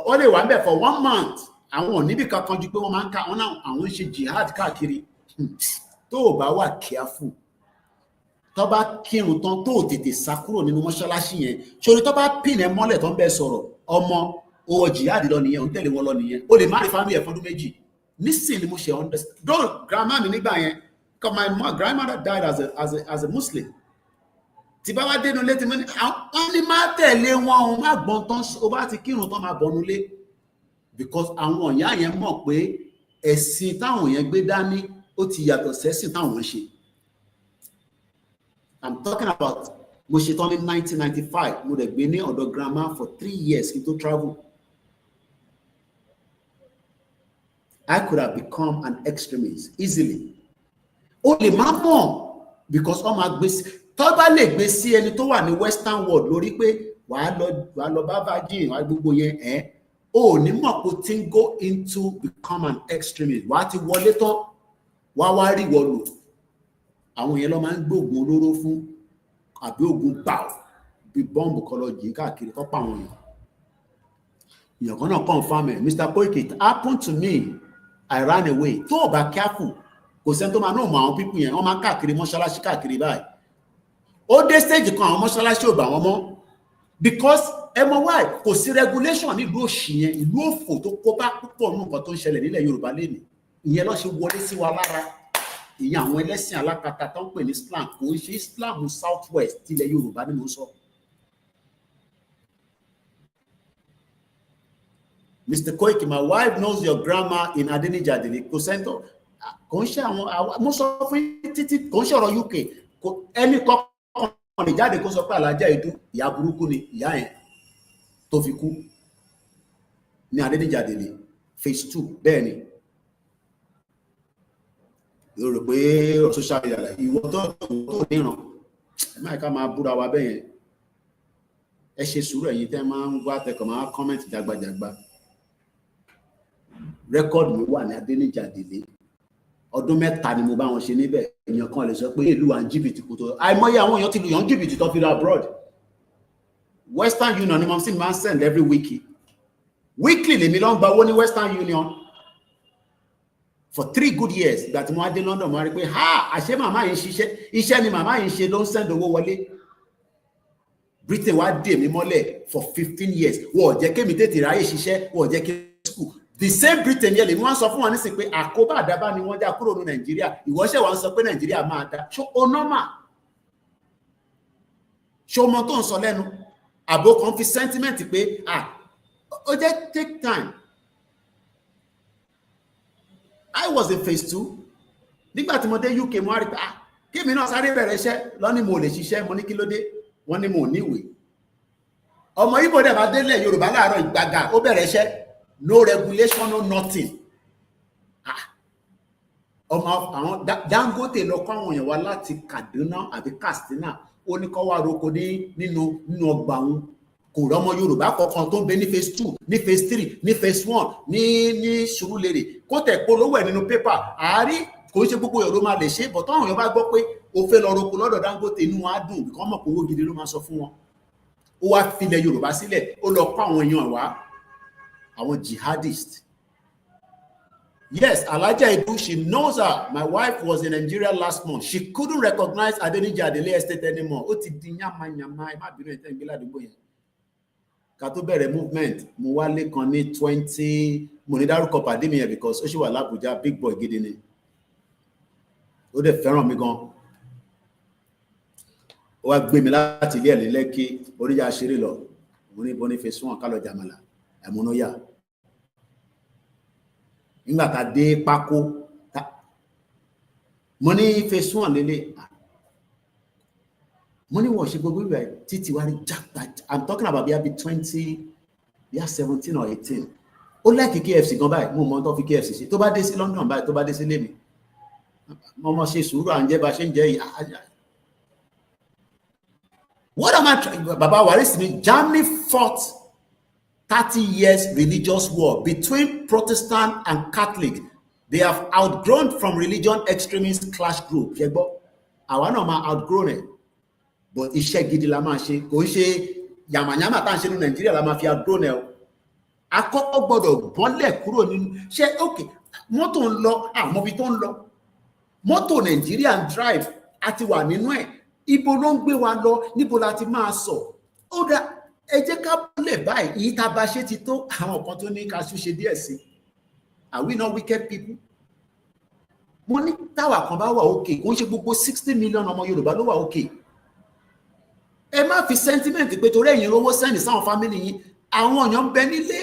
wọ́n lè wà ńbẹ̀ for 1 month. Àwọn ò níbi kankan ju pé wọ́n máa ń ká, wọ́n náà àwọn ń ṣe jihad káàkiri. Tó o bá wà careful, tó bá kírun tán tó tètè sá kúrò nínú mọ́ṣáláṣí yẹn, sórí tó bá pín ẹ mọ́lẹ̀ tó ń bẹ sọ̀rọ̀, ọmọ owó jihad lọ nìyẹn, òun tẹ̀lé wọn lọ nìyẹn. O lè má rí family ẹ̀ fọ́dún méjì. Nísìnyí ni mo ṣe understand. Though grandma mi nígbà yẹn, because my grandmother died as a Muslim. Tí bá wá dénú létí mo ní, wọ́n ní má tẹ̀lé wọn, òun má gbọ́n tán, o bá ti kírun tán máa bọ̀nú lé. Because àwọn ìyá yẹn mọ̀ pé ẹ̀sìn táwọn yẹn gbé dání ó ti yàtọ̀ sẹ́sìn táwọn ṣe. I'm talking about mo ṣe tán ní 1995, mo dẹ̀ gbé ní ọ̀dọ̀ grandma for 3 years kí n tó travel. I could have become an extremist easily. O lè má mọ̀ because ọmọ agbésí tó bá lè gbé sí ẹni tó wà ní western world lórí pé wàá lọ bá virgin wàá gbogbo yẹn o ní mọ̀ kó tí ń go into become an extremist. Wàá ti wọlé tán wá rí wọlò. Àwọn yẹn lọ máa ń gbóògùn olóró fún àbí oògùn báwò bí bọ́ǹbù kọlọ́jì káàkiri tó pa àwọn èèyàn. Èèyàn kan náà confirm ẹ̀, Mr. Koiki, it happened to me, I ran away. Tó o bá careful, kò sẹ́ni tó máa náà mọ àwọn pípù yẹn, wọ́n máa ń káàkiri mọ́ṣáláṣí káàkiri báyìí. Ó dé stage kan àwọn mọ́ṣáláṣí ò bá wọn mọ́ because ẹ mọ̀ why, kò sí regulation nílùú òṣì yẹn, ìlú òfò tó kó bá púpọ̀ nínú nǹkan tó ń ṣẹlẹ̀ nílẹ̀ Yorùbá lénìí. Ìyẹn ló ṣe wọlé sí wa lára. Ìyẹn àwọn ẹlẹ́sìn alákatá tó ń pè ní Islam, kò ń ṣe Islam South West tilẹ̀ Yorùbá ni mo sọ. Mr. Koiki, my wife knows your grandma in Adenijadele, Kosento. Kò ń ṣe àwọn mo sọ fún títí kò ń ṣe ọ̀rọ̀ UK. Ẹni kọ́kọ́ lè jáde kó sọ pé Alájà Ìdú ìyá burúkú ni ìyá yẹn tó fi kú ní Adenijadele phase 2 bẹ́ẹ̀ ni. Rò pé social media ìwọ tó níran ẹ máa ká máa búra wa bẹ́ẹ̀ yẹn. Ẹ ṣe sùúrù ẹ̀yin tẹ́ máa ń wá tẹkọ̀ máa comment jagbajagba. Rẹ́kọ̀dù mi wà ní Adenijadele. Ọdún 3 ni mo bá wọn ṣe níbẹ̀. Èèyàn kan lè sọ pé ìlú à ń jìbìtì kò tó. Àìmọye àwọn èèyàn ti lu yàn jìbìtì tó fi lọ abroad. Western Union ni mo sì máa ń send every week. Weekly lèmi ló ń gba owó ní Western Union. For 3 good years, ìgbà tí mo wá dé London, mo rí pé àṣé màmá yìí ṣiṣẹ́, iṣẹ́ ni màmá yìí ṣe ló ń send owó wọlé. Britain wá dè mí mọ́lẹ̀ for 15 years. Wọ́n ò jẹ́ kémi tètè ráyè ṣiṣẹ́, wọ́n ò jẹ́ kí school. the same Britain yẹn lè wọ́n sọ fún wọn nísìnyí pé àkóbá àdábá ni wọ́n já kúrò ní Nàìjíríà ìwọ́ṣẹ̀ wa ń sọ pé Nàìjíríà máa dá ṣó o normal ṣó mọ tó ń sọ lẹ́nu àbò kan fi sentiment pé ó jẹ́ take time. I was in phase 2 nígbà tí mo dé UK mo rí pé kémi náà sáré bẹ̀rẹ̀ iṣẹ́ lọ́ní mo lè ṣiṣẹ́ mo ní kí ló dé wọ́n ní mo níwèé ọmọ Ìgbò dẹ̀ bá délẹ̀ Yorùbá láàárọ̀ ìgbàgà ó bẹ̀rẹ̀ iṣẹ́ no regulation no nothing ọmọ àwọn Dangote lọ kọ́ àwọn èèyàn wá láti Kaduna àbí Katsina ó ní kọ́ wá roko nínú ọgbà òun kò rọ́mọ Yorùbá kọ̀ọ̀kan tó ń bẹ ní phase 2 ní phase 3 ní phase 1 ní Surulere kó tẹ̀ polówó ẹ̀ nínú pépà àárí kò ṣe gbogbo èèyàn ló máa lè ṣe bọ̀ táwọn èèyàn bá gbọ́ pé o fẹ́ lọ roko lọ́dọ̀ Dangote inú wa dùn bí kò mọ̀ pé owó gidi ló máa sọ fún wọn ó wá filẹ̀ Yorùbá sílẹ̀ ó lọ kọ́ àwọn èèyàn wá àwọn jihadist. Yes, Alaja Edu, she knows her. My wife was in Nigeria last month. She couldn't recognize Adeniji Adele Estate anymore. Ó ti di yàmà má bínú ẹ̀tẹ́ ìgbélé àdúgbò yẹn. Ká tó bẹ̀rẹ̀ movement, mo wálé kan ní 20, mo ní dárúkọ pàdé mi yẹn because ó ṣì wà l'Abuja, big boy gidi ni. Ó dẹ̀ fẹ́ràn mi gan. Ó wá gbé mi láti ilé ẹ̀ ní Lẹ́kì, oríyá ṣeré lọ. Mo ní Boniface wọn ká lọ jàmàlà, ẹ̀múnúyà. Nígbà tá dé pákó mo ní phase 1 lélẹ̀ mo ní wọ́n ṣe gbogbo ìwẹ̀ títí wá ní jápa. I'm talking about bí 20 bí 17 or 18 ó láìkí KFC gan báyìí mo mọ tó fi KFC ṣe tó bá dé sí London báyìí tó bá dé sí lé mi mo mọ ṣe sùúrù à ń jẹ́ bá ṣe ń jẹ́ yìí. What am I trying? Baba Waris ni Germany fought 30 years religious war between Protestant and Catholic. They have outgrown from religion extremist clash group. Àwa náà máa outgrown it. But iṣẹ́ gidi la máa ṣe. Kò ń ṣe yàmàyàmà tá à ń ṣe ní Nàìjíríà la máa fi outgrown ẹ̀ o. Àkọ́kọ́ gbọ́dọ̀ bọ́lẹ̀ kúrò nínú. Ṣé okay mọ́tò ń lọ àmọ́bi tó ń lọ. Mọ́tò Nàìjíríà ń drive àti wà nínú ẹ̀. Ibo ló ń gbé wa lọ níbo la ti máa sọ. Ó dá ẹ jẹ́ ká bọ́lẹ̀ báyìí yìí tá a bá ṣe ti tó àwọn kan tó ní ká ṣúṣe díẹ̀ sí. Are we not wicked people? Mo ní táwa kan bá wà òkè kò ń ṣe gbogbo 60 million ọmọ Yorùbá ló wà òkè. Ẹ má fi sentiment pé torí ẹ̀yin rówó sẹ́ni sáwọn family yín àwọn èèyàn ń bẹ nílé.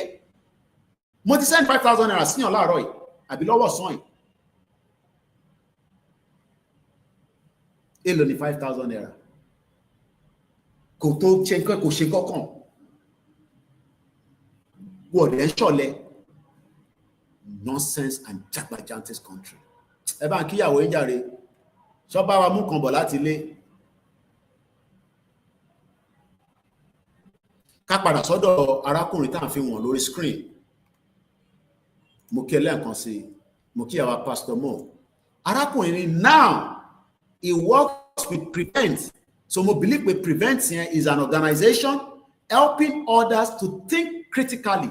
Mo ti send 5,000 naira síyàn láàárọ̀ yìí àbí lọ́wọ́ sàn yìí. Èló ni 5,000 naira? Kò tó ṣe kò ṣe kọ́kàn. Wọ́ọ̀dẹ̀ ń ṣọ̀lẹ̀. Nonsense and jagbajantes country. Ẹ bá ń kíyàwó ń jàre. Ṣọ́bá wa mú kan bọ̀ láti ilé. Ká padà sọ́dọ̀ arákùnrin tá à ń fi wọ̀n lórí screen. Mo kí ẹlẹ́ǹkan sí i. Mo kí àwa Pastor Mo. Arákùnrin ni now he works with Prevent. So mo believe with Prevent here is an organization helping others to think critically.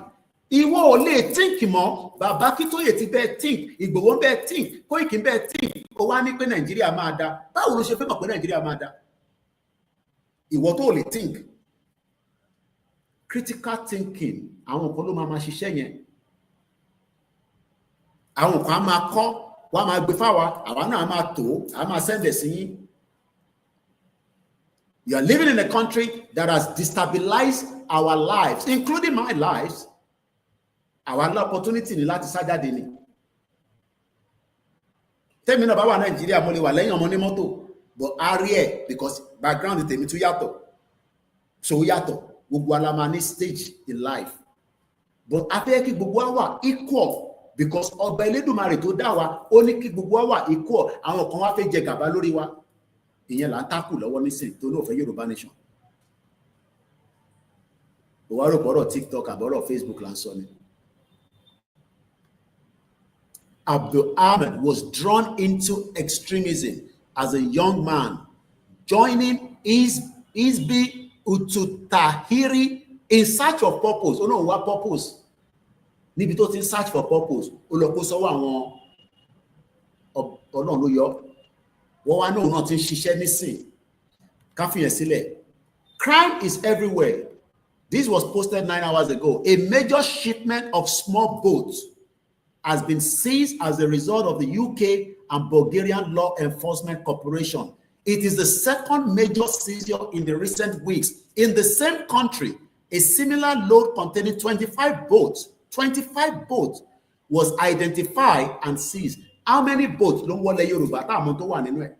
Ìwọ ò lè think mọ́, Bàbá Akíntóyè ti bẹ́ẹ̀ think, Ìgbòho bẹ́ẹ̀ think, Kóìkì bẹ́ẹ̀ think, ó wá ní pé Nàìjíríà máa dá. Báwo ló ṣe fẹ́ mọ̀ pé Nàìjíríà máa dá? Ìwọ tó lè think. Critical thinking, àwọn kan ló máa ṣiṣẹ́ yẹn. Àwọn kan á máa kọ́, wọ́n á máa gbé fáwa, àwa náà á máa tó, á máa sẹ́ndẹ̀ sí yín. You are living in a country that has destabilized our lives, including my lives. Our opportunity ni láti sá jáde ni. Tẹ́mi náà bá wà Nàìjíríà mo lè wà lẹ́yìn ọmọ ní mọ́tò, but a rí ẹ̀ because background tèmi tún yàtọ̀. So yàtọ̀, gbogbo wa la máa ní stage in life. But a fẹ́ kí gbogbo wa wà equal because ọba Elédùmarè tó dá wa, ó ní kí gbogbo wa wà equal. Àwọn kan wá fẹ́ jẹ gàba lórí wa. Ìyẹn là ń tákù lọ́wọ́ nísìn tó lóò fẹ́ Yorùbá nation. Ó wá rò pọ̀rọ̀ TikTok àbọ̀rọ̀ Facebook là ń sọ ni. Abdul Ahmed was drawn into extremism as a young man, joining Hizbi Ut-Tahrir in search of purpose. Oh no, what purpose? Níbi tó ti search for purpose. Ó lọ kó sọ́wọ́ àwọn Ọlọ́run ló yọ. Wọ́n wá náà náà ti ń ṣiṣẹ́ nísìn. Ká fi yẹn sílẹ̀. Crime is everywhere. This was posted 9 hours ago. A major shipment of small boats has been seized as a result of the UK and Bulgarian Law Enforcement Corporation. It is the second major seizure in the recent weeks. In the same country, a similar load containing 25 boats was identified and seized. How many boats ló ń wọlé Yorùbá táwọn tó wà nínú ẹ̀?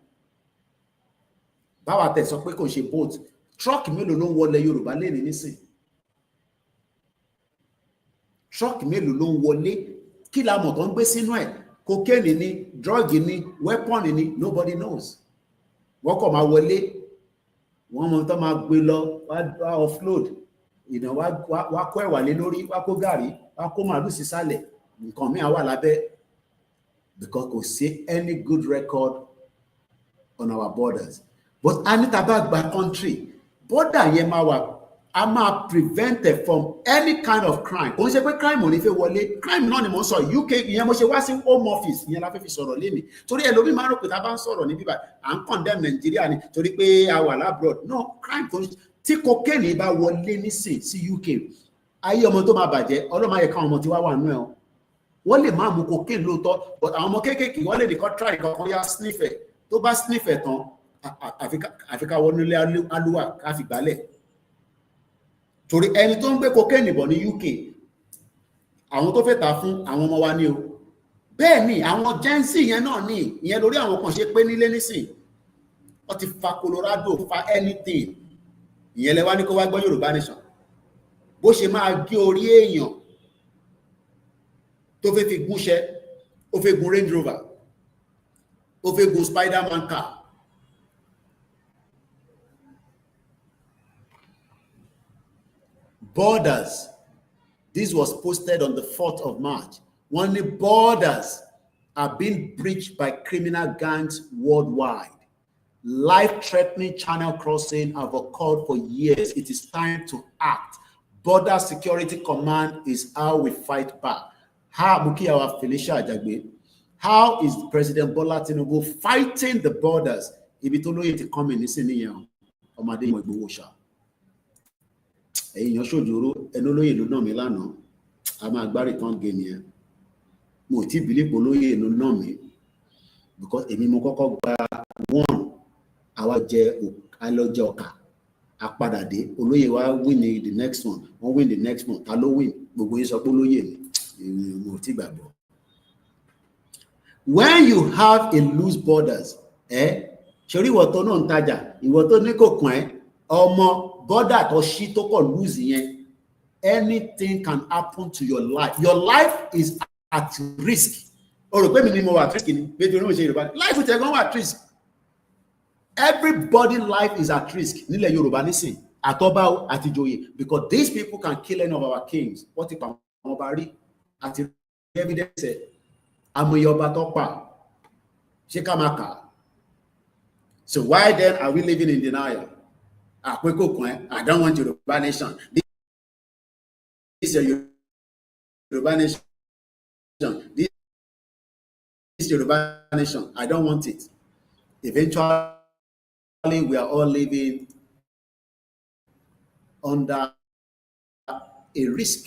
Báwa tẹ̀ sọ pé kò ṣe boat, truck mélòó ló ń wọlé Yorùbá lẹ́ni nísìn? Truck mélòó ló ń wọlé? Kí la mọ̀ tó ń gbé sínú ẹ̀? Cocaine ni, drug ni, weapon ni, nobody knows. Wọ́n kọ̀ máa wọlé, wọ́n mọ̀ tó máa gbé lọ, wá offload, wá kó ẹ̀wà lé lórí, wá kó gàrí, wá kó màálù sísàlẹ̀, nǹkan mìíràn wà lábẹ́, because kò sí any good record on our borders. But a ní tá bá gba country, border yẹn máa wà, a máa prevent it from any kind of crime. Kò ń ṣe pé crime ò ní fẹ́ wọlé, crime náà ni mo ń sọ, UK ìyẹn mo ṣe wá sí home office ìyẹn la fẹ́ fi sọ̀rọ̀ lémi. Torí ẹlòmíì máa ń rò pé tá bá ń sọ̀rọ̀ ní bíbá à ń condemn Nigeria ni torí pé a wà labroad. No, crime tó tí cocaine bá wọlé nísìn sí UK, ayé ọmọ tó máa bàjẹ́, Ọlọ́run ayé káwọn ọmọ tí wá wà nú ẹ̀ o. Wọ́n lè máa mú cocaine lóòótọ́, but àwọn ọmọ kéékèèké wọ́n lè nìkan try kankan yá sniff ẹ̀, tó bá sniff ẹ̀ tán àfi ká wọnú ilé alúwà ká fi gbálẹ̀. Torí ẹni tó ń gbé cocaine bọ̀ ní UK, àwọn tó fẹ́ tà fún àwọn ọmọ wa ní o. Bẹ́ẹ̀ ni àwọn Gen Z yẹn náà ní ìyẹn lórí àwọn kan ṣe pé nílé nísìn. Wọ́n ti fa Colorado, fa anything. Ìyẹn lẹ wá ní kó wá gbọ́ Yorùbá Nation. Bó ṣe máa gé orí èèyàn tó fẹ́ fi gúnṣẹ́, ó fẹ́ gun Range Rover, ó fẹ́ gun Spider-Man car. Borders. This was posted on the 4th of March. When the borders are being breached by criminal gangs worldwide. Life-threatening channel crossing have occurred for years. It is time to act. Border Security Command is how we fight back. How is President Bola Tinubu fighting the borders? Ibi tó lóye ti come in nísìnyẹn ọmọdé ìmọ̀ ìgbowó ṣá. Èèyàn ṣòjòrò ẹnu lóye ló náà mi lánàá. A máa gbá return game yẹn. Mo ti believe olóye ló náà mi because èmi mo kọ́kọ́ gba one àwa jẹ alọjẹ ọkà apadà dé olóye wa win the next one wọ́n win the next one ta ló win gbogbo yín sọ pé olóye ni mo ti gbàgbọ́. When you have a loose borders ṣorí ìwọ tó náà ń tajà ìwọ tó ní kò kàn ẹ́ ọmọ border tó ṣí tó kọ̀ lose yẹn anything can happen to your life. Your life is at risk. O rò pé mi ni mo wà at risk ni pé torí mo ṣe Yorùbá life tẹ̀ gan wà at risk. Everybody life is at risk nílẹ̀ Yorùbá nísìn àtọ́bá àti ìjòyè because these people can kill any of our kings. Wọ́n ti pa àwọn ọba rí àti evidence àmọ̀yẹ ọba tó pa ṣé ká máa kà. So why then are we living in denial? Àpékò kan I don't want Yorùbá nation. This is a Yoruba nation. This is Yoruba nation. I don't want it. Eventually, we are all living under a risk.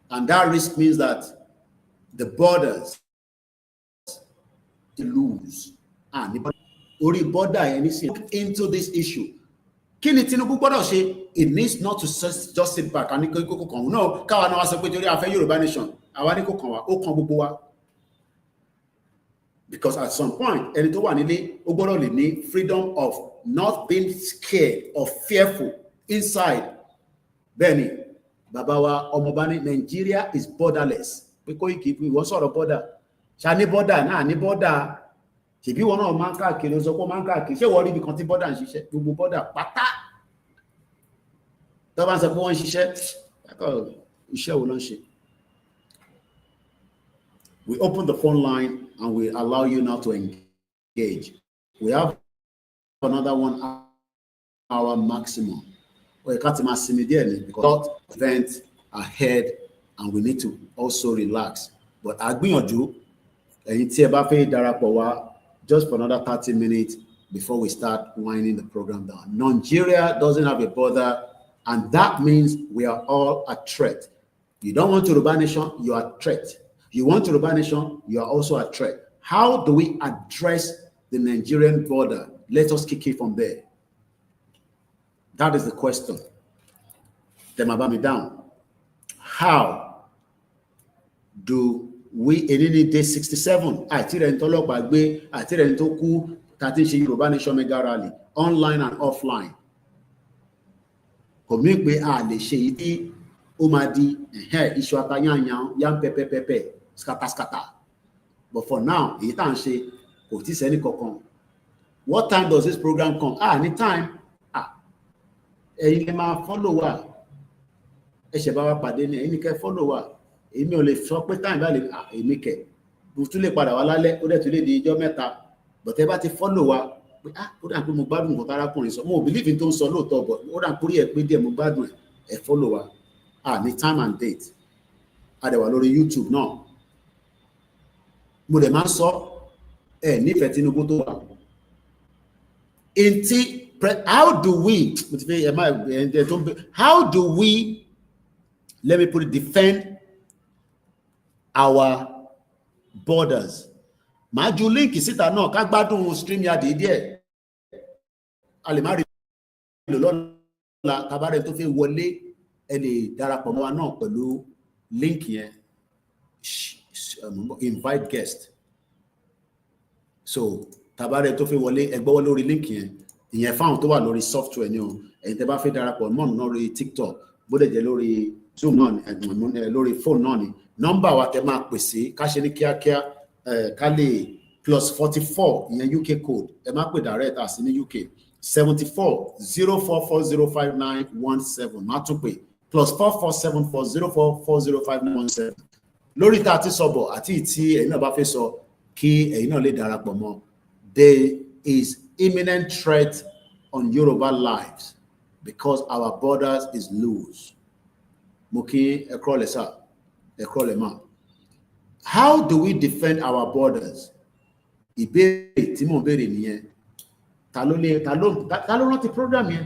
And that risk means that the borders lose. And the border into this issue. Kini Tinubu gbọ́dọ̀ ṣe? It needs not to just sit back and kó kàn no káwa náà wá sọ pé torí a fẹ́ Yorùbá nation àwa ní kó kàn wá ó kàn gbogbo wa. Because at some point ẹni tó wà nílé ó gbọ́dọ̀ lè ní freedom of not being scared or fearful inside. Bẹ́ẹ̀ni bàbá wa ọmọọba ní Nigeria is borderless pé Koiki ìwọ sọ̀rọ̀ border ṣá ní border náà ní border. Ṣèbí wọn náà máa ń káàkiri sọ pé máa ń káàkiri ṣé wọ́n rí ibi kan tí bọ́dà ń ṣiṣẹ́ gbogbo bọ́dà pátá tó bá ń sọ pé wọ́n ń ṣiṣẹ́ iṣẹ́ wo ló ń ṣe. We open the phone line and we allow you now to engage. We have another 1 hour maximum. Well, ká ti máa sinmi díẹ̀ ni because events ahead and we need to also relax. But àgbìyànjú ẹ̀yin tí ẹ bá fẹ́ darapọ̀ wá just for another 30 minutes before we start winding the program down. Nigeria doesn't have a border, and that means we are all a threat. You don't want Yoruba nation, you are a threat. You want Yoruba nation, you are also a threat. How do we address the Nigerian border? Let us kick it from there. That is the question. Them about me down. How do we in any day 67? I tell them to look back, I tell them to ku 13 Yoruba nation mega rally online and offline. Kò mí pé a lè ṣe ìdí ó máa di iṣu atayanyan yan pepe scatter. But for now, èyí tá ń ṣe kò tí sẹ́ni kankan. What time does this program come? Anytime. Ẹ̀yin lè máa follow wa. Ẹ ṣe bá wa pàdé ní ẹ̀yin ní kẹ́ follow wa. Èmi ò lè sọ pé time bá lè èmi kẹ̀. Mo tún lè padà wá lálẹ́ ó dẹ̀ tún lè di ijọ́ mẹ́ta. But ẹ bá ti follow wa pé ó dà pé mo gbádùn nǹkan tárákùnrin sọ. Mo believe in tó ń sọ lóòótọ́ but ó dà pé orí ẹ̀ pé díẹ̀ mo gbádùn ẹ̀ follow wa. Ní time and date. A dẹ̀ wà lórí YouTube náà. Mo dẹ̀ máa ń sọ nífẹ̀ẹ́ Tinubu tó wà. How do we, let me put it, defend our borders? Màá ju link síta náà ká gbádùn StreamYard díẹ̀. A lè má rí lò lọ́la tabarẹ̀ tó fi wọlé ẹ lè darapọ̀ mọ́ wa náà pẹ̀lú link yẹn. Invite guest. So tabarẹ̀ tó fi wọlé ẹ gbọ́wọ́ lórí link yẹn. Ìyẹn fáwọn tó wà lórí software ni o. Ẹ̀yin tẹ́ bá fẹ́ darapọ̀ mọ́ mi náà lórí TikTok bó dẹ̀ jẹ́ lórí Zoom náà ni lórí phone náà ni. Nọ́mbà wa tẹ́ máa pèsè ká ṣe ní kíákíá ká lè +44 ìyẹn UK code. Ẹ má pè direct àti ní UK 74 044059117. Má tún pè +4474 044059117. Lórí tá a ti sọ̀bọ̀ àti tí ẹ̀yin náà bá fẹ́ sọ kí ẹ̀yin náà lè darapọ̀ mọ́. There is imminent threat on Yoruba lives because our borders is loose. Moki ekrolesa, ekrolema. How do we defend our borders? Ìbéèrè tí mo béèrè nìyẹn. Ta ló rántí program yẹn?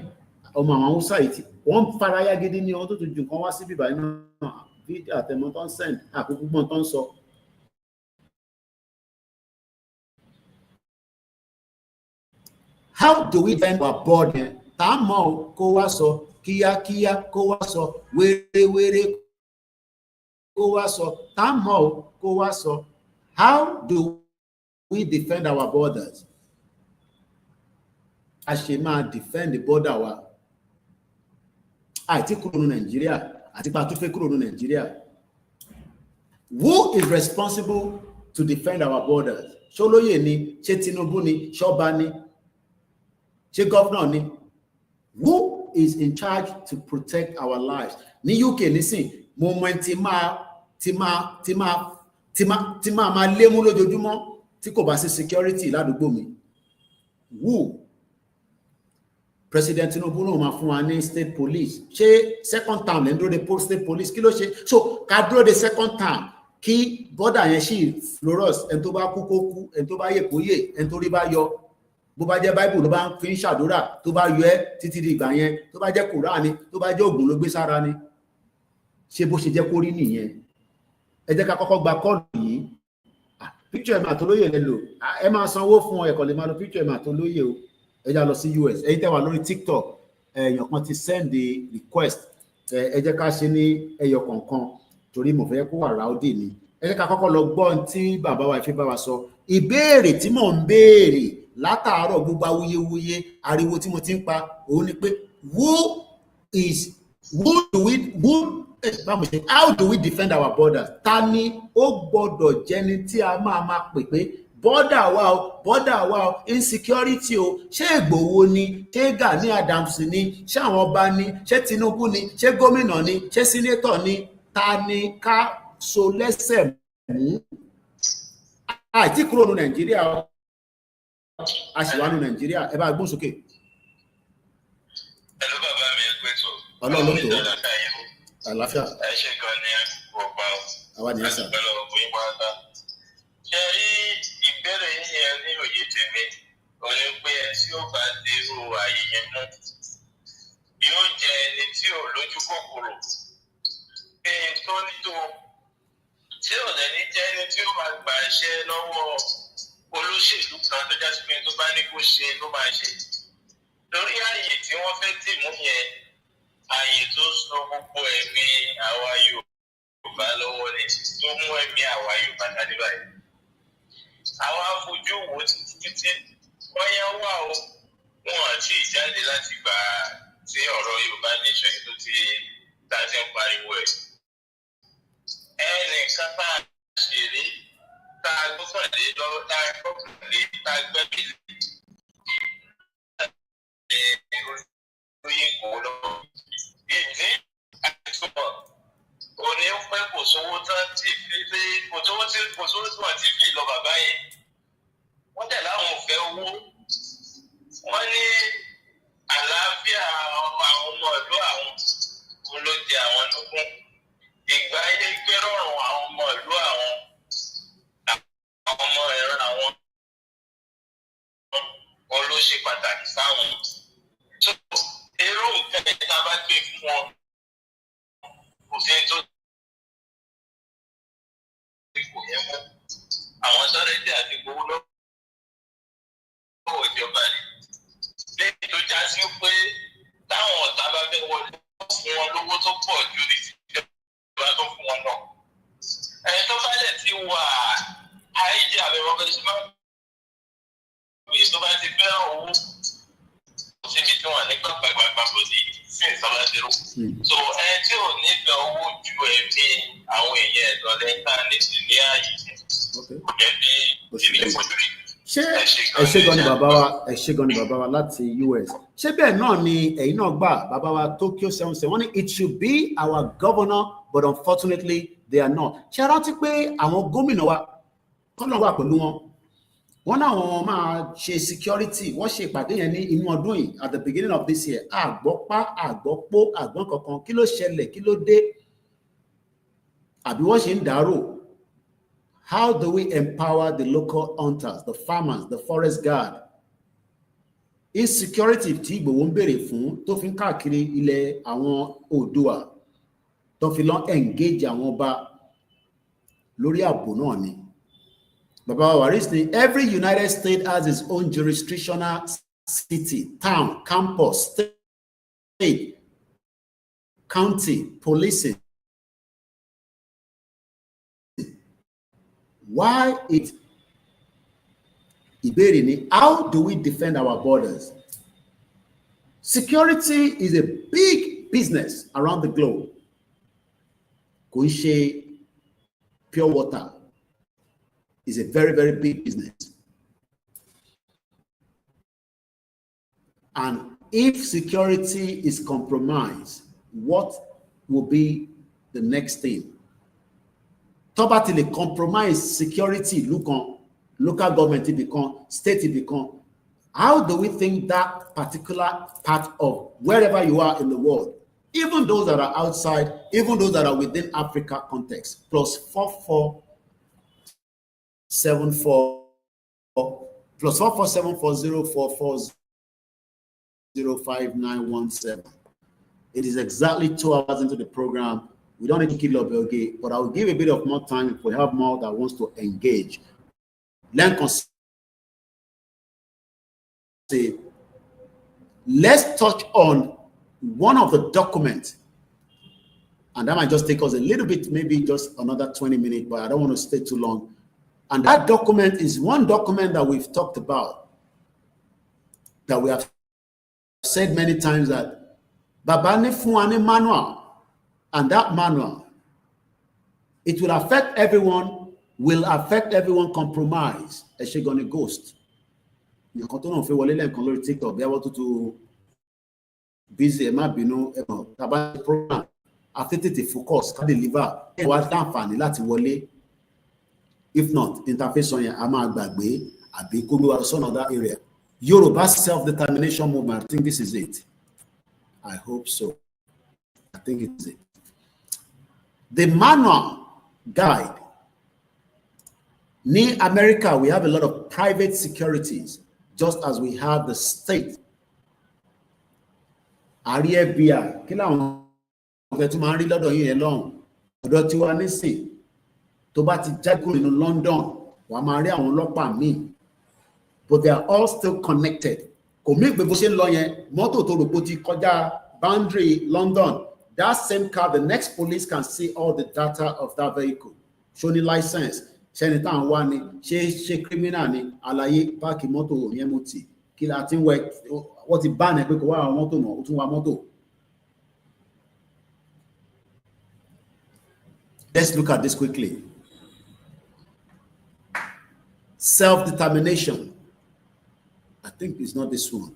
Ọmọ àwọn Hausa yìí wọ́n faraya gidi ní ọdún tó ju nǹkan wá sí bíbá iná fídíò àtẹ̀mọ́ tó ń send àkókò gbọ́n tó ń sọ. How do we defend our border? Tá mọ̀ kó wá sọ kíákíá kó wá sọ wéré kó wá sọ tá mọ̀ kó wá sọ. How do we defend our borders? A ṣe máa defend the border wa. Àìtí kúrò ní Nàìjíríà àti pa tó fẹ́ kúrò ní Nàìjíríà. Who is responsible to defend our borders? Ṣolóyè ni, ṣé Tinubu ni, ṣọ́ba ni? Ṣé governor ni? Who is in charge to protect our lives? Ní UK nísìn, mo mọ̀ tí máa lémú lójoojúmọ́ tí kò bá sí security ládùúgbò mi. Who? President Tinubu náà máa fún wa ní state police. Ṣé second term lè ń dúró de state police? Kí ló ṣe? So ká dúró de second term kí border yẹn ṣì florus. Ẹni tó bá kú kó kú, ẹni tó bá yè kó yè, ẹni tó rí bá yọ. Bó bá jẹ́ Bible ló bá ń fi ń ṣàdúrà tó bá yọ ẹ́ títí di ìgbà yẹn, tó bá jẹ́ Quran ni, tó bá jẹ́ Ògùn ló gbé sára ni. Ṣé bó ṣe jẹ́ kó rí nìyẹn? Ẹ jẹ́ ká kọ́kọ́ gba kọ́ọ̀lù yìí. Picture ẹ̀mà tó lóye lẹ lò. Ẹ máa sanwó fún ẹ̀kọ́ lè máa lo picture ẹ̀mà tó lóye o. Ẹ já lọ sí US. Ẹ̀yin tẹ́ wà lórí TikTok. Èèyàn kan ti send the request. Ẹ jẹ́ ká ṣe ní ẹyọ kọ̀ọ̀kan torí mo fẹ́ kó wà rowdy ni. Ẹ jẹ́ ká kọ́kọ́ lọ gbọ́ tí bàbá wa ìfẹ́ bá wa sọ. Ìbéèrè tí mò ń béèrè látàárọ̀ gbogbo awuyewuye ariwo tí mo ti ń pa òun ni pé how do we defend our borders? Ta ni ó gbọ́dọ̀ jẹ́ni tí a máa pè pé border wa o, insecurity o, ṣé Ìgbòho ni, ṣé Gani Adams ni, ṣé àwọn ọba ni, ṣé Tinubu ni, ṣé gómìnà ni, ṣé senator ni, ta ni ká so lẹ́sẹ̀ mú? Àìtí kúrò ní Nàìjíríà o. A ṣì wà ní Nàìjíríà, ẹ bá gbóhùn sókè. Hello bàbá mi, ẹ pé tó. Ọlọ́run ló tó. Àlàáfíà. Ẹ ṣe gan ni ọgbà o. Àwa nìyẹn sà. Àti pẹ̀lú ọgbìn pátá. Ṣé rí ìbéèrè yẹn ní òye tèmi? Ó ní pé tí ó bá dé irú ààyè yẹn mú, yóò jẹ ẹni tí ò lójú kòkòrò. Pé tó ní tó tí ò lè ní jẹ́ ẹni tí ó máa gbà ṣe lọ́wọ́ olóṣèlú kan tó já sí pé tó bá ní kó ṣe ló máa ṣe. Lórí ààyè tí wọ́n fẹ́ tì mú yẹn, ààyè tó so gbogbo ẹ̀mí àwa Yorùbá lọ́wọ́ ni tó mú ẹ̀mí àwa Yorùbá dání báyìí. Àwa fojú wo títí wáyá wà ó wọn àti ìjáde láti gbà tí ọ̀rọ̀ Yorùbá nation tó ti dájẹ́ ń pariwo ẹ̀. Ẹnìkan tá a ṣeré tá a gbọ́kànlé lọ́wọ́ tá a gbọ́kànlé tá a gbẹ́bí lóye kó lọ́wọ́. Ìdí àìsùnmọ̀ òní ń pẹ́ kò sówó tán tí fi kò sówó tí wọ́n ti fi lọ bàbá yẹn. Wọ́n tẹ̀ láwọn ò fẹ́ owó. Wọ́n ní àlàáfíà àwọn ọmọ ìlú àwọn ló jẹ àwọn lógún. Ìgbà ayé gbé rọrùn àwọn ọmọ ìlú àwọn ọmọ ẹ̀rọ àwọn ló ṣe pàtàkì sáwọn. So èrò nǹkan ẹ̀ta bá gbé fún wọn kò sí tó kò yẹ mọ́. Àwọn sọ́rẹ́dì àti gbowó lọ́wọ́ ìjọba ni. Lẹ́yìn tó já sí pé táwọn ọ̀tá bá fẹ́ wọlé fún wọn lówó tó pọ̀ ju ìjọba tó fún wọn náà. Ẹni tó bá dẹ̀ ti wà àìjẹ́ àbẹ̀wò bẹ́ẹ̀ ṣe máa ń gbé tó bá ti fẹ́ràn owó síbi tí wọ́n ní gbàgbàgbà kò sí ìsọ̀rọ̀ ṣerú. So ẹni tí ò nífẹ̀ẹ́ owó ju ẹ̀mí àwọn èèyàn ẹ̀dọ́ lẹ́ńtà ní ní ààyè kò jẹ́ bí ìdílé fojú rí. Ṣé ẹ ṣé gan ni bàbá wa láti US? Ṣé bẹ́ẹ̀ náà ni ẹ̀yin náà gbà bàbá wa Tokyo 77 wọ́n ní it should be our governor but unfortunately they are not. Ṣé ẹ rántí pé àwọn gómìnà wa kọ́nà wà pẹ̀lú wọn? Wọ́n náà wọ́n máa ṣe security, wọ́n ṣe ìpàdé yẹn ní inú ọdún yìí at the beginning of this year. Àgbọ́pá, àgbọ́pó, àgbọ́n kankan, kí ló ṣẹlẹ̀, kí ló dé? Àbí wọ́n ṣe ń dárò? How do we empower the local hunters, the farmers, the forest guard? Insecurity tí Ìgbòho ń béèrè fún tó fi ń káàkiri ilẹ̀ àwọn Oòduà tó fi lọ engage àwọn ọba lórí ààbò náà ni. Baba Waris ni every United States has its own jurisdictional city, town, campus, state, county, policing. Why it ìbéèrè ni how do we defend our borders? Security is a big business around the globe. Kò ń ṣe pure water is a very, very big business. And if security is compromised, what will be the next thing? Totally compromise security, local government become, state become. How do we think that particular part of wherever you are in the world, even those that are outside, even those that are within Africa context, +4474 +447404405917. It is exactly 2 hours into the program. We don't need to kill up okay, but I'll give a bit of more time if we have more that wants to engage. Let's touch on one of the documents, and that might just take us a little bit, maybe just another 20 minutes, but I don't want to stay too long. And that document is one document that we've talked about, that we have said many times that Babane Fuane manual, and that manual, it will affect everyone, compromise. Is she gonna ghost? You continue to wọlé lẹ́ẹ̀kan lórí TikTok bí wọ́n tó busy ẹ̀ má bínú ẹ̀mọ̀ tàbá program àtètè focus ká deliver ẹ̀ wá dáǹfààní láti wọlé. If not, interface on yẹn a máa gbàgbé àbí kó ló wà sọ́nà that area. Yoruba self-determination movement, I think this is it. I hope so. I think it's it. The manual guide. In America, we have a lot of private securities, just as we have the state. Àrí FBI, kí làwọn ọ̀fẹ́ tó máa ń rí lọ́dọ̀ yín yẹn lọ́hùn? ọ̀dọ̀ tiwa nísìn tó bá ti jágùn nínú London wàá máa rí àwọn ọlọ́pàá míì, but they are all still connected. Kò mí pé bó ṣe ń lọ yẹn mọ́tò tó rò pé ó ti kọjá boundary London, that same car, the next police can see all the data of that vehicle. Show ní license, ṣẹ́ni tá à ń wá ni, ṣé criminal ni, àlàyé páàkì mọ́tò yẹn mú tì, kí la ti ń wẹ̀, wọ́n ti bá ní pé kò wá àwọn mọ́tò mọ́, ó tún wá mọ́tò. Let's look at this quickly. Self-determination. I think it's not this one.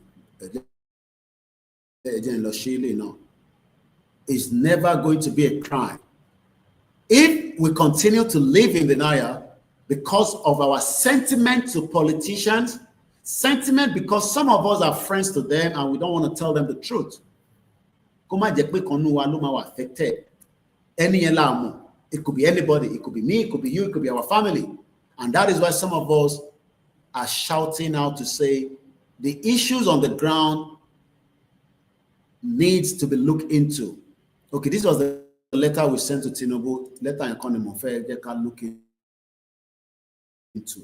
It's never going to be a crime. If we continue to live in denial because of our sentiment to politicians, sentiment because some of us are friends to them and we don't want to tell them the truth. Affected. It could be anybody, it could be me, it could be you, it could be our family. And that is why some of us are shouting out to say the issues on the ground needs to be looked into. Okay, this was the letter we sent to Tinubu, letter in economy fair, they can look into.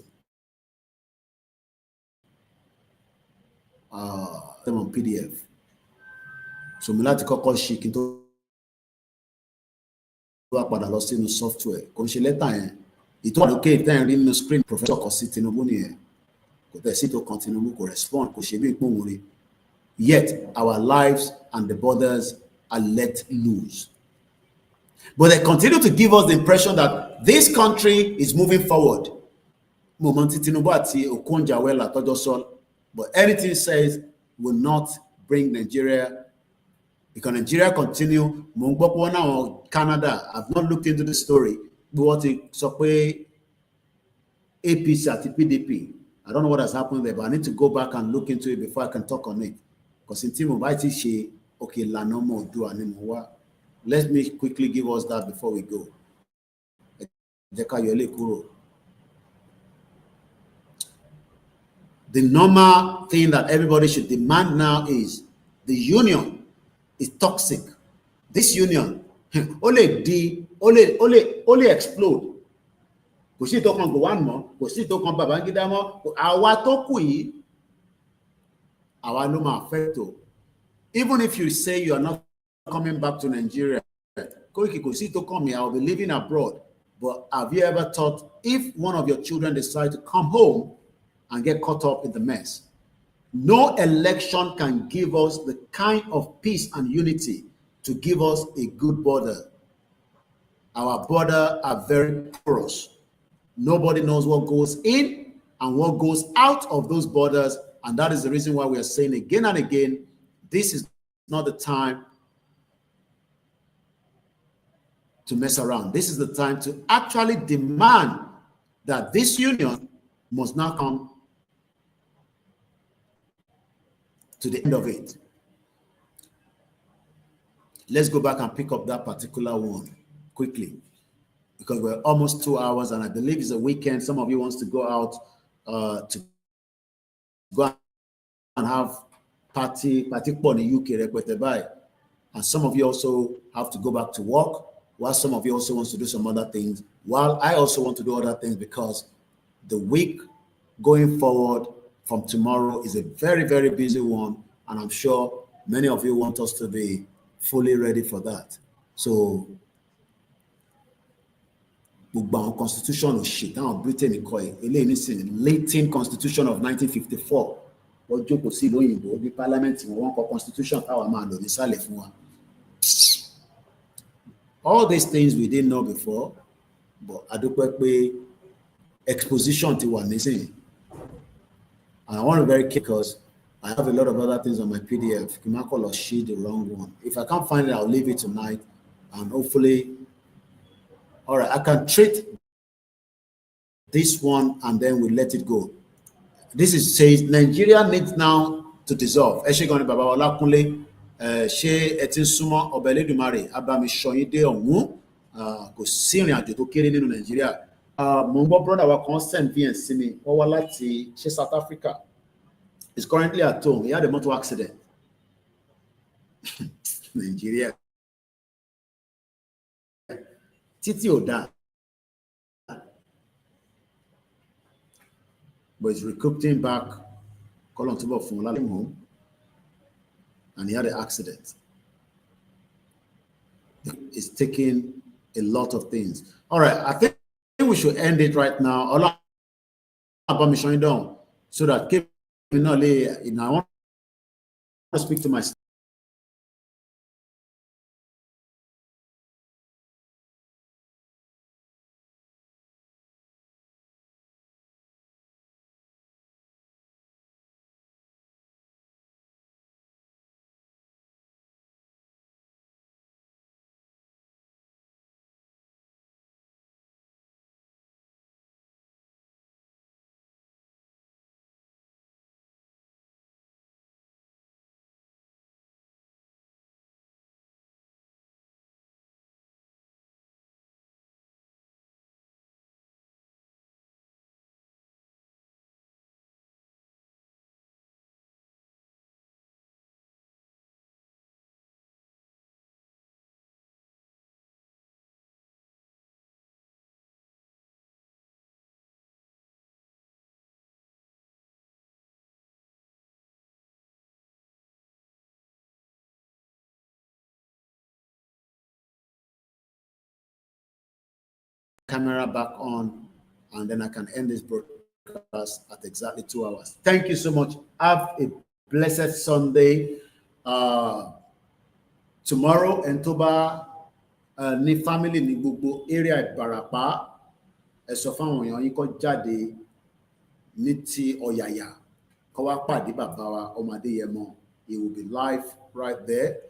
Them on PDF. So we like to call shik into lost in the software. Conche letter it was okay then reading the screen Professor Kosi Tinubu ni ko te si to continue ko respond ko se bi npo wore. Yet our lives and the borders are let loose. But they continue to give us the impression that this country is moving forward. Momenti Tinubu ati Okonja-Iweala tojo so, but anything says will not bring Nigeria. Because Nigeria continue, Canada, I've not looked into the story, but what it's APC at PDP. I don't know what has happened there, but I need to go back and look into it before I can talk on it. Because in team of IT, okay, Lanomo do anymore. Let me quickly give us that before we go. The normal thing that everybody should demand now is the union is toxic. This union only explode. Kò sí tó kan Gowon mọ́, kò sí tó kan Babangida mọ́, àwa tó kù yìí, àwa ló máa affect o. Even if you say you are not coming back to Nigeria, Koiki kò sí tó kan mi, I will be living abroad. But have you ever thought if one of your children decide to come home and get caught up in the mess? No election can give us the kind of peace and unity to give us a good border. Our borders are very porous. Nobody knows what goes in and what goes out of those borders. And that is the reason why we are saying again and again, this is not the time to mess around. This is the time to actually demand that this union must now come to the end of it. Let's go back and pick up that particular one quickly, because we're almost 2 hours and I believe it's a weekend. Some of you wants to go out to go and have party in the UK, and some of you also have to go back to work, while some of you also wants to do some other things, while I also want to do other things, because the week going forward from tomorrow is a very, very busy one, and I'm sure many of you want us to be fully ready for that. So, constitution of shit, now Britain latent constitution of 1954. The parliament constitution. All these things we didn't know before, but I do exposition to one missing. And I want to be very careful because I have a lot of other things on my PDF. You might call or sheet the wrong one. If I can't find it, I'll leave it tonight, and hopefully, all right, I can treat this one and then we let it go. This is says Nigeria needs now to dissolve. Eshegoni Baba OLAKUNLE she etin sumo Obeledumare abami shoyinde ohun kò sí ìrìn àjò tó kéré nínú Nigeria. Mo ń gbọ́ brother wa kan send VNC mi, wọ́n wá láti South Africa. He's currently at home. He had a motor accident. Nigeria. Títí ò dáa. But he's recouping back. Home, and he had an accident. It's taking a lot of things. All right, I think we should end it right now. Allah about me showing down so that I want to speak to my camera back on, and then I can end this broadcast at exactly 2 hours. Thank you so much. Have a blessed Sunday. Tomorrow, Entoba, ni family ni gbogbo area Ìbàràpá, ẹ sọ fáwọn èèyàn yín kó jáde ní ti Ọ̀yàyà, kó wá pàdé bàbá wa Ọmọ Adéyẹmọ. He will be live right there.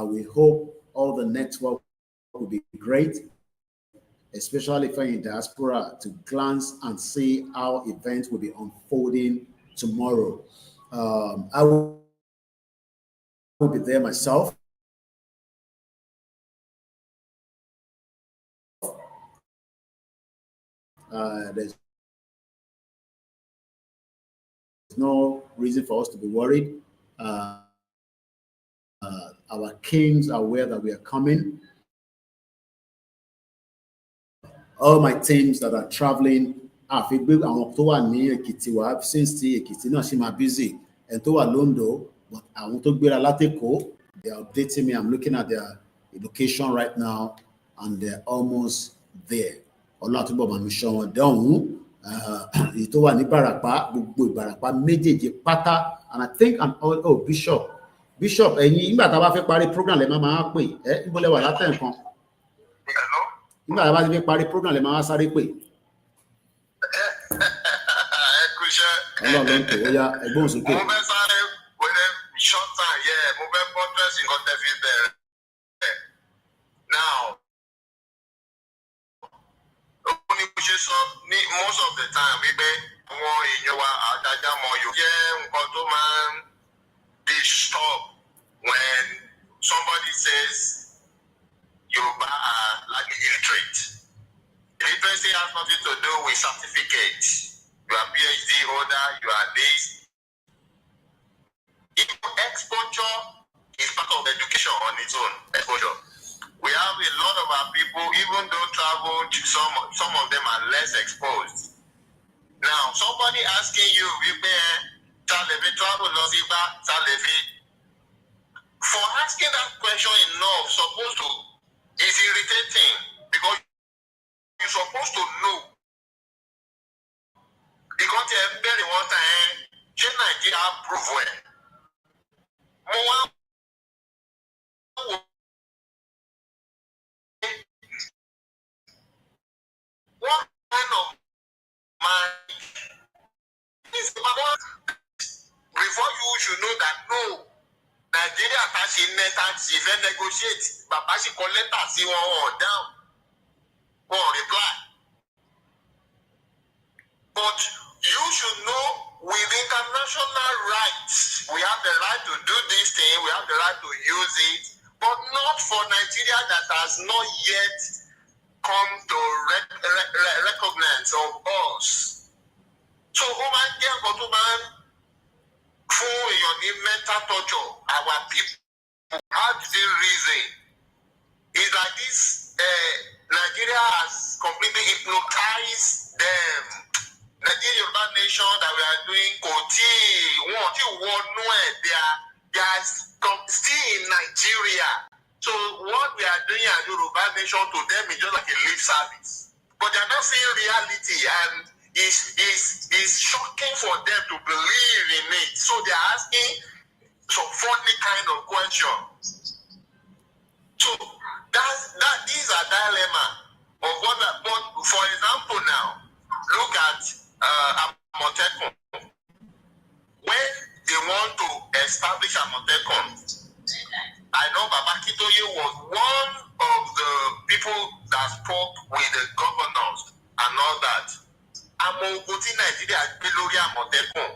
We hope all the network will be great, especially for in diaspora, to glance and see how events will be unfolding tomorrow. I will be there myself. There's no reason for us to be worried. Our kings are aware that we are coming. All my teams that are traveling, since the Ekiti náà ṣì máa busy, and to Londo, but I want to be a Lateko. They are updating me. I'm looking at their location right now, and they're almost there. Ọlátúbọ̀ bá mi ṣọ́ wọn dọ̀hún. Èyí tó wà ní Ìbàràpá, gbogbo Ìbàràpá méjèèjì pátá, and I think Bishop, ẹ̀yin nígbà tá a bá fẹ́ parí program lẹ máa pè ẹ́ níbo lẹ wà látẹ̀ nǹkan. Nígbà tá a bá ti fẹ́ parí program lẹ máa sáré pè. Ọlọ́run ló ń tò ó yá ẹgbọ́n sókè. Mo fẹ́ sáré wẹ́rẹ́ short time, mo fẹ́ buttress nǹkan tẹ́ fi bẹ̀rẹ̀. Now, most of the time wípé àwọn èèyàn wa àdájá mọ yóò jẹ́ nǹkan tó máa ń disturb when somebody says Yoruba are lacking illiterate. Literacy has nothing to do with certificate. You are PhD holder, you are this. Exposure is part of education on its own. Exposure. We have a lot of our people, even though travel, some of them are less exposed. Now, somebody asking you, travel, for asking that question enough, supposed to, is irritating because you're supposed to know. Because you're very one time, Nigeria prove well. What kind of mind is before you should know that no, Nigeria tax if they negotiate, Baba she collect tax one down, one reply. But you should know with international rights, we have the right to do this thing, we have the right to use it, but not for Nigeria that has not yet come to recognize of us. So, for your mental torture, our people, how do they reason? It's like this Nigeria has completely hypnotized them. Nigeria Yoruba nation that we are doing, they are still in Nigeria. So what we are doing as Yoruba nation to them is just like a lip service. But they are not seeing reality, and it's shocking for them to believe in it. So they are asking some funny kind of questions. So these are dilemma of what. But for example, now look at Amotekun. When they want to establish Amotekun, I know Baba Akintoye was one of the people that spoke with the governors and all that. Àmọ́ tí Nàìjíríà gbé lórí Àmọ̀tẹ́kùn.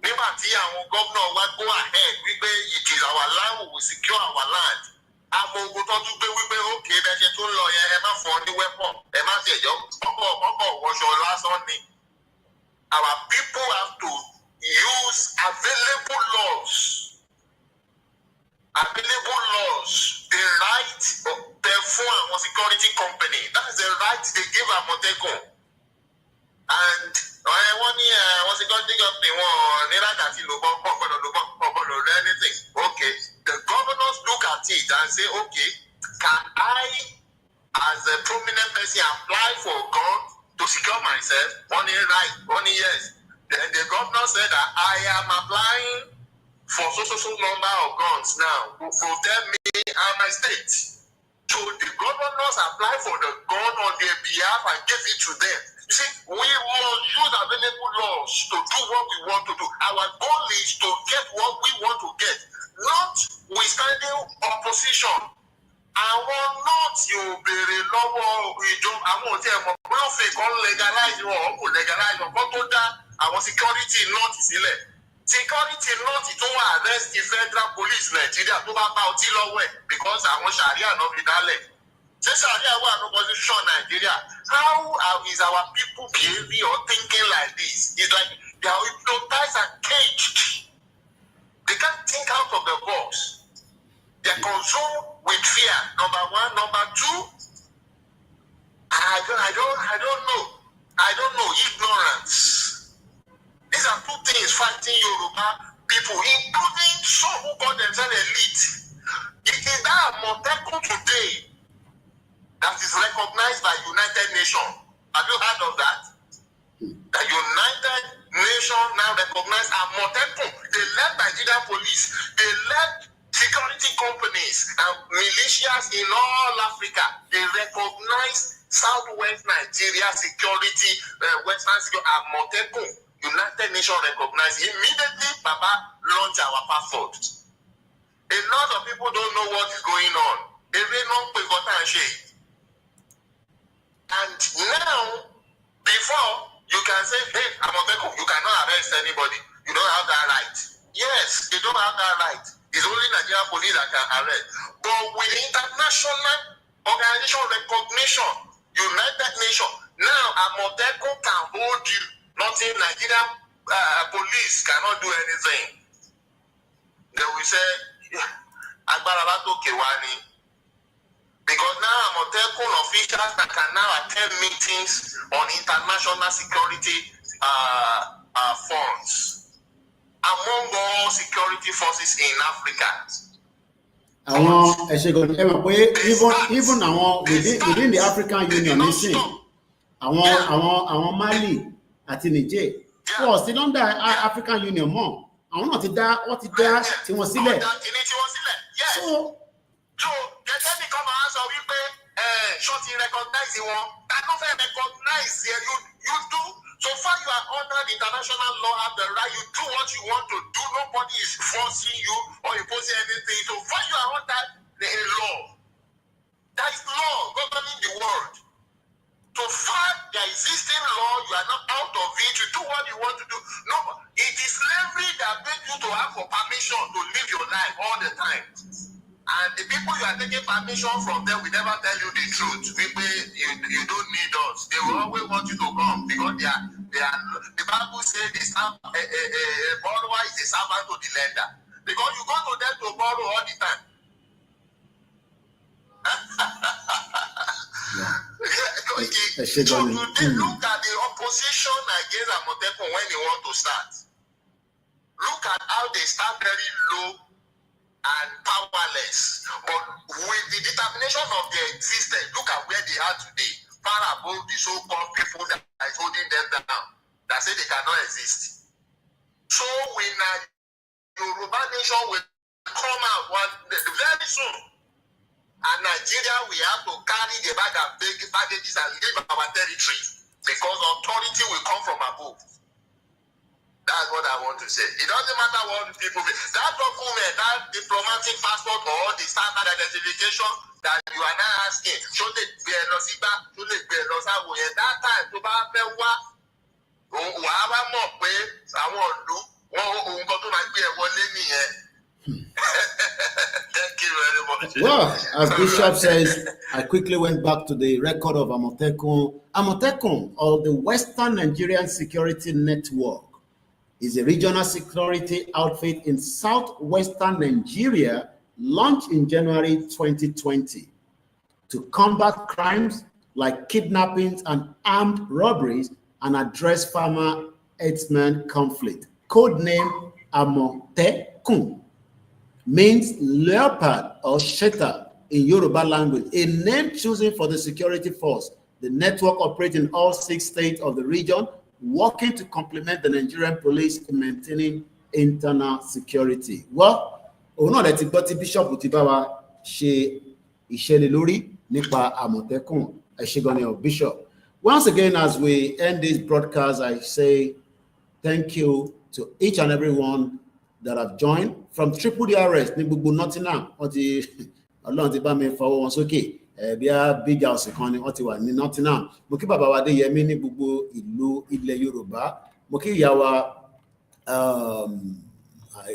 Nígbà tí àwọn gómìnà wa go ahead wípé it is our land, we will secure our land. Àmọ́ ogun tó tún gbé wípé okay bẹ́ẹ̀ ṣe tó ń lọ yẹn ẹ má fún ọ ní weapon, ẹ má ṣe ẹ̀jọ́ kọ́kọ́ wọṣọ lásán ni. Our people have to use available laws. The right therefore àwọn security company. That is the right they give Àmọ̀tẹ́kùn. And wọ́n ní àwọn security company wọn ní láti lò bọ́ anything. Okay, the governors look at it and say, okay, can I, as a prominent person, apply for a gun to secure myself? One right, one yes. Then the governor said that I am applying for so number of guns now to protect me and my state. So the governors apply for the gun on their behalf and give it to them. You see, we will use available laws to do what we want to do. Our goal is to get what we want to get, not withstanding opposition. Àwọn north yóò béèrè lọ́wọ́ ìjọba àwọn òtí ẹ̀mọ́ wọ́n fi kan legalize wọn kò legalize wọn kó tó dá àwọn security north sílẹ̀. Security north tó wà arrest the federal police Nigeria tó bá bá ọtí lọ́wọ́ ẹ̀ because àwọn sharia náà fi dálẹ̀. Ṣé sharia wà ní constitution Nigeria? How is our people behaving or thinking like this? It's like they are hypnotized and caged. They can't think out of the box. They are consumed with fear. Number one. Number two, I don't know. Ignorance. These are two things fighting Yoruba people, including some who call themselves elite. It is that Àmọ̀tẹ́kùn today that is recognized by United Nations. Have you heard of that? The United Nations now recognize Àmọ̀tẹ́kùn. They led Nigerian police. They led security companies and militias in all Africa. They recognize Southwest Nigeria security, Western security, Àmọ̀tẹ́kùn. United Nations recognized immediately. Baba launched our passport. A lot of people don't know what is going on. And now, before you can say, hey, Àmọ̀tẹ́kùn, you cannot arrest anybody. You don't have that right. Yes, they don't have that right. It's only Nigerian police that can arrest. But with international organization recognition, United Nations, now Àmọ̀tẹ́kùn can hold you. Nothing, Nigerian police cannot do anything. They will say, Agbára tó Kewani. Because now Àmọ̀tẹ́kùn officials that can now attend meetings on international security funds among all security forces in Africa. Àwọn ẹ̀ṣẹ̀gọ̀ ẹ mọ̀ pé even àwọn within the African Union nísìn àwọn Mali àti Niger wọ́n sí lọ́ndà African Union mọ́ àwọn náà ti dá tiwọn sílẹ̀. So gẹ́gẹ́ bí kan máa ń sọ wípé ṣó ti recognize wọn ta ló fẹ́ recognize yẹn you do so far you are under the international law have the right you do what you want to do nobody is forcing you or imposing anything so far you are under the law there is law governing the world. So far, the existing law, you are not out of it, you do what you want to do. No, it is slavery that makes you to have for permission to live your life all the time. And the people you are taking permission from them will never tell you the truth. People, you don't need us. They will always want you to come because they are the Bible says a borrower is a servant to the lender. Because you go to them to borrow all the time. Koiki, so today look at the opposition against Amotekun when they want to start. Look at how they start very low and powerless. But with the determination of their existence, look at where they are today, far above the so-called people that are holding them down, that say they cannot exist. So when a Yoruba nation will come out very soon, and Nigeria, we have to carry the bag and baggages and leave our territory because authority will come from above. That's what I want to say. It doesn't matter what people say. That document, that diplomatic passport or the standard identification that you are now asking, should it be a Losiba, should it be a Losawo? At that time, to buy a wàá mọ̀ pé àwọn ìlú ohun kan tó máa gbé ẹ wọlé nìyẹn. Thank you very much. Well, as Bishop says, I quickly went back to the record of Amotekun. Amotekun, or the Western Nigerian Security Network, is a regional security outfit in southwestern Nigeria, launched in January 2020 to combat crimes like kidnappings and armed robberies and address farmer-herdsman conflict. Code name Amotekun means leopard or cheetah in Yoruba language, a name chosen for the security force. The network operates in all 6 states of the region, working to complement the Nigerian police in maintaining internal security. Well, ti gbọ́ tí Bishop ti bá wa ṣe ìṣẹ̀lẹ̀ lórí nípa Àmọ̀tẹ́kùn. Ẹ ṣé gan ni o, Bishop. Once again, as we end this broadcast, I say thank you to each and every one that have joined from Triple DRS ní gbogbo Nottingham. Ọlọ́run ti bá mi fọwọ́ wọn sókè. Bí a big house kan ni wọ́n ti wà ní Nottingham. Mo kí bàbá wa Adéyẹmí ní gbogbo ìlú ilẹ̀ Yorùbá. Mo kí ìyá wa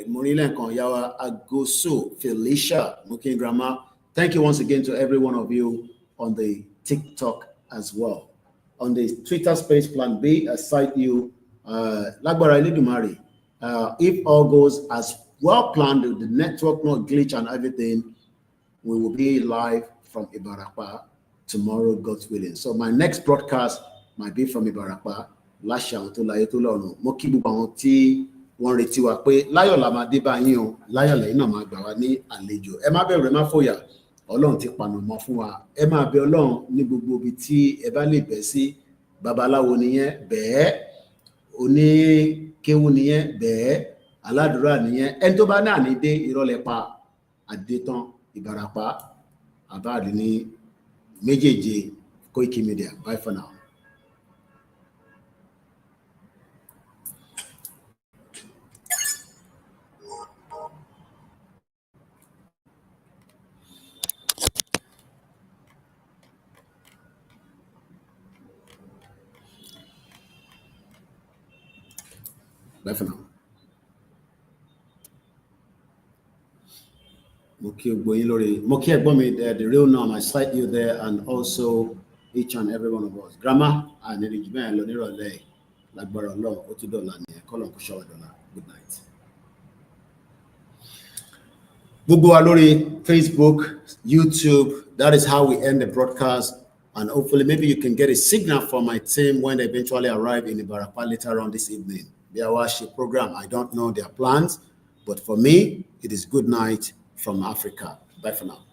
Morílẹ̀ nǹkan ìyá wa Agoso Felicia. Mo kí grandma. Thank you once again to every one of you on the TikTok as well. On the Twitter space Plan B, I cite you. Lágbára Elédùmarè. If all goes as well planned, the network not glitch and everything, we will be live from Ibarapa tomorrow, God willing. So my next broadcast might be from Ibarapa. Láṣà tó láyé tó lọ́run. Mo kí gbogbo àwọn tí wọ́n retí wa pé láyọ̀ la máa dé bá yín o, láyọ̀ lẹ́yìn náà máa gbà wá ní àlejò. Ẹ má bẹ̀rù, ẹ má fòyà. Ọlọ́run ti pànà mọ́ fún wa. Ẹ máa bẹ Ọlọ́run ní gbogbo ibi tí ẹ bá lè bẹ̀ sí. Babaláwo nìyẹn, bẹ́ẹ̀. Oníkéwu nìyẹn, bẹ́ẹ̀. Aládùúrà nìyẹn. Ẹni tó bá náà ní dé ìrọ̀lẹ́ pa àdétán Ìbàràpá. Abadi ní méjèèjì Koikimedia. Bye for now. Bye for now. The real norm, I cite you there, and also each and every one of us. Grammar and good night. Facebook, YouTube, that is how we end the broadcast. And hopefully maybe you can get a signal from my team when they eventually arrive in Ibarapa later on this evening. Their worship program, I don't know their plans, but for me, it is good night from Africa. Bye for now.